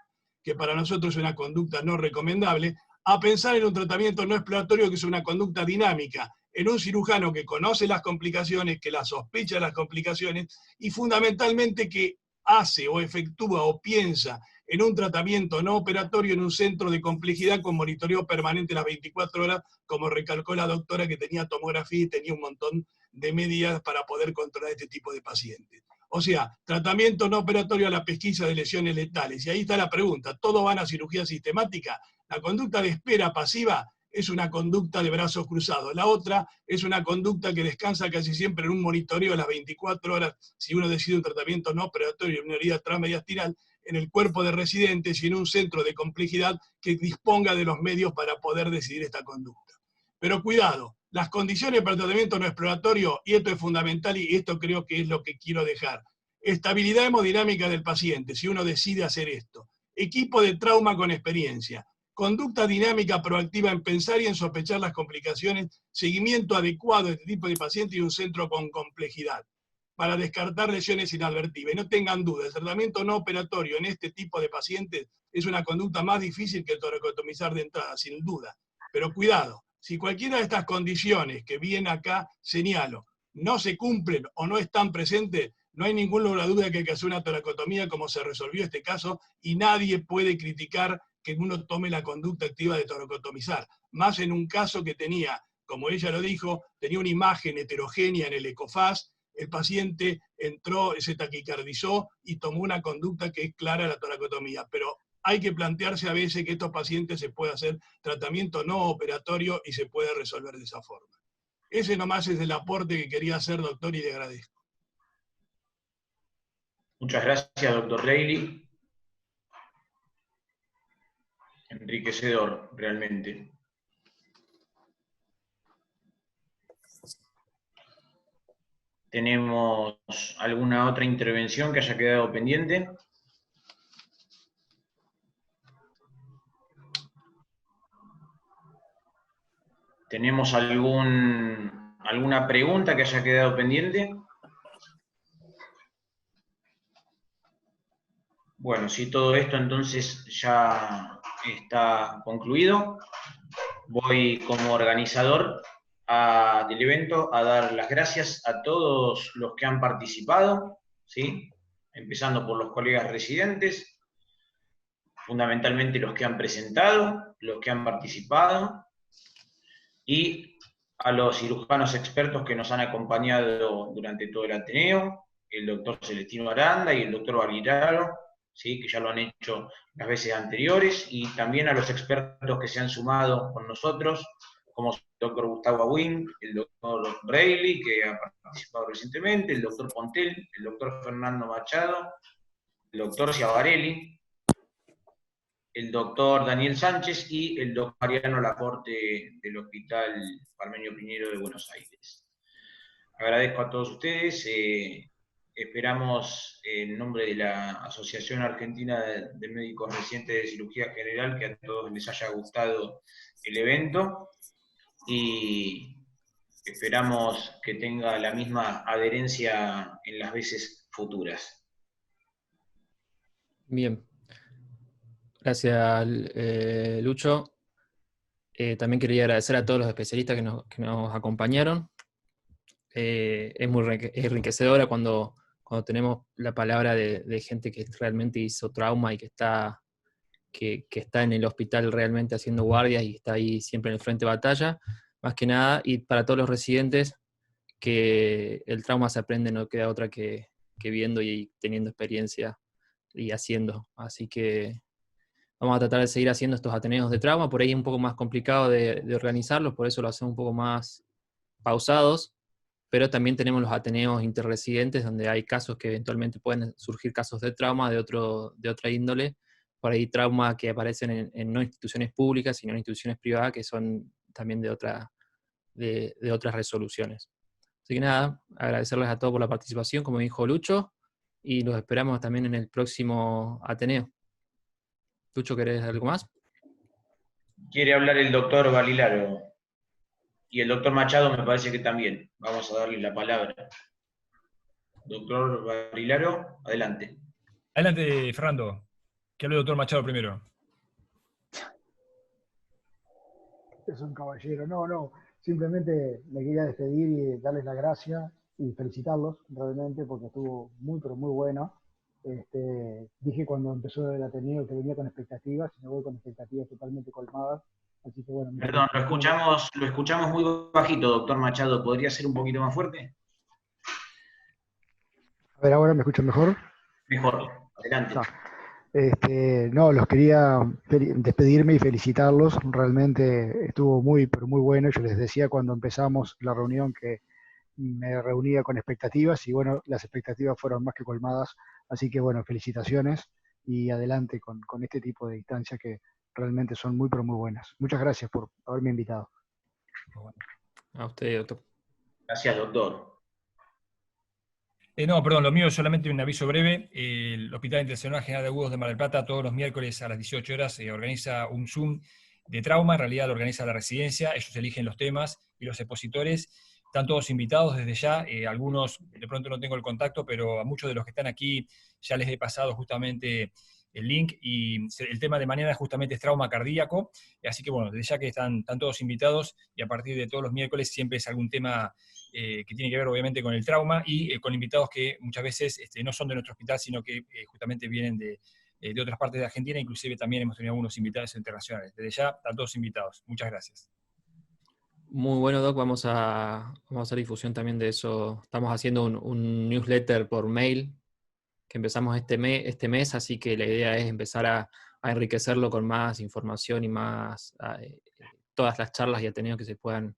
que para nosotros es una conducta no recomendable, a pensar en un tratamiento no exploratorio que es una conducta dinámica, en un cirujano que conoce las complicaciones, que las sospecha de las complicaciones, y fundamentalmente que hace o efectúa o piensa en un tratamiento no operatorio en un centro de complejidad con monitoreo permanente las 24 horas, como recalcó la doctora que tenía tomografía y tenía un montón de medidas para poder controlar este tipo de pacientes. O sea, tratamiento no operatorio a la pesquisa de lesiones letales. Y ahí está la pregunta, ¿todos van a cirugía sistemática? La conducta de espera pasiva es una conducta de brazos cruzados. La otra es una conducta que descansa casi siempre en un monitoreo a las 24 horas, si uno decide un tratamiento no operatorio en una herida transmediastinal, en el cuerpo de residentes y en un centro de complejidad que disponga de los medios para poder decidir esta conducta. Pero cuidado, las condiciones para el tratamiento no exploratorio, y esto es fundamental y esto creo que es lo que quiero dejar. Estabilidad hemodinámica del paciente, si uno decide hacer esto. Equipo de trauma con experiencia. Conducta dinámica proactiva en pensar y en sospechar las complicaciones. Seguimiento adecuado de este tipo de paciente y un centro con complejidad para descartar lesiones inadvertidas. Y no tengan duda, el tratamiento no operatorio en este tipo de pacientes es una conducta más difícil que el toracotomizar de entrada, sin duda. Pero cuidado, si cualquiera de estas condiciones que viene acá señalo no se cumplen o no están presentes, no hay ninguna duda que hay que hacer una toracotomía como se resolvió este caso y nadie puede criticar que uno tome la conducta activa de toracotomizar. Más en un caso que tenía, como ella lo dijo, tenía una imagen heterogénea en el ecofaz, el paciente entró, se taquicardizó y tomó una conducta que es clara la toracotomía. Pero hay que plantearse a veces que estos pacientes se puede hacer tratamiento no operatorio y se puede resolver de esa forma. Ese nomás es el aporte que quería hacer, doctor, y le agradezco. Muchas gracias, doctor Reilly. Enriquecedor, realmente. ¿Tenemos alguna otra intervención que haya quedado pendiente? ¿Tenemos alguna pregunta que haya quedado pendiente? Bueno, si todo esto entonces ya está concluido, voy como organizador del evento a dar las gracias a todos los que han participado, ¿sí? Empezando por los colegas residentes, fundamentalmente los que han presentado, los que han participado, y a los cirujanos expertos que nos han acompañado durante todo el Ateneo, el doctor Celestino Aranda y el doctor Barilaro, ¿sí? Que ya lo han hecho las veces anteriores, y también a los expertos que se han sumado con nosotros, como el doctor Gustavo Aguín, el doctor Reilly, que ha participado recientemente, el doctor Pontel, el doctor Fernando Machado, el doctor Ciavarelli, el doctor Daniel Sánchez y el doctor Mariano Laporte del Hospital Parmenio Piñero de Buenos Aires. Agradezco a todos ustedes, esperamos en nombre de la Asociación Argentina de Médicos Residentes de Cirugía General que a todos les haya gustado el evento y esperamos que tenga la misma adherencia en las veces futuras. Bien. Gracias, Lucho. También quería agradecer a todos los especialistas que nos acompañaron. Es muy enriquecedora cuando tenemos la palabra de gente que realmente hizo trauma y que está en el hospital realmente haciendo guardias y está ahí siempre en el frente de batalla, más que nada, y para todos los residentes, que el trauma se aprende, no queda otra que viendo y teniendo experiencia y haciendo. Así que vamos a tratar de seguir haciendo estos ateneos de trauma, por ahí es un poco más complicado de organizarlos, por eso lo hacemos un poco más pausados, pero también tenemos los ateneos interresidentes, donde hay casos que eventualmente pueden surgir casos de trauma de otra índole, por ahí trauma que aparecen en no instituciones públicas, sino en instituciones privadas, que son también de otras resoluciones. Así que nada, agradecerles a todos por la participación, como dijo Lucho, y los esperamos también en el próximo Ateneo. Lucho, ¿querés algo más? Quiere hablar el doctor Barilaro. Y el doctor Machado me parece que también. Vamos a darle la palabra. Doctor Barilaro, adelante. Adelante, Fernando. Que hable el doctor Machado primero. Es un caballero. No. Simplemente me quería despedir y darles las gracias y felicitarlos realmente porque estuvo muy, pero muy bueno. Dije cuando empezó el Ateneo que venía con expectativas y me voy con expectativas totalmente colmadas. Así que bueno. Perdón, lo escuchamos muy bajito, doctor Machado. ¿Podría ser un poquito más fuerte? A ver, ¿ahora me escuchan mejor? Mejor, adelante. No, los quería despedirme y felicitarlos. Realmente estuvo muy, pero muy bueno. Yo les decía cuando empezamos la reunión que me reunía con expectativas y bueno, las expectativas fueron más que colmadas. Así que bueno, felicitaciones y adelante con este tipo de instancias que realmente son muy, pero muy buenas. Muchas gracias por haberme invitado. A usted, doctor. Gracias, doctor. No, perdón, lo mío es solamente un aviso breve. El Hospital Internacional General de Agudos de Mar del Plata todos los miércoles a las 18 horas organiza un Zoom de trauma, en realidad lo organiza la residencia, ellos eligen los temas y los expositores. Están todos invitados desde ya, algunos de pronto no tengo el contacto, pero a muchos de los que están aquí ya les he pasado justamente el link, y el tema de mañana justamente es trauma cardíaco, así que bueno, desde ya que están todos invitados, y a partir de todos los miércoles siempre es algún tema que tiene que ver obviamente con el trauma, y con invitados que muchas veces no son de nuestro hospital, sino que justamente vienen de otras partes de Argentina, inclusive también hemos tenido algunos invitados internacionales. Desde ya están todos invitados. Muchas gracias. Muy bueno, Doc, vamos a hacer difusión también de eso. Estamos haciendo un newsletter por mail, que empezamos este mes, así que la idea es empezar a enriquecerlo con más información y más todas las charlas y ateneos que se puedan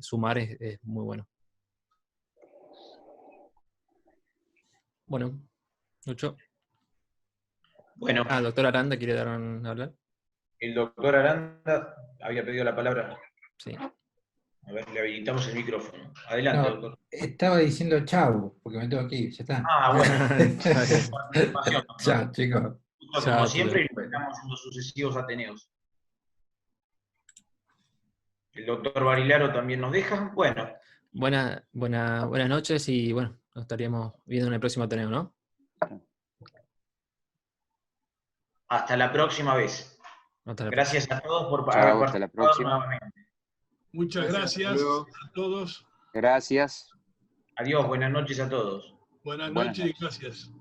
sumar, es muy bueno. Bueno, Lucho. Bueno. El doctor Aranda quiere dar hablar. El doctor Aranda había pedido la palabra. Sí. A ver, le habilitamos el micrófono. Adelante, doctor. Estaba diciendo chau, porque me tengo que ir, ya está. Ah, bueno. Chao, chicos. Como siempre, estamos en los sucesivos ateneos. El doctor Barilaro también nos deja. Bueno. Buenas noches y bueno, nos estaríamos viendo en el próximo Ateneo, ¿no? Hasta la próxima vez. Gracias a todos por Chao, hasta la próxima. Nuevamente. Muchas gracias a todos. Gracias. Adiós, buenas noches a todos. Buenas noches y gracias.